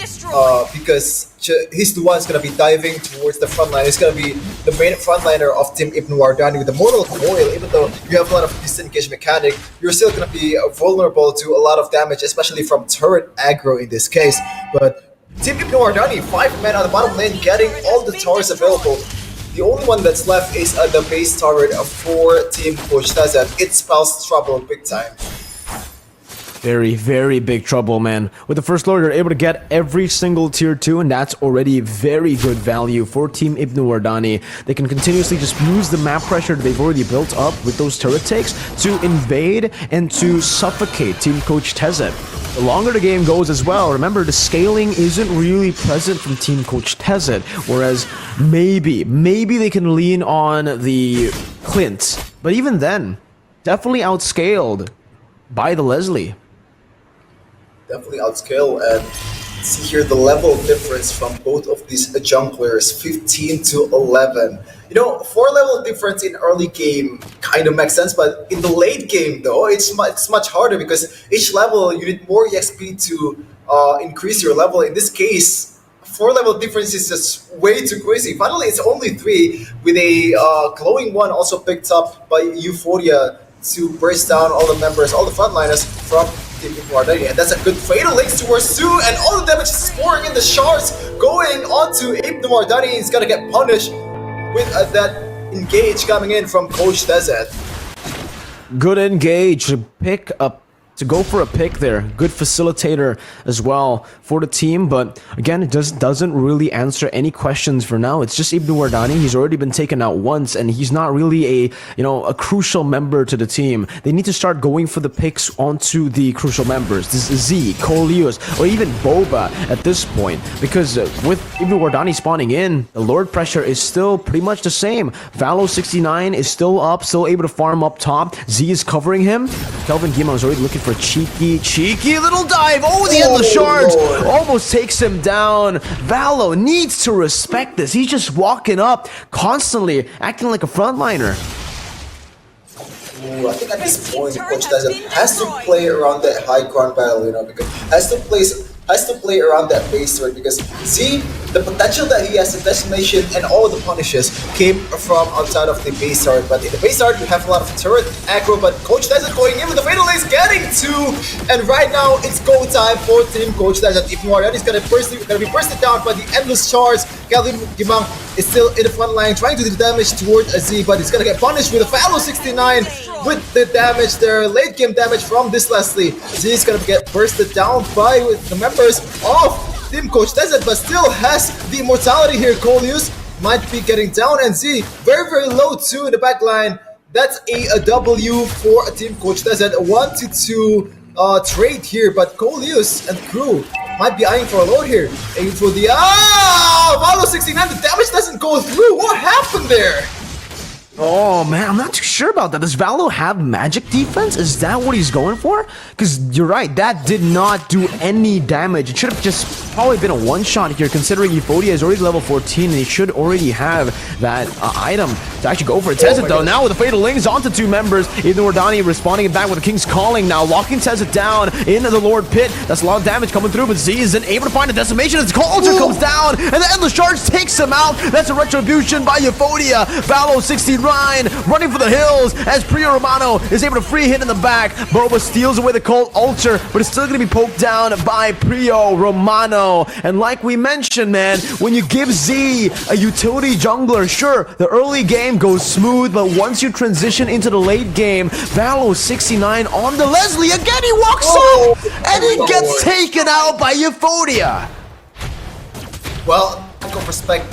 because he's the one who's gonna be diving towards the front line. He's gonna be the main frontliner of Team ibnuwardani with the Mortal Coil. Even though you have a lot of disengage mechanic, you're still gonna be vulnerable to a lot of damage, especially from turret aggro in this case. But Team ibnuwardani, 5 men on the bottom lane, getting all the towers available. The only one that's left is the base turret for Team Coach Tezet. It spells trouble big time. Very, very big trouble, man. With the first lord, you're able to get every single tier 2, and that's already very good value for Team ibnuwardani. They can continuously just use the map pressure they've already built up with those turret takes to invade and to suffocate Team coachtezet. The longer the game goes as well, remember the scaling isn't really present from Team coachtezet, whereas maybe they can lean on the Clint. But even then, definitely outscaled by the Leslie. Definitely outscale, and see here the level difference from both of these junglers, 15 to 11. You know, 4 level difference in early game kind of makes sense, but in the late game though, it's much harder because each level you need more EXP to increase your level. In this case, 4 level difference is just way too crazy. Finally, it's only 3 with a glowing one also picked up by Euphoria to burst down all the members, all the frontliners from Team ibnuwardani. And that's a good fatal links towards Su, and all the damage is pouring in the shards going on to ibnuwardani. He's gonna get punished with that engage coming in from coachtezet. Good engage to pick up. To go for a pick there, good facilitator as well for the team, but again, it doesn't really answer any questions for now. It's just ibnuwardani. He's already been taken out once, and he's not really a crucial member to the team. They need to start going for the picks onto the crucial members. This is Z, coleus, or even Boba at this point, because with ibnuwardani spawning in, the Lord pressure is still pretty much the same. Valo69 is still up, still able to farm up top. Z is covering him. Kelvin Gima is already looking for cheeky little dive. Oh, the endless shards almost takes him down. Valo needs to respect this. He's just walking up constantly, acting like a frontliner. Ooh, I think at this point, coachtezet has to play around that high ground battle, you know, because has to play around that base turret, because see the potential that he has, the destination and all the punishes came from outside of the base turret. But in the base turret, you have a lot of turret aggro, but coachtezet going in with the fatal lace, getting 2, and right now it's go time for Team coachtezet. ibnuwardani is gonna be bursted down by the endless shards. Kelvin Gimang is still in the front line trying to do damage toward Z, but he's gonna get punished with a Valo 69 with the damage there, late game damage from this Leslie. Z is gonna get bursted down by the members of Team coachtezet, but still has the immortality here. coleus might be getting down, and Z very low too in the back line. That's a W for Team coachtezet. 1-2 trade here, but coleus and crew might be eyeing for a load here. Aiming for the Valo 69, the damage doesn't go through. What happened there? Oh man, I'm not too sure about that. Does Valo have magic defense? Is that what he's going for? Because you're right, that did not do any damage. It should have just probably been a one-shot here, considering Euphoria is already level 14 and he should already have that item to actually go for it. Tezet though, now with the fatal links onto 2 members. ibnuwardani responding back with the King's Calling now, locking Tezet down into the Lord Pit. That's a lot of damage coming through, but Z isn't able to find a decimation as Culture comes down, and the Endless Charge takes him out. That's a retribution by Euphoria. Valo 16 running for the hills as Prio Romano is able to free hit in the back. Boba steals away the Cold Ulcer, but it's still going to be poked down by Prio Romano. And like we mentioned, man, when you give Z a utility jungler, sure, the early game goes smooth, but once you transition into the late game, Valo 69 on the Leslie again, he walks up and he gets taken out by Euphoria. Well, lack of respect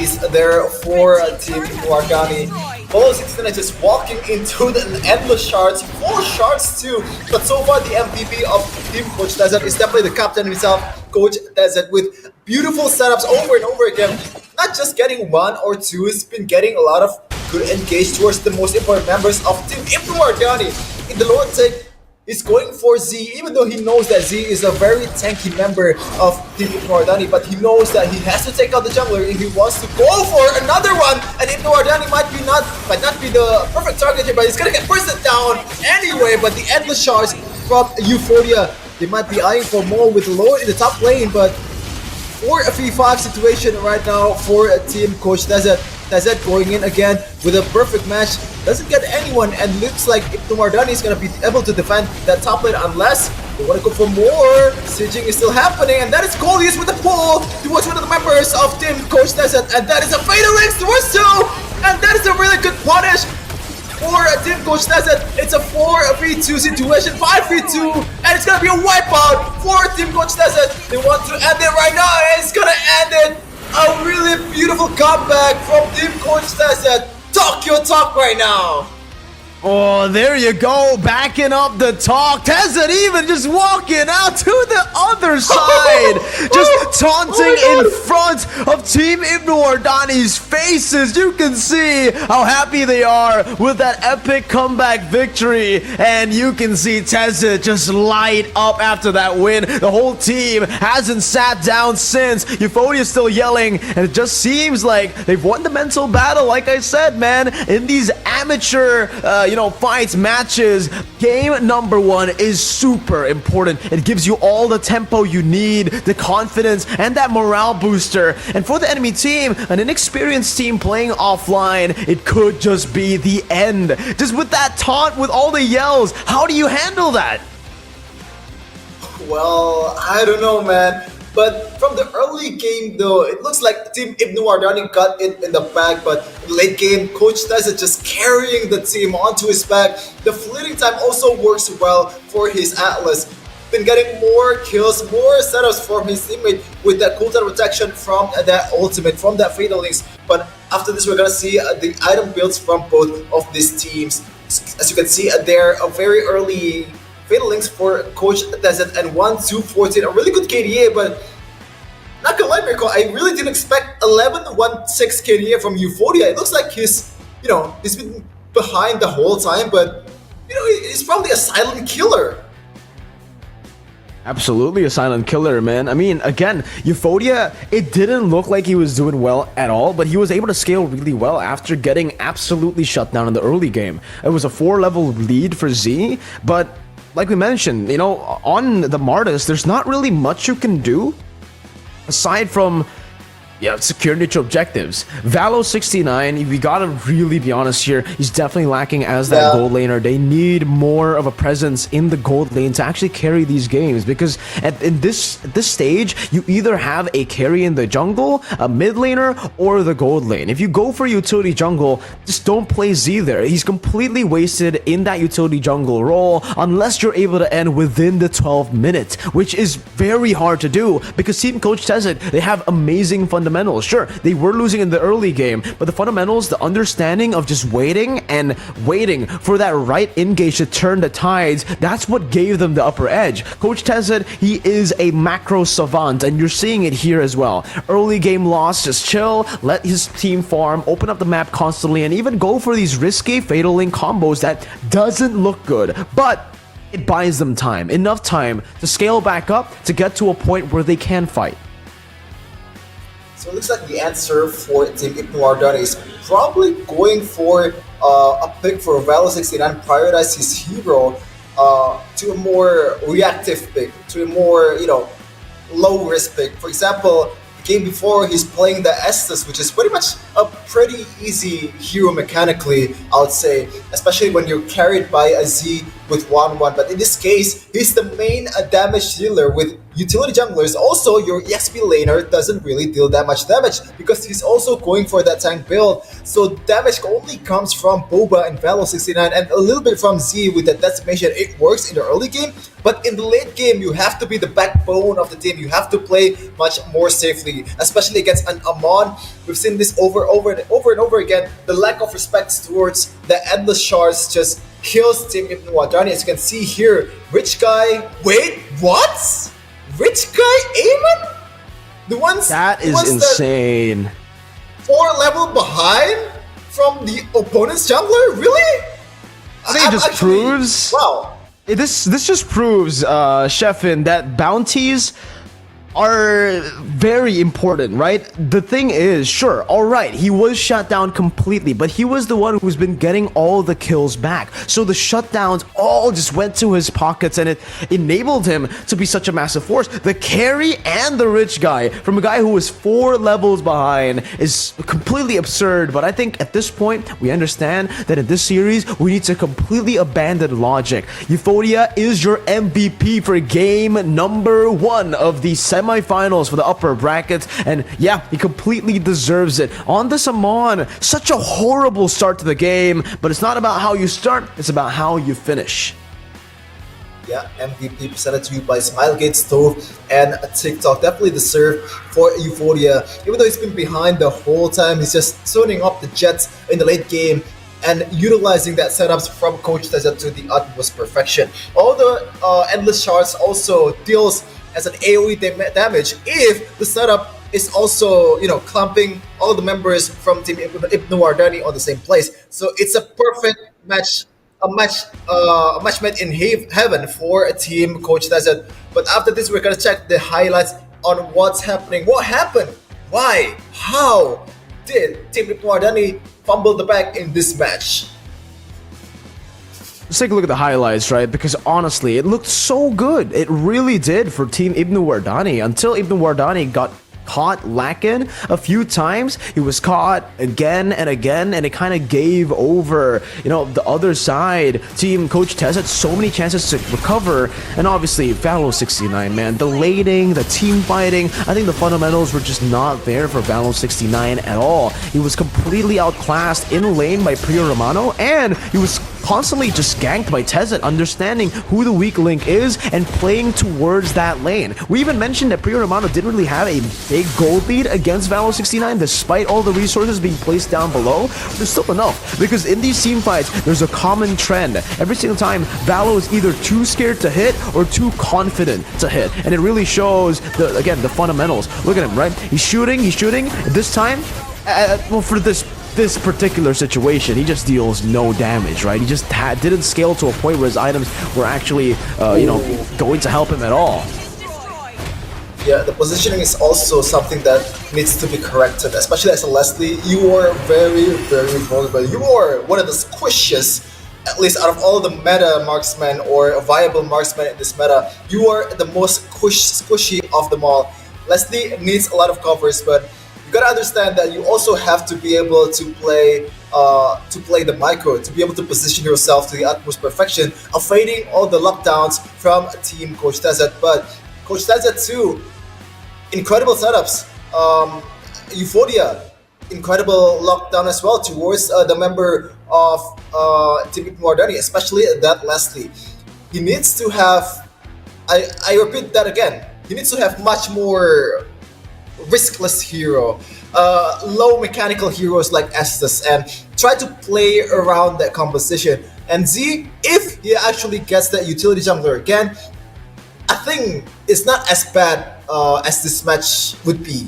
is there for Team ibnuwardani. Valo 69 is just walking into the endless shards, 4 shards too. But so far, the MVP of Team coachtezet is definitely the captain himself, coachtezet, with beautiful setups over and over again. Not just getting 1 or 2, he's been getting a lot of good engage towards the most important members of Team ibnuwardani. In the Lord take, he's going for Z, even though he knows that Z is a very tanky member of Team ibnuwardani, but he knows that he has to take out the jungler if he wants to go for another one, and ibnuwardani might not be the perfect target here, but he's gonna get bursted down anyway. But the endless shards from Euphoria, they might be eyeing for more with Lord in the top lane, but for a 3-5 situation right now for Team coachtezet. Tezet going in again with a perfect match. Doesn't get anyone, and looks like ibnuwardani is going to be able to defend that top lane unless they want to go for more. Sieging is still happening, and that is coleus with the pull towards one of the members of Team coachtezet, and that is a fatal links towards 2, and that is a really good punish. for Team Coach Tezet. It's a 4v2 situation, 5v2, and it's gonna be a wipeout for Team Coach Tezet. They want to end it right now, and it's gonna end it. A really beautiful comeback from Team Coach Tezet. Talk your talk right now. Oh, there you go, backing up the talk. Tezet even just walking out to the other side, just taunting in front of Team ibnuwardani's faces. You can see how happy they are with that epic comeback victory, and you can see Tezet just light up after that win. The whole team hasn't sat down since. Euphoria's still yelling, and it just seems like they've won the mental battle. Like I said, man, in these amateur fights, matches, game number 1 is super important. It gives you all the tempo you need, the confidence, and that morale booster. And for the enemy team, an inexperienced team playing offline, it could just be the end. Just with that taunt, with all the yells, how do you handle that? Well, I don't know, man. But from the early game, though, it looks like Team ibnuwardani got it in the bag. But in late game, Coach Tezet just carrying the team onto his back. The fleeting time also works well for his Atlas. Been getting more kills, more setups from his teammate with that cooldown protection from that ultimate, from that Fatal Links. But after this, we're gonna see the item builds from both of these teams. As you can see, they're a very early Fatal Links for Coach Tezet and 1-2-14, a really good KDA, but not gonna lie, Mirko, I really didn't expect 11-1-6 KDA from Euphoria. It looks like he's been behind the whole time, but he's probably a silent killer. Absolutely a silent killer, man. I mean, again, Euphoria, it didn't look like he was doing well at all, but he was able to scale really well after getting absolutely shut down in the early game. It was a 4-level lead for Z, but like we mentioned, on the Martis, there's not really much you can do aside from secure neutral objectives. Valo69, we gotta really be honest here, he's definitely lacking as that gold laner. They need more of a presence in the gold lane to actually carry these games, because in this stage, you either have a carry in the jungle, a mid laner, or the gold lane. If you go for utility jungle, just don't play Z there. He's completely wasted in that utility jungle role unless you're able to end within the 12 minutes, which is very hard to do because Team Coach Tezet, they have amazing fundamentals. Sure, they were losing in the early game, but the fundamentals, the understanding of just waiting for that right engage to turn the tides, that's what gave them the upper edge. Coach Tezet, he is a macro savant, and you're seeing it here as well. Early game loss, just chill, let his team farm, open up the map constantly, and even go for these risky Fatal Link combos that doesn't look good, but it buys them time, enough time to scale back up to get to a point where they can fight. So it looks like the answer for Team ibnuwardani is probably going for a pick for Valo69, prioritize his hero to a more reactive pick, to a more low risk pick. For example, the game before he's playing the Estes, which is pretty much a pretty easy hero mechanically, I would say, especially when you're carried by a Z with 1-1. But in this case, he's the main damage dealer with utility junglers. Also, your EXP laner doesn't really deal that much damage because he's also going for that tank build. So damage only comes from Boba and Valo69 and a little bit from Z with that decimation. It works in the early game, but in the late game, you have to be the backbone of the team. You have to play much more safely, especially against an Amon. We've seen this over and over again. The lack of respect towards the endless shards just kills Team ibnuwardani. As you can see here, Rich Guy. Wait, what? Rich Guy Aemon? That is insane. 4 level behind from the opponent's jungler? Really? I think it just proves. Wow. This just proves, Sheffin, that bounties are very important, right? The thing is, sure, alright, he was shut down completely, but he was the one who's been getting all the kills back. So the shutdowns all just went to his pockets, and it enabled him to be such a massive force. The carry and the Rich Guy from a guy who was 4 levels behind is completely absurd, but I think at this point, we understand that in this series, we need to completely abandon logic. Euphoria is your MVP for game number 1 of the semi semifinals for the upper brackets, and yeah, he completely deserves it. On to Saman, such a horrible start to the game, but it's not about how you start, it's about how you finish. Yeah, MVP presented to you by Smilegate Stove and TikTok. Definitely deserved for Euphoria. Even though he's been behind the whole time, he's just tuning up the Jets in the late game and utilizing that setups from coachtezet to the utmost perfection. All the endless shards also deals as an AoE damage if the setup is also, clumping all of the members from Team ibnuwardani on the same place. So it's a perfect match, a match made in heaven for a team coachtezet. But after this, we're gonna check the highlights on what's happening. What happened? Why? How did Team ibnuwardani fumble the bag in this match? Let's take a look at the highlights, right? Because honestly, it looked so good. It really did for Team ibnuwardani until ibnuwardani got caught lacking a few times. He was caught again and again, and it kind of gave over, the other side. Team coachtezet so many chances to recover, and obviously Valo 69, man, the lading, the team fighting, I think the fundamentals were just not there for Valo 69 at all. He was completely outclassed in lane by Priyo Romano, and he was constantly just ganked by Tezet, understanding who the weak link is and playing towards that lane. We even mentioned that Priyo Romano didn't really have a big gold lead against Valo 69 despite all the resources being placed down below. There's still enough, because in these team fights there's a common trend. Every single time Valo is either too scared to hit or too confident to hit, and it really shows the fundamentals. Look at him, right? He's shooting. This time, for this particular situation, he just deals no damage, right? He just didn't scale to a point where his items were actually, going to help him at all. Yeah, the positioning is also something that needs to be corrected, especially as a Leslie. You are very, very vulnerable. You are one of the squishiest, at least out of all the meta marksmen or viable marksmen in this meta. You are the most squishy of them all. Leslie needs a lot of covers, but you gotta understand that you also have to be able to play the micro, to be able to position yourself to the utmost perfection, avoiding all the lockdowns from Team coachtezet. But coachtezet too, incredible setups. Euphoria, incredible lockdown as well towards the member of Team ibnuwardani, especially that Leslie. He needs to have, I repeat that again, he needs to have much more riskless hero, low mechanical heroes like Estes, and try to play around that composition. And Z, if he actually gets that utility jungler again, I think it's not as bad as this match would be.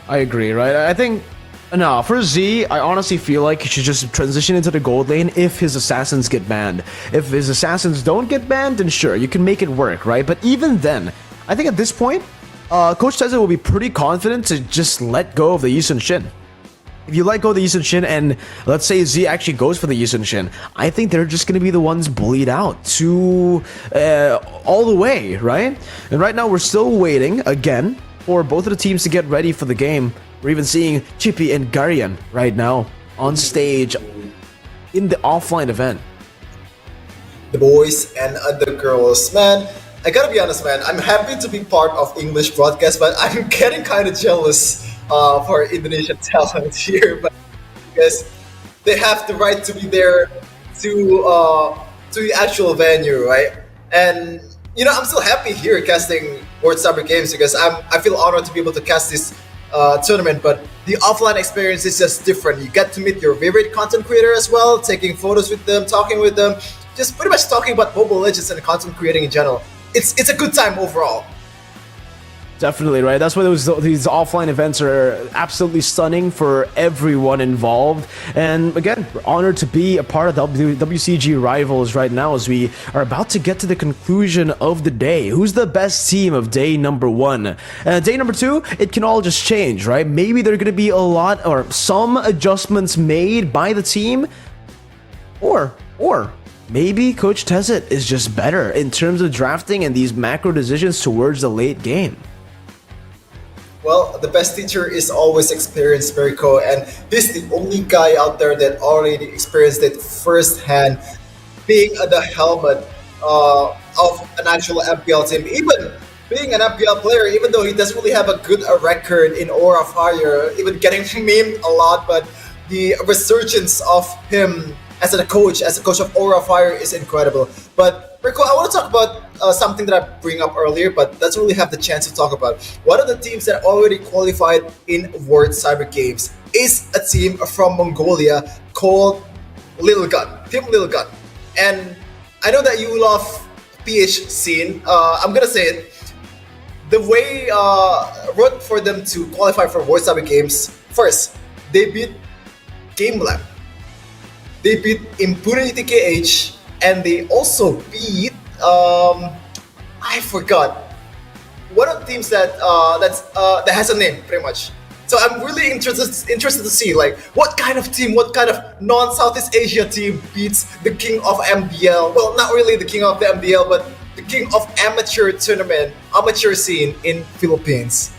I agree, right? I think, no, for Z, I honestly feel like he should just transition into the gold lane if his assassins get banned. If his assassins don't get banned, then sure, you can make it work, right? But even then, I think at this point, coachtezet will be pretty confident to just let go of the Yi Sun-shin. If you let go of the Yi Sun-shin and let's say Z actually goes for the Yi Sun-shin, I think they're just going to be the ones bullied out to all the way, right? And right now we're still waiting again for both of the teams to get ready for the game. We're even seeing Chippy and Garian right now on stage in the offline event. The boys and the girls, man. I gotta be honest, man. I'm happy to be part of English broadcast, but I'm getting kind of jealous for Indonesian talent here, but because they have the right to be there to the actual venue, right? And I'm still happy here casting World Summer Games because I feel honored to be able to cast this tournament. But the offline experience is just different. You get to meet your favorite content creator as well, taking photos with them, talking with them, just pretty much talking about Mobile Legends and content creating in general. It's a good time overall. Definitely, right? That's why these offline events are absolutely stunning for everyone involved. And again, we're honored to be a part of the WCG Rivals right now as we are about to get to the conclusion of the day. Who's the best team of day number one? Day number two, it can all just change, right? Maybe there are going to be a lot or some adjustments made by the team, or maybe coachtezet is just better in terms of drafting and these macro decisions towards the late game. Well, the best teacher is always experienced, Miracle, and he's the only guy out there that already experienced it firsthand, being the helmet of an actual MPL team. Even being an FPL player, even though he doesn't really have a good record in Aura Fire, even getting memed a lot, but the resurgence of him as a coach of Aura Fire is incredible. But Rico, I want to talk about something that I bring up earlier, but doesn't really have the chance to talk about. One of the teams that already qualified in World Cyber Games is a team from Mongolia called Little Gun, Team Little Gun. And I know that you love PH scene. I'm gonna say it. The way route for them to qualify for World Cyber Games, first, they beat Game Lab. They beat Impunity KH, and they also beat I forgot one of the teams that that has a name pretty much. So I'm really interested to see like what kind of team, what kind of non-Southeast Asia team beats the king of MBL. Well, not really the king of the MBL, but the king of amateur tournament, amateur scene in Philippines.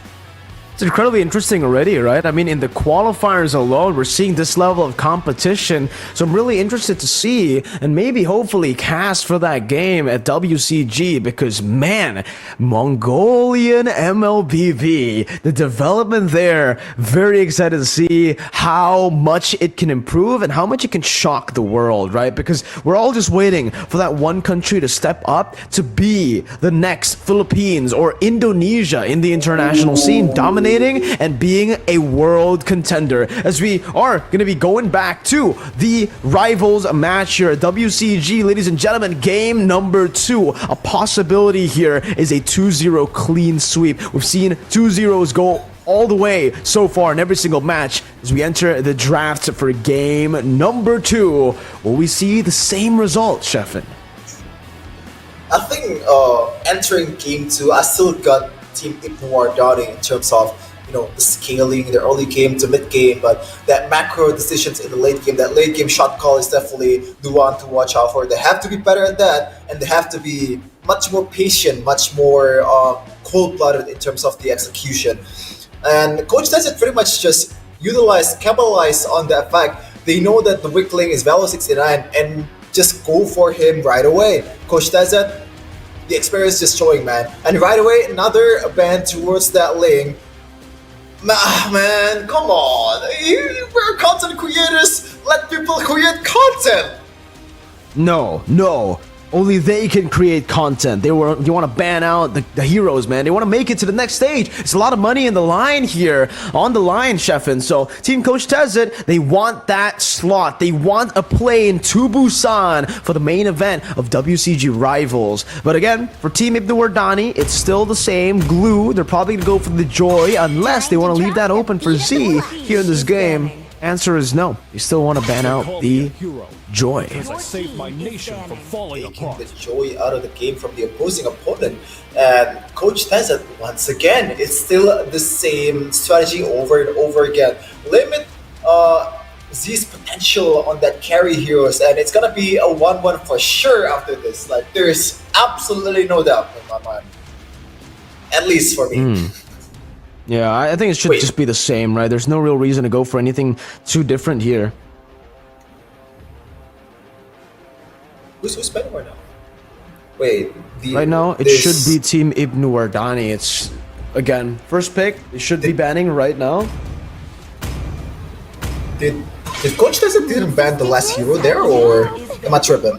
It's incredibly interesting already, right? I mean, in the qualifiers alone, we're seeing this level of competition. So I'm really interested to see and maybe hopefully cast for that game at WCG because, man, Mongolian MLBB, the development there, very excited to see how much it can improve and how much it can shock the world, right? Because we're all just waiting for that one country to step up to be the next Philippines or Indonesia in the international scene, dominating and being a world contender, as we are going to be going back to the rivals match here at WCG. Ladies and gentlemen, game number 2. A possibility here is a 2-0 clean sweep. We've seen 2-0s go all the way so far in every single match. As we enter the draft for game number 2, will we see the same result, Sheffin? I think entering game 2, I still got Team ibnuwardani in terms of the scaling, the early game to mid game, but that macro decisions in the late game, that late game shot call is definitely the one to watch out for. They have to be better at that, and they have to be much more patient, much more cold-blooded in terms of the execution. And Coach Tezet pretty much just capitalize on that fact. They know that the weak link is Velo 69 and just go for him right away. Coach Tezet, the experience just showing, man. And right away, another ban towards that lane. Man, come on. We're content creators. Let people create content. No. Only they can create content. They want to ban out the heroes, man. They want to make it to the next stage. It's a lot of money in the line here, on the line, Sheffin. So Team Coach Tezet, they want that slot. They want a plane to Busan for the main event of WCG Rivals. But again, for Team ibnuwardani, it's still the same glue. They're probably going to go for the Joy unless they want to leave that open for Z here in this game. Answer is no. You still want to ban out the Joy. I saved my nation from falling apart. The Joy out of the game from the opposing opponent. And Coach Tezet, once again, it's still the same strategy over and over again. Limit Z's potential on that carry heroes, and it's gonna be a 1-1 for sure after this. Like, there's absolutely no doubt in my mind. At least for me. Yeah, I think it should just be the same, right? There's no real reason to go for anything too different here. Who's betting right now? Wait, right now it should be Team ibnuwardani. It's again first pick. It should be banning right now. Did Coach Tezet didn't ban the last hero there, or am I tripping?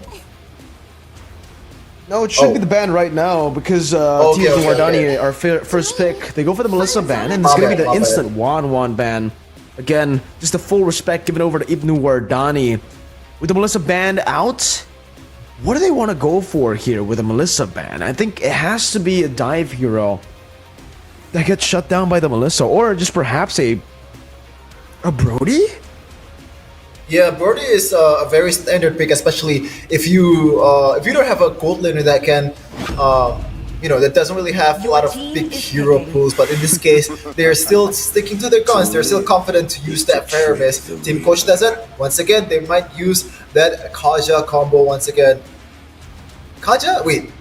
No, it should be the ban right now because Team ibnuwardani are first pick. They go for the Melissa ban, and it's going to be the instant 1-1 ban. Again, just the full respect given over to ibnuwardani. With the Melissa banned out, what do they want to go for here with a Melissa ban? I think it has to be a dive hero that gets shut down by the Melissa, or just perhaps a Brody? Yeah, Brody is a very standard pick, especially if you don't have a gold laner that can, that doesn't really have a lot of big hero pools. But in this case, they're still sticking to their guns. They're still confident to use that Faramis. Team Coach Tezet, once again, they might use that Kaja combo once again. Kaja, wait.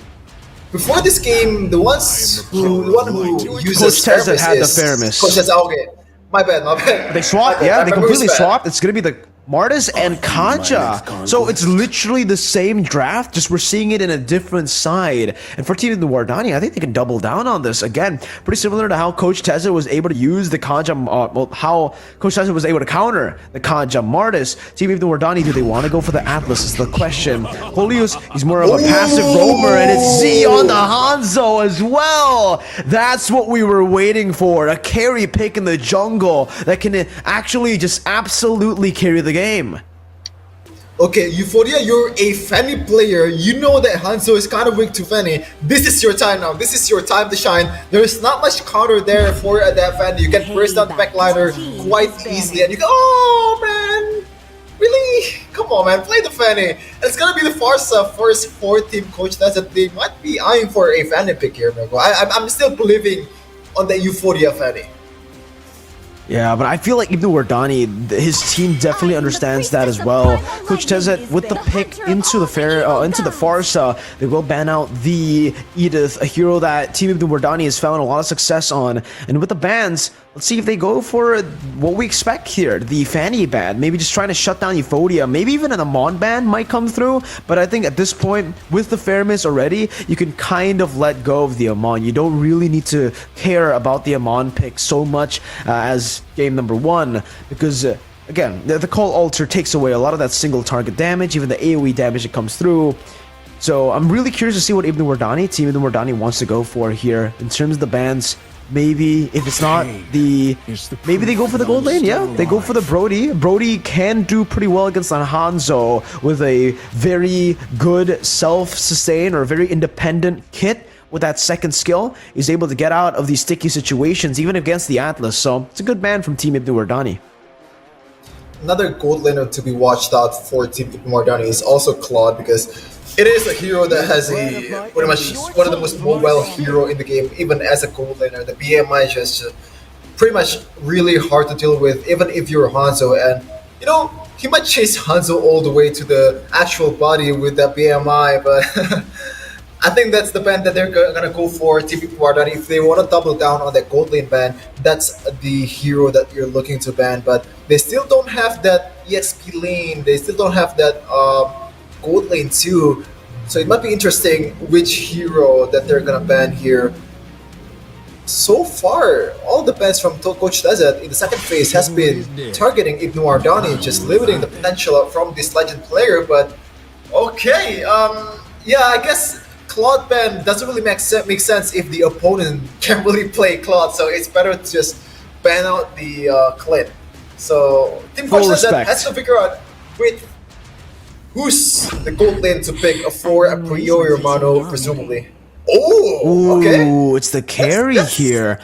Before this game, the one who uses Coach Tezet Faramis had the is Faramis. Coach Tezet. Okay, my bad. They swapped. Yeah, they completely swapped. It's gonna be the Martis and Kanja. So it's literally the same draft, just we're seeing it in a different side. And for Team ibnuwardani, I think they can double down on this. Again, pretty similar to how Coach Tezet was able to use the Kanja, how Coach Tezet was able to counter the Kanja Martis. Team ibnuwardani, do they want to go for the Atlas is the question. Julius, he's more of a passive roamer, and it's Z on the Hanzo as well. That's what we were waiting for. A carry pick in the jungle that can actually just absolutely carry the game. Okay, Euphoria, you're a Fanny player. You know that Hanzo is kind of weak to Fanny. This is your time now. This is your time to shine. There's not much counter there for that Fanny. You can burst out backliner quite easily, and you go, oh man, really? Come on, man, play the Fanny. And it's gonna be the Farsa first four-team coach that they might be eyeing for a Fanny pick here, Mirko. I'm still believing on that Euphoria Fanny. Yeah, but I feel like ibnuwardani, his team definitely understands that as well. Coach Tezet with the pick into the Farsa, they will ban out the Edith, a hero that Team ibnuwardani has found a lot of success on. And with the bans, let's see if they go for what we expect here, the Fanny ban. Maybe just trying to shut down Euphoria. Maybe even an Amon ban might come through. But I think at this point, with the Fairness already, you can kind of let go of the Amon. You don't really need to care about the Amon pick so much as game number 1, because again, the Call Alter takes away a lot of that single target damage, even the AoE damage that comes through. So I'm really curious to see what Team ibnuwardani wants to go for here in terms of the bans. Maybe if it's not maybe they go for the gold lane. Yeah, they go for the Brody. Brody can do pretty well against the Hanzo with a very good self-sustain or very independent kit. With that second skill, he's able to get out of these sticky situations, even against the Atlas. So it's a good ban from Team ibnuwardani. Another gold laner to be watched out for Team ibnuwardani is also Claude, because it is a hero that has a pretty much one of the most mobile hero in the game, even as a gold laner. The BMI is just pretty much really hard to deal with, even if you're Hanzo. And you know, he might chase Hanzo all the way to the actual body with that BMI, but I think that's the ban that they're gonna go for. Team ibnuwardani, if they want to double down on that gold lane ban, that's the hero that you're looking to ban. But they still don't have that EXP lane. They still don't have that gold lane too. So it might be interesting which hero that they're gonna ban here. So far, all the bans from Coach Tezet in the second phase has been targeting ibnuwardani, just limiting the potential from this legend player. But okay, yeah, I guess Claude ban doesn't really make sense if the opponent can't really play Claude, so it's better to just ban out the Clint. So Team Coach Tezet has to figure out who's the gold lane to pick for a Priori Romano, presumably. Oh, okay. Ooh, it's the carry here.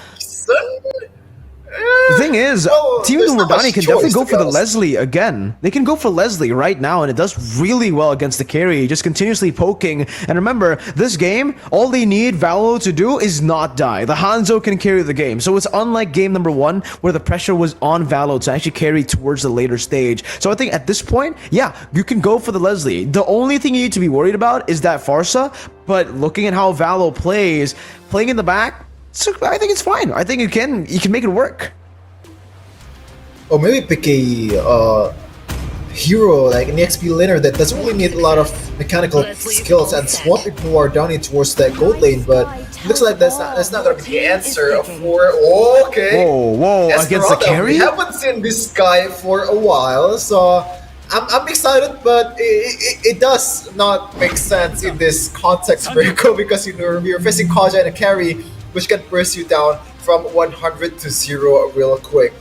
The thing is, Team ibnuwardani can definitely go for the Leslie again. They can go for Leslie right now, and it does really well against the carry, just continuously poking. And remember, this game, all they need Valo to do is not die. The Hanzo can carry the game. So it's unlike game number 1, where the pressure was on Valo to actually carry towards the later stage. So I think at this point, yeah, you can go for the Leslie. The only thing you need to be worried about is that Farsa, but looking at how Valo plays, playing in the back, so I think it's fine. I think you can make it work. Or maybe pick a hero like an EXP laner that doesn't really need a lot of mechanical skills and swap ibnuwardani towards that gold lane. But looks like that's not gonna be the answer for. Okay. Whoa! Against the carry? We haven't seen this guy for a while, so I'm excited, but it does not make sense in this context, Mirko, because you're facing Kaja and a carry, which can burst you down from 100 to 0 real quick.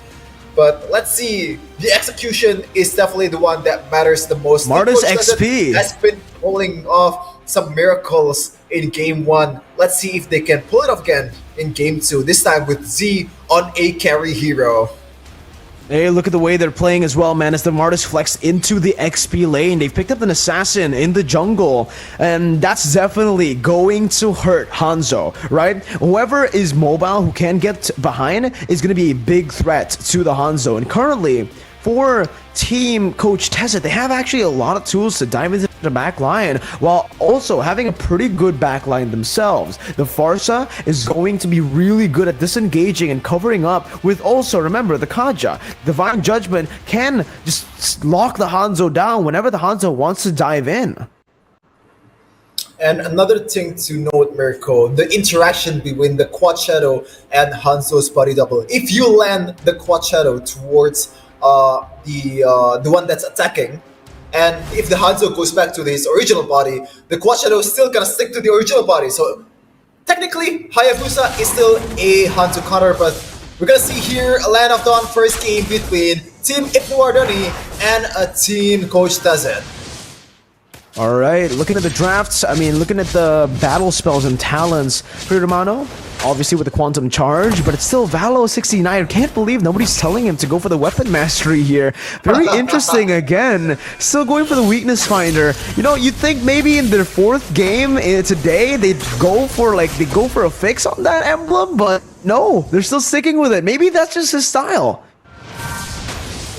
But let's see, the execution is definitely the one that matters the most. Martis XP has been pulling off some miracles in game 1. Let's see if they can pull it off again in game 2, this time with Z on a carry hero. Hey, look at the way they're playing as well, man. As the Martis flex into the XP lane, they've picked up an assassin in the jungle, and that's definitely going to hurt Hanzo, right? Whoever is mobile, who can get behind, is going to be a big threat to the Hanzo. And currently, for Team Coach Tezet, they have actually a lot of tools to dive into the back line while also having a pretty good back line themselves. The Farsa is going to be really good at disengaging and covering up with also, remember, the Kaja. Divine Judgment can just lock the Hanzo down whenever the Hanzo wants to dive in. And another thing to note, Mirko, the interaction between the Quad Shadow and Hanzo's body double. If you land the Quad Shadow towards the one that's attacking, and if the Hanzo goes back to his original body, the Quad Shadow is still gonna stick to the original body. So technically, Hayabusa is still a Hanzo counter, but we're gonna see here a Land of Dawn first game between Team ibnuwardani and a Team coachtezet. All right, looking at the drafts, I mean, looking at the battle spells and talents for Romano, obviously with the Quantum Charge, but it's still Valo 69. Can't believe nobody's telling him to go for the Weapon Mastery here. Very interesting again. Still going for the Weakness Finder. You know, you'd think maybe in their fourth game today, they'd go for a fix on that emblem, but no, they're still sticking with it. Maybe that's just his style.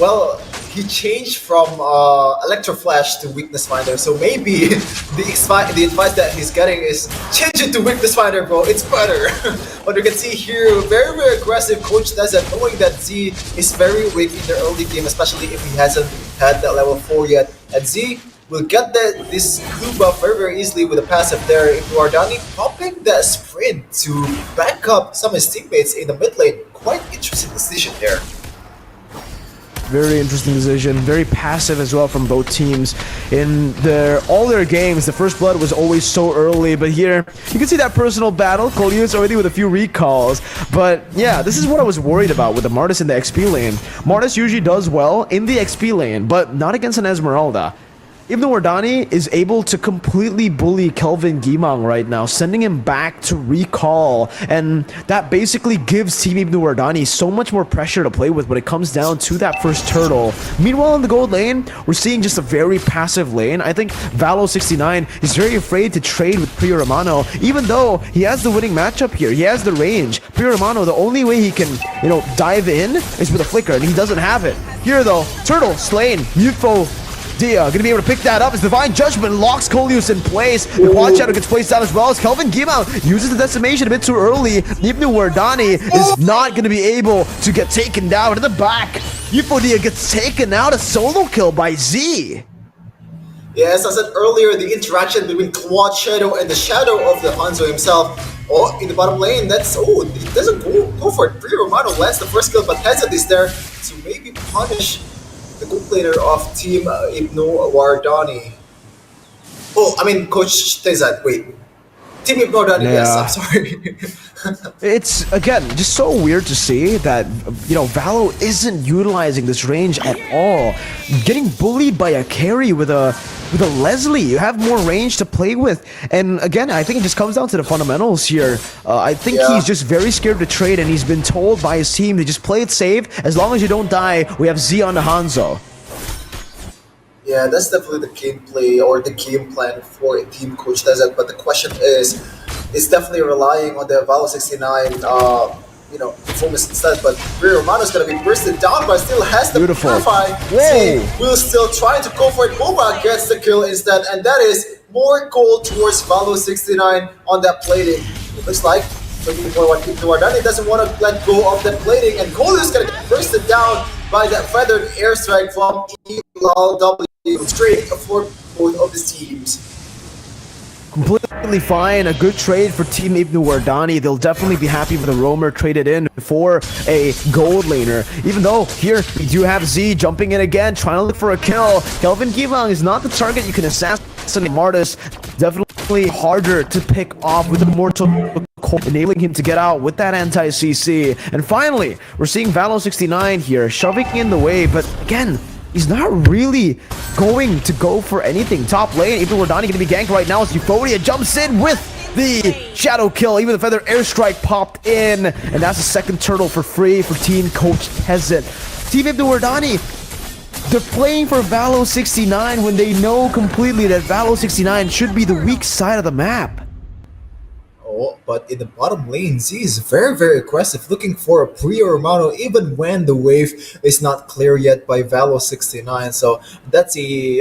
Well, he changed from Electroflash to Weakness Finder, so maybe the advice that he's getting is change it to Weakness Finder, bro. It's better. But you can see here, very, very aggressive coachtezet, knowing that Z is very weak in the early game, especially if he hasn't had that level 4 yet. And Z will get this blue buff very, very easily with a passive there. ibnuwardani popping that sprint to back up some of his teammates in the mid lane. Quite interesting decision there. Very interesting decision. Very passive as well from both teams. In all their games, the first blood was always so early, but here you can see that personal battle. Coleus already with a few recalls. But yeah, this is what I was worried about with the Martis in the XP lane. Martis usually does well in the XP lane, but not against an Esmeralda. ibnuwardani is able to completely bully Kelvin Gimang right now, sending him back to recall, and that basically gives Team ibnuwardani so much more pressure to play with when it comes down to that first turtle. Meanwhile, in the gold lane, we're seeing just a very passive lane. I think Valo69 is very afraid to trade with Priya Romano, even though he has the winning matchup here. He has the range. Priya Romano, the only way he can, dive in is with a flicker, and he doesn't have it. Here, though, turtle slain. Mufo gonna be able to pick that up as Divine Judgment locks Coleus in place. The Quad Shadow gets placed down as well as Kelvin Gimao uses the decimation a bit too early. ibnuwardani is not gonna be able to get taken down. In the back, Eufodia gets taken out, a solo kill by Z. Yeah, as I said earlier, the interaction between Quad Shadow and the Shadow of the Hanzo himself. Oh, in the bottom lane, he doesn't go for it. Priya Romano lands the first kill, but Tezet is there to maybe punish the good player of Team ibnuwardani. Oh, I mean coachtezet. Wait, Team ibnuwardani. Yeah. Yes, I'm sorry. It's, again, just so weird to see that, Valo isn't utilizing this range at all. Getting bullied by a carry with a Leslie. You have more range to play with. And again, I think it just comes down to the fundamentals here. I think he's just very scared to trade, and he's been told by his team to just play it safe. As long as you don't die, we have Z on the Hanzo. Yeah, that's definitely the gameplay or the game plan for a Team coachtezet. But the question is, it's definitely relying on the Valo 69, performance instead. But Priya Romano is going to be bursted down, but still has the Purify. Will still trying to go for it. Boba gets the kill instead, and that is more gold towards Valo 69 on that plating. It looks like ibnuwardani doesn't want to let go of that plating, and Cole is going to get bursted down by that feathered airstrike from ELW straight for both of the teams. Completely fine, a good trade for Team ibnuwardani. They'll definitely be happy with the roamer traded in for a gold laner. Even though here we do have Z jumping in again, trying to look for a kill. Kelvin Gimang is not the target you can assassinate. Martis definitely harder to pick off with the Mortal Coil, enabling him to get out with that anti-CC. And finally, we're seeing Valo69 here shoving in the way, but again, he's not really going to go for anything. Top lane, ibnuwardani going to be ganked right now as Euphoria jumps in with the shadow kill. Even the feather airstrike popped in, and that's the second turtle for free for Team coachtezet. Team ibnuwardani, they're playing for Valo 69 when they know completely that Valo 69 should be the weak side of the map. Oh, but in the bottom lane, Z is very, very aggressive, looking for a Priya Romano even when the wave is not clear yet by Valo69. So that's a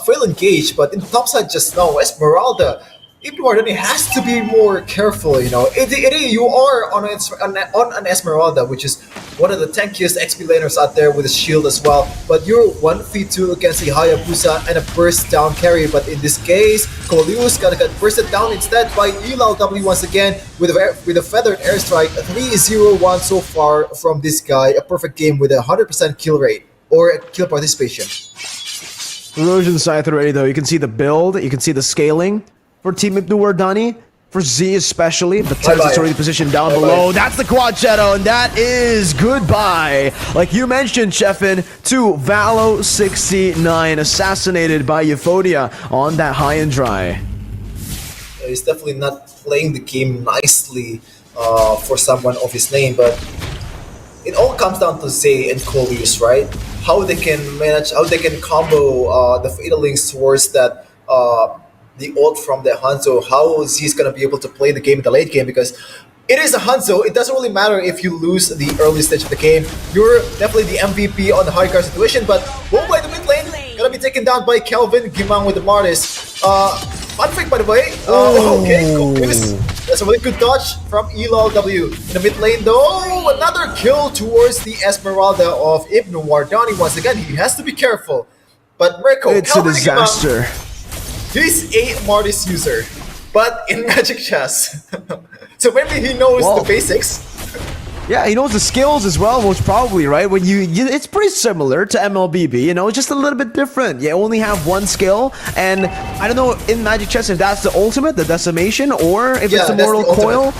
fail engage. But in the top side just now, Esmeralda, ibnuwardani has to be more careful. You are on an Esmeralda, which is one of the tankiest XP laners out there with a shield as well. But you're 1v2 against a Hayabusa and a burst down carry. But in this case, Coleus gonna get bursted down instead by elalw once again with a feathered airstrike. 3-0-1 so far from this guy. A perfect game with a 100% kill rate or kill participation. Erosion Scythe already though. You can see the build, you can see the scaling for Team ibnuwardani, for Z especially, but Tezzet's already positioned down below. That's the quad shadow, and that is goodbye. Like you mentioned, Chefin, to Valo69, assassinated by Euphodia on that high and dry. He's definitely not playing the game nicely for someone of his name, but it all comes down to Zay and Coleus, right? How they can manage, how they can combo the Fatal Links towards that the ult from the Hanzo, how Z is going to be able to play the game in the late game, because it is a Hanzo. It doesn't really matter if you lose the early stage of the game. You're definitely the MVP on the high card situation, but won't play the mid lane. Gonna be taken down by Kelvin Gimang with the Martis. Fun fake, by the way. Okay, cool. That's a really good dodge from elalw. In the mid lane, though, another kill towards the Esmeralda of ibnuwardani. Once again, he has to be careful. But Mirko, it's Kelvin a disaster. Gimang, he's a Martis user, but in Magic Chess. So maybe he knows the basics. Yeah, he knows the skills as well, most probably, right? When it's pretty similar to MLBB, just a little bit different. You only have one skill, and I don't know in Magic Chess if that's the ultimate, the decimation, or if it's the mortal coil.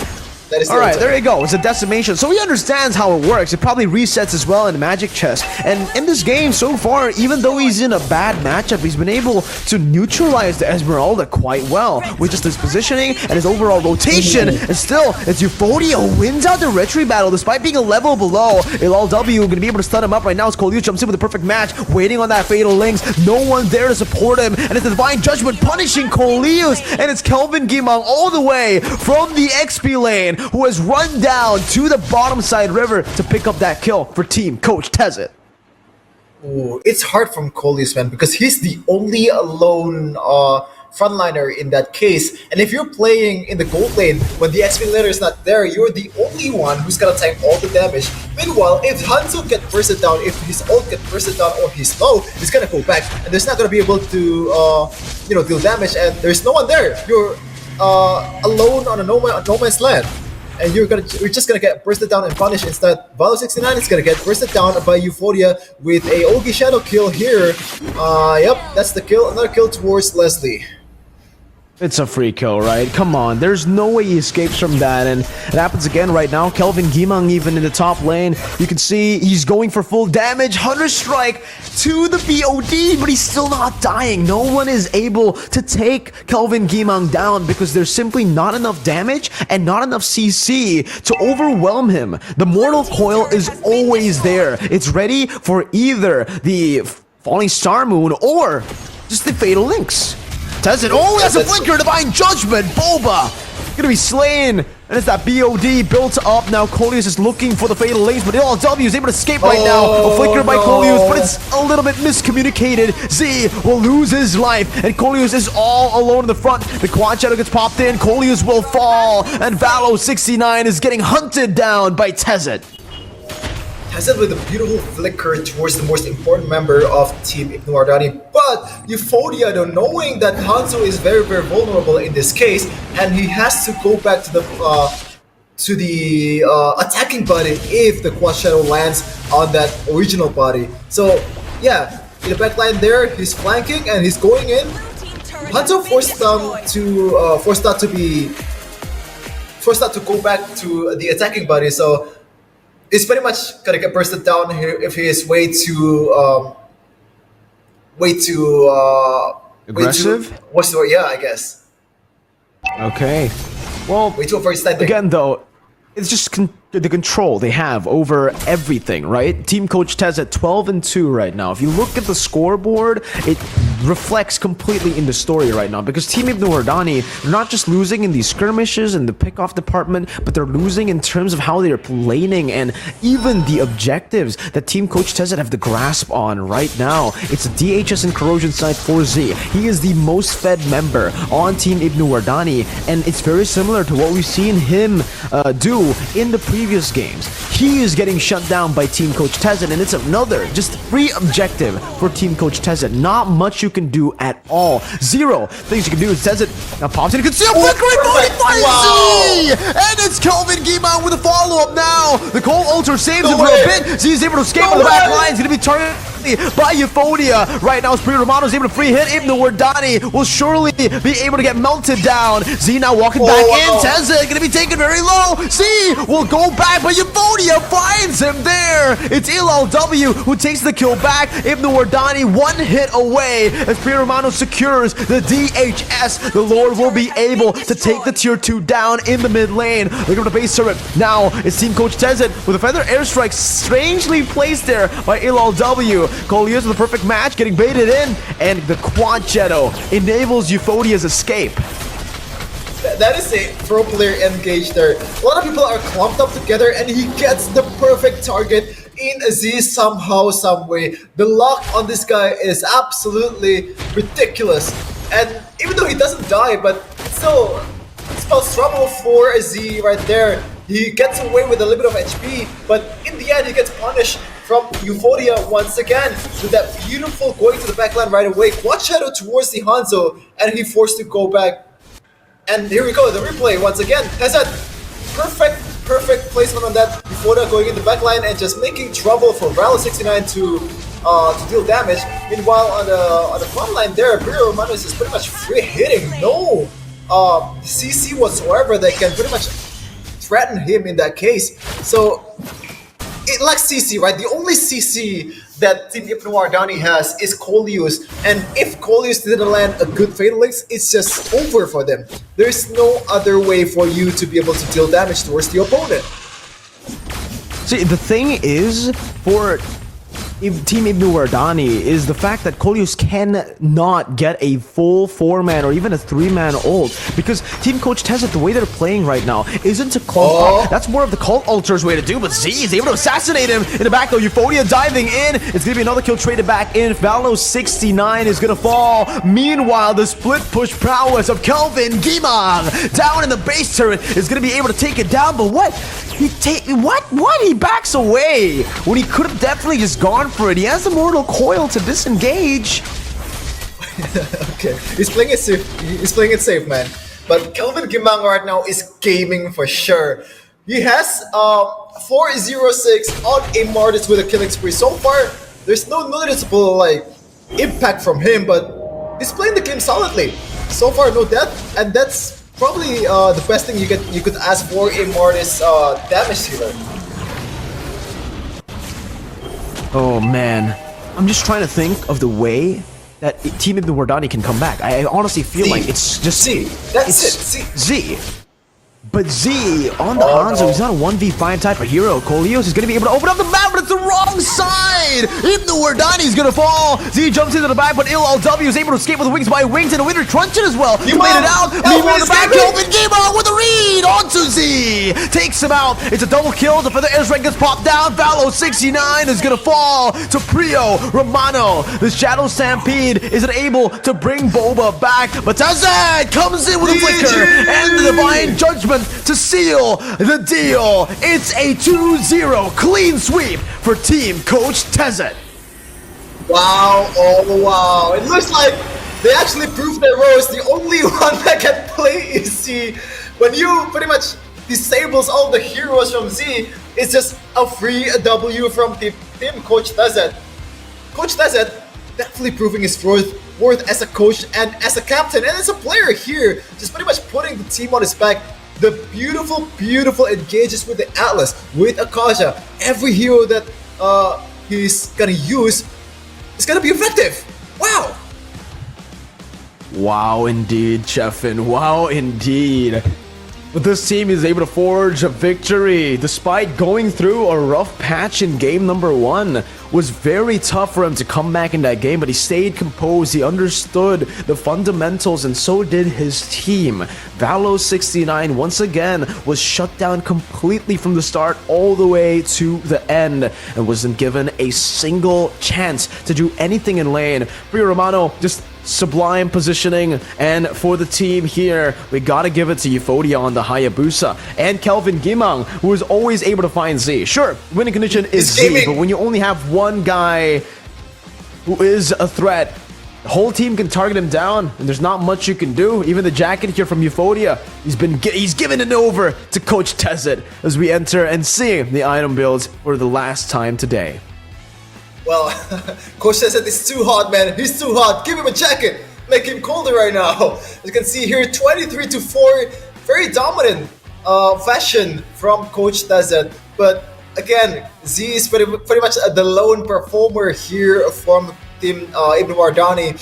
Alright, there you go. It's a decimation. So he understands how it works. It probably resets as well in Magic Chess. And in this game so far, even though he's in a bad matchup, he's been able to neutralize the Esmeralda quite well with just his positioning and his overall rotation. And still, it's Euphodia who wins out the retreat battle despite being a level below. elalw going to be able to stun him up right now as Coleus jumps in with a perfect match, waiting on that Fatal Links. No one there to support him. And it's the Divine Judgment punishing Coleus. And it's Kelvin Gimang all the way from the XP lane, who has run down to the bottom side river to pick up that kill for Team coachtezet. Ooh, it's hard from Coleus, man, because he's the only lone frontliner in that case. And if you're playing in the gold lane, when the XP laner is not there, you're the only one who's gonna tank all the damage. Meanwhile, if Hanzo get bursted down, if his ult get bursted down or he's low, he's gonna go back, and there's not gonna be able to deal damage, and there's no one there. You're alone on a no man's land. And you're just gonna get bursted down and punished instead. Valo69 is gonna get bursted down by Euphodia with a Ogi Shadow kill here. Yep, that's the kill. Another kill towards Leslie. It's a free kill, right? Come on, there's no way he escapes from that, and it happens again right now. Kelvin Gimang even in the top lane. You can see he's going for full damage. Hunter Strike to the BOD, but he's still not dying. No one is able to take Kelvin Gimang down because there's simply not enough damage and not enough CC to overwhelm him. The Mortal Coil is always there. It's ready for either the Falling Star Moon or just the Fatal Links. Tezzet's has a flinker, Divine Judgment, Boba gonna be slain, and it's that BOD built up. Now Coleus is looking for the Fatal Links, but elalw is able to escape right now. A flicker by Coleus, but it's a little bit miscommunicated. Z will lose his life, and Coleus is all alone in the front. The quad shadow gets popped in, Coleus will fall, and Valo69 is getting hunted down by Tezzet. Tezzet's with a beautiful flicker towards the most important member of Team ibnuwardani, but Euphodia, though, knowing that Hanzo is very, very vulnerable in this case, and he has to go back to the attacking body if the quad shadow lands on that original body. So yeah, in the back line there, he's flanking and he's going in. Hanzo forced that to go back to the attacking body, so he's pretty much gonna get bursted down here if he is way too aggressive. What's the word? Yeah, I guess. Okay. Well, way too overextended. again though, it's just the control they have over everything, right? Team Coach Tezet 12-2 right now. If you look at the scoreboard, it reflects completely in the story right now, because Team ibnuwardani, they're not just losing in these skirmishes and the pickoff department, but they're losing in terms of how they're laning and even the objectives that Team Coach Tezet have the grasp on right now. It's a DHS and corrosion side for Z. He is the most fed member on Team ibnuwardani, and it's very similar to what we've seen him do in the previous games. He is getting shut down by Team Coach Tezet, and it's another just free objective for Team Coach Tezet. Not much you can do at all. Zero things you can do. Tezet now pops in and conceal flickering body by Z! And it's Kelvin Gima with a follow-up now. The Cold Ultra saves him for a bit. Z is able to escape on the back line. He's going to be targeted by Euphonia. Right now, Spring Romano is able to free hit. ibnuwardani will surely be able to get melted down. Z now walking back in. Tezet going to be taken very low. Z will go back, but Euphonia finds him there. It's LLW who takes the kill back. ibnuwardani one hit away as Spring Romano secures the DHS. The Lord will be able to take the tier 2 down in the mid lane. Look at the base turret. Now it's Team Coach Tezet with a feather airstrike strangely placed there by LLW. Coleus with the perfect match, getting baited in, and the quad jetto enables Euphonia's escape. That is a pro player engaged there. A lot of people are clumped up together, and he gets the perfect target in Z somehow, some way. The luck on this guy is absolutely ridiculous. And even though he doesn't die, but still spells trouble for Z right there. He gets away with a little bit of HP, but in the end he gets punished from Euphonia once again with that beautiful going to the backline right away. Quad shadow towards the Hanzo, and he forced to go back. And here we go, the replay once again. Tezet, perfect placement on that. Euphonia going in the backline and just making trouble for Ralo69 to deal damage. Meanwhile, on the front line there, Brio Romanos is pretty much free hitting. No CC whatsoever that can pretty much threaten him in that case. So it lacks CC, right? The only CC that Team ibnuwardani has is Coleus, and if Coleus didn't land a good Fatal Links, it's just over for them. There's no other way for you to be able to deal damage towards the opponent. See, the thing is, for Team ibnuwardani is the fact that Coleus cannot get a full 4-man or even a 3-man ult, because Team Coach Tezet, the way they're playing right now, isn't to clump up. That's more of the Cult Ultra's way to do, but Z is able to assassinate him in the back though. Euphonia diving in. It's going to be another kill traded back in. Valo69 is going to fall. Meanwhile, the split push prowess of Kelvin Gimang down in the base turret is going to be able to take it down, but what? He backs away when he could have definitely just gone for it. He has the Mortal Coil to disengage. Okay, he's playing it safe. He's playing it safe, man. But Kelvin Gimang right now is gaming for sure. He has 406 on Immortus with a killing spree. So far, there's no noticeable impact from him, but he's playing the game solidly. So far, no death, and that's probably the best thing you could ask for Immortus damage healer. Oh man, I'm just trying to think of the way that Team ibnuwardani can come back. I honestly feel like it's just Z. That's it. Z. But Z on the Hanzo, he's not a 1v5 type of hero. Coleus is going to be able to open up the map, but it's the wrong side! ibnuwardani is going to fall! Z jumps into the back, but LLW is able to escape with wings by wings and a winter truncheon as well. He made it out! Meanwhile, the back, Kelvin Gima with a read onto Z! Takes him out. It's a double kill. The feather airstrike gets popped down. Valo69 is going to fall to Prio Romano. The Shadow Stampede isn't able to bring Boba back, but Tezet comes in with a flicker and the Divine Judgment to seal the deal. It's a 2-0 clean sweep for Team Coach Tezet. Wow, oh wow. It looks like they actually proved their roles. The only one that can play is Z. When you pretty much disables all the heroes from Z, it's just a free W from Team Coach Tezet. Coach Tezet definitely proving his worth as a coach and as a captain and as a player here. Just pretty much putting the team on his back. The beautiful engages with the Atlas, with Akasha. Every hero that he's gonna use is gonna be effective. Wow! Wow, indeed, Chefin. Wow, indeed. But this team is able to forge a victory despite going through a rough patch in game number 1. It was very tough for him to come back in that game, but he stayed composed. He understood the fundamentals, and so did his team. Valo69 once again was shut down completely from the start all the way to the end and wasn't given a single chance to do anything in lane. Brio Romano just sublime positioning, and for the team here, we gotta give it to Euphoria on the Hayabusa and Kelvin Gimang, who is always able to find Z. Sure, winning condition is Z, but when you only have one guy who is a threat, the whole team can target him down, and there's not much you can do. Even the jacket here from Euphoria, he's given it over to Coach Tezet as we enter and see the item builds for the last time today. Well, Coach says that it's too hot, man. He's too hot. Give him a jacket. Make him colder right now. As you can see here, 23-4. Very dominant fashion from Coach Tezet. But again, Z is pretty much the lone performer here from Team ibnuwardani.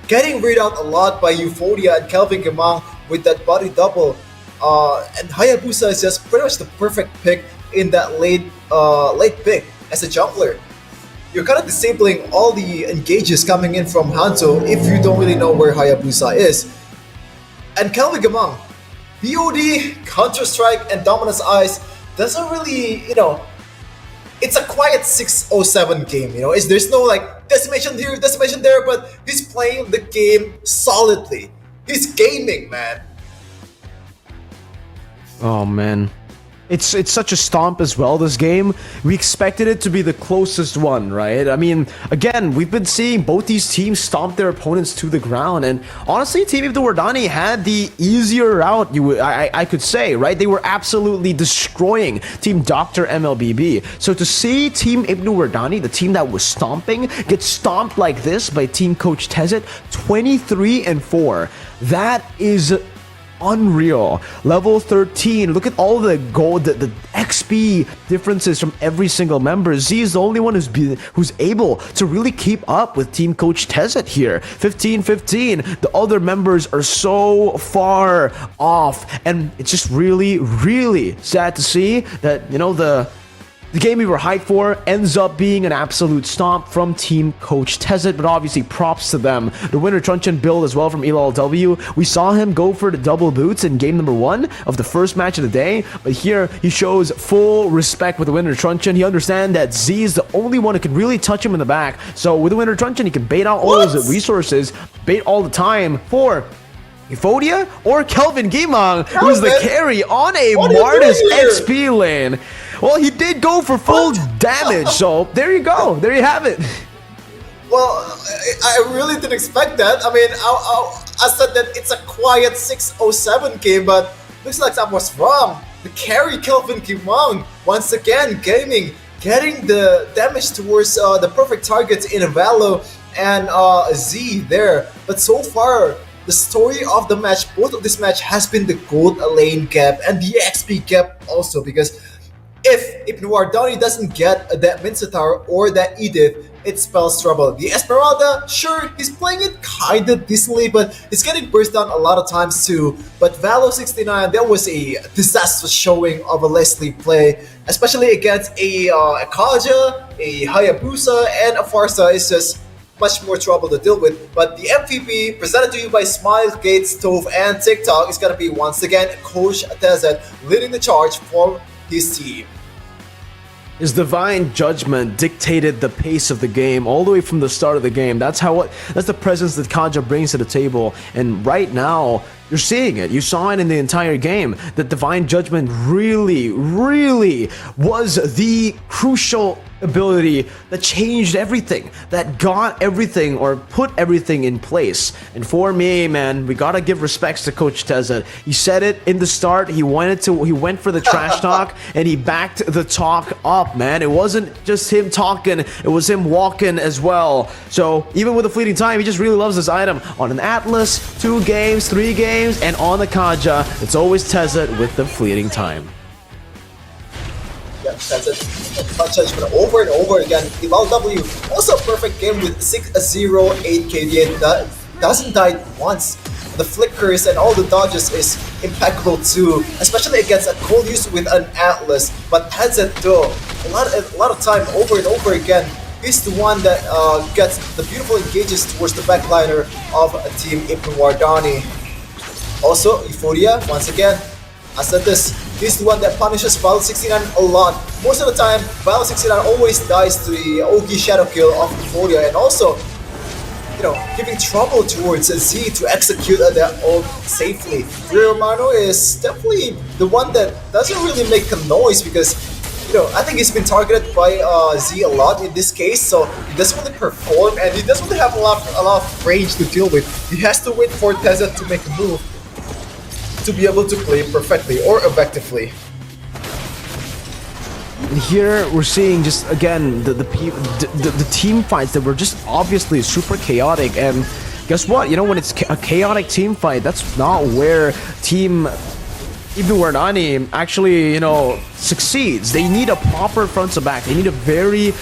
Getting read out a lot by Euphoria and Kelvin Gimang with that body double. And Hayabusa is just pretty much the perfect pick in that late pick as a jungler. You're kind of disabling all the engages coming in from Hanzo if you don't really know where Hayabusa is. And Kelvin Gimang, BOD, Counter-Strike, and Dominance Eyes doesn't really, it's a quiet 607 game, there's no like decimation here, decimation there, but he's playing the game solidly. He's gaming, man. Oh man. It's such a stomp as well, this game. We expected it to be the closest one, right? I mean, again, we've been seeing both these teams stomp their opponents to the ground, and honestly, Team ibnuwardani had the easier route, I could say, right? They were absolutely destroying Team Dr. MLBB. So to see Team ibnuwardani, the team that was stomping, get stomped like this by Team Coach Tezet, 23-4, that is unreal. Level 13. Look at all the gold, the XP differences from every single member. Z is the only one who's able to really keep up with Team Coach Tezet here. 15-15. The other members are so far off, and it's just really, really sad to see that the game we were hyped for ends up being an absolute stomp from Team Coach Tezet, but obviously props to them. The Winter Truncheon build as well from ELLW. We saw him go for the double boots in game number 1 of the first match of the day, but here he shows full respect with the Winter Truncheon. He understands that Z is the only one who can really touch him in the back. So with the Winter Truncheon, he can bait out all those resources, bait all the time for Euphoria or Kelvin Gimang, who's the carry on a Martis XP lane. Well, he did go for full damage, so there you go. There you have it. Well, I really didn't expect that. I mean, I said that it's a quiet 607 game, but looks like I was wrong. The carry Kelvin Gimang, once again, getting the damage towards the perfect targets in Valo and Z there. But so far, the story of the match, both of this match, has been the gold lane gap and the XP gap also, because if ibnuwardani doesn't get that Mincetar or that Edith, it spells trouble. The Esmeralda, sure, he's playing it kinda decently, but he's getting burst down a lot of times too. But Valo69, that was a disastrous showing of a Leslie play, especially against a Kaja, a Hayabusa, and a Farsa is just much more trouble to deal with. But the MVP, presented to you by Smilegate, Stove, and TikTok, is gonna be once again Coach Tezet leading the charge for his team. His divine judgment dictated the pace of the game all the way from the start of the game. That's the presence that Kaja brings to the table. And right now, you're seeing it. You saw it in the entire game. That divine judgment really, really was the crucial ability that changed everything, that got everything or put everything in place. And for me, man, we gotta give respects to Coach Tezet. He said it in the start. He went for the trash talk and he backed the talk up, man. It wasn't just him talking, it was him walking as well. So even with a fleeting time, he just really loves this item. On an Atlas, 2 games, 3 games, and on the Kaja, it's always Tezet with the fleeting time. Yeah, that's it. Judgment over and over again. ELLW, also a perfect game with 6-0, 8 KDA. That doesn't die once. the flickers and all the dodges is impeccable too, especially against a cold use with an Atlas. But Tezet though, a lot of time over and over again, he's the one that gets the beautiful engages towards the backliner of Team ibnuwardani. Also, Euphoria, once again, I said this, he's the one that punishes Violet 69 a lot. Most of the time, Violet 69 always dies to the Ogi Shadow Kill of Euphoria, and also, giving trouble towards Z to execute their ult safely. Romano is definitely the one that doesn't really make a noise because, I think he's been targeted by Z a lot in this case, so he doesn't really perform and he doesn't really have a lot of range to deal with. He has to wait for Tezet to make a move to be able to play perfectly or effectively. And here we're seeing just again the team fights that were just obviously super chaotic. And guess what? When it's a chaotic team fight, that's not where Team ibnuwardani actually succeeds. They need a proper front to back. They need a very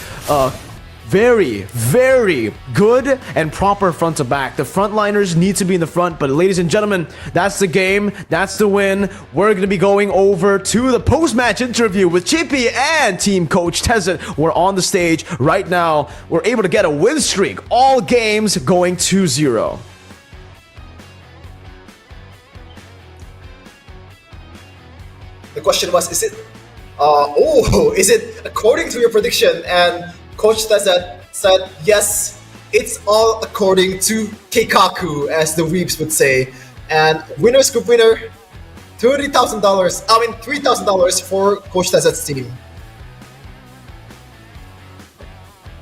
very good and proper front to back. The frontliners need to be in the front, but ladies and gentlemen, that's the game, that's the win. We're going to be going over to the post-match interview with Chippy and team coach Tezet. We're on the stage right now. We're able to get a win streak, all games going 2-0. The question was, is it according to your prediction? And Coach Tezet said, yes, it's all according to Keikaku, as the weebs would say. And winner scoop winner, $3,000 for Coach Tezet's team.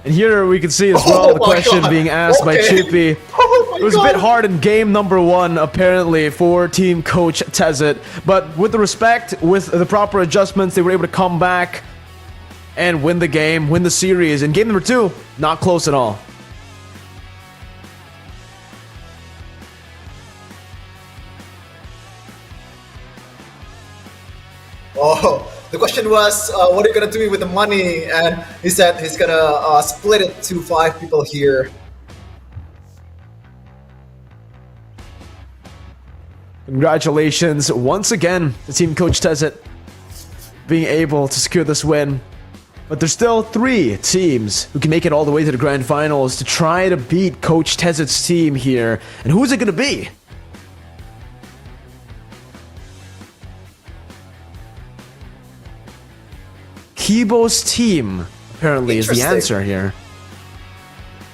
And here we can see as well the question being asked by Chippy. It was a bit hard in game number 1, apparently, for team coach Tezet. But with the respect, with the proper adjustments, they were able to come back and win the game, win the series. In game number 2, not close at all. Oh, the question was, what are you gonna do with the money? And he said he's gonna split it to 5 people here. Congratulations once again to team coach Tezet being able to secure this win. But there's still 3 teams who can make it all the way to the grand finals to try to beat Coach Tezet's team here. And who is it going to be? Kibo's team, apparently, is the answer here.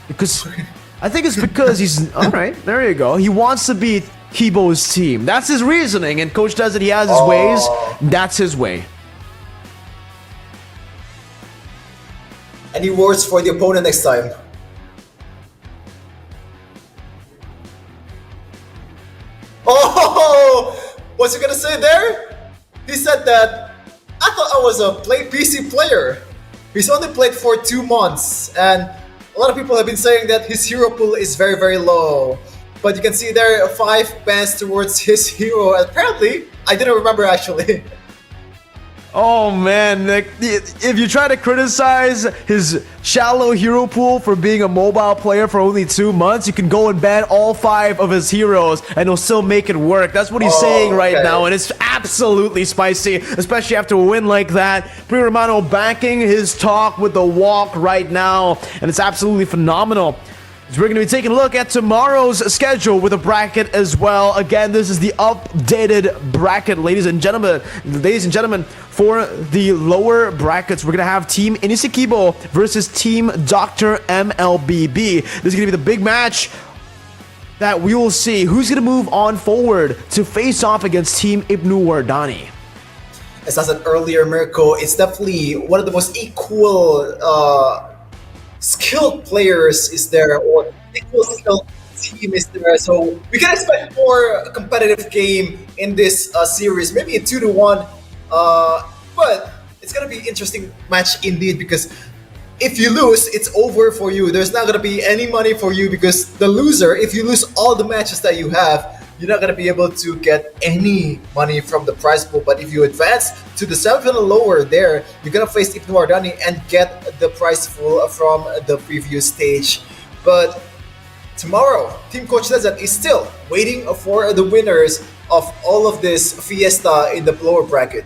Because I think it's because he's... Alright, there you go. He wants to beat Kibo's team. That's his reasoning. And Coach Tezet, he has his ways. That's his way. Any words for the opponent next time? Oh, what's he gonna say there? He said that, I thought I was a PC player. He's only played for 2 months, and a lot of people have been saying that his hero pool is very, very low. But you can see there 5 bans towards his hero. Apparently, I didn't remember actually. Oh man, Nick, if you try to criticize his shallow hero pool for being a mobile player for only 2 months, you can go and ban all 5 of his heroes and he'll still make it work. That's what he's saying right now, and it's absolutely spicy, especially after a win like that. Pri Romano backing his talk with the walk right now, and it's absolutely phenomenal. So we're going to be taking a look at tomorrow's schedule with a bracket as well. Again, this is the updated bracket, ladies and gentlemen. For the lower brackets, we're going to have Team Inisikiboo versus Team doktermlbb. This is going to be the big match that we will see who's going to move on forward to face off against Team ibnuwardani. As I said earlier, Mirko, it's definitely one of the most equal skilled players is there, or equal skilled team is there, so we can expect more competitive game in this series, maybe a 2-1, but it's gonna be interesting match indeed, because if you lose, it's over for you. There's not gonna be any money for you, because the loser, if you lose all the matches that you have, you're not going to be able to get any money from the prize pool. But if you advance to the semi-final lower there, you're going to face ibnuwardani and get the prize pool from the previous stage. But tomorrow, Team Coach Tezet is still waiting for the winners of all of this fiesta in the lower bracket.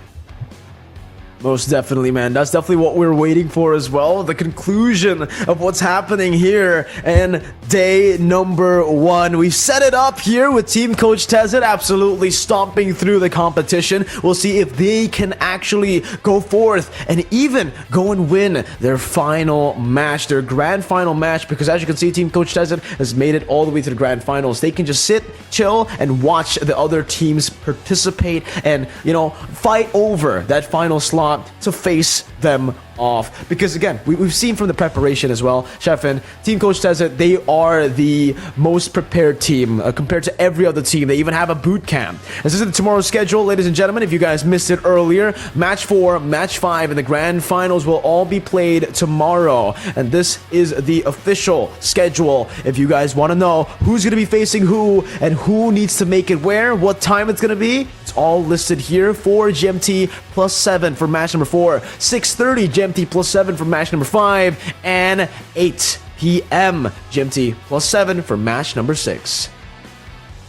Most definitely, man. That's definitely what we're waiting for as well. The conclusion of what's happening here and day number 1. We've set it up here with Team Coach Tezet absolutely stomping through the competition. We'll see if they can actually go forth and even go and win their final match, their grand final match, because as you can see, Team Coach Tezet has made it all the way to the grand finals. They can just sit, chill, and watch the other teams participate and, you know, fight over that final slot to face them off. Because again, we've seen from the preparation as well, Sheffin, Team Coach Tezet, they are the most prepared team compared to every other team. They even have a boot camp. This is the tomorrow's schedule, ladies and gentlemen. If you guys missed it earlier, match 4, match 5, and the grand finals will all be played tomorrow. And this is the official schedule. If you guys want to know who's going to be facing who and who needs to make it where, what time it's going to be, it's all listed here. 4 GMT plus 7 for match number 4, 6:30 GMT plus 7 for match number 5, and 8 p.m. GMT plus 7 for match number 6.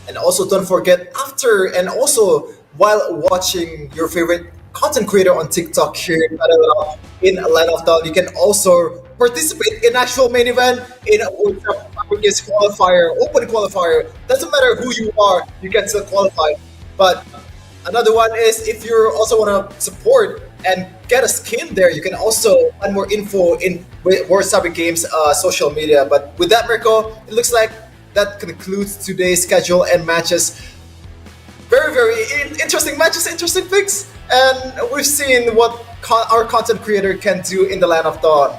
And also don't forget, after and also while watching your favorite content creator on TikTok here in Land of Dawn, you can also participate in actual main event in a qualifier, open qualifier. Doesn't matter who you are, you can still qualify. But another one is if you also want to support and get a skin there, you can also find more info in World Cyber Games social media. But with that, Mirko, it looks like that concludes today's schedule and matches. Very, very interesting matches, interesting picks. And we've seen what our content creator can do in the Land of Dawn.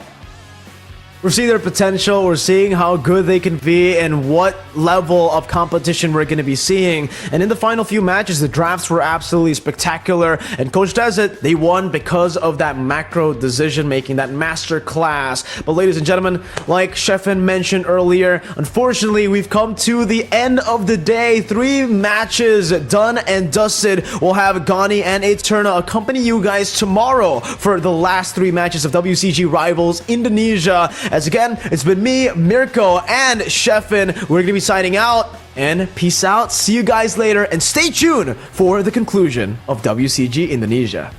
We're seeing their potential, we're seeing how good they can be and what level of competition we're going to be seeing. And in the final few matches, the drafts were absolutely spectacular. And Coach Tezet, they won because of that macro decision making, that master class. But ladies and gentlemen, like Sheffin mentioned earlier, unfortunately, we've come to the end of the day. 3 matches done and dusted. We'll have Gani and Eterna accompany you guys tomorrow for the last 3 matches of WCG Rivals Indonesia. As again, it's been me, Mirko, and Sheffin. We're going to be signing out, and peace out. See you guys later, and stay tuned for the conclusion of WCG Indonesia.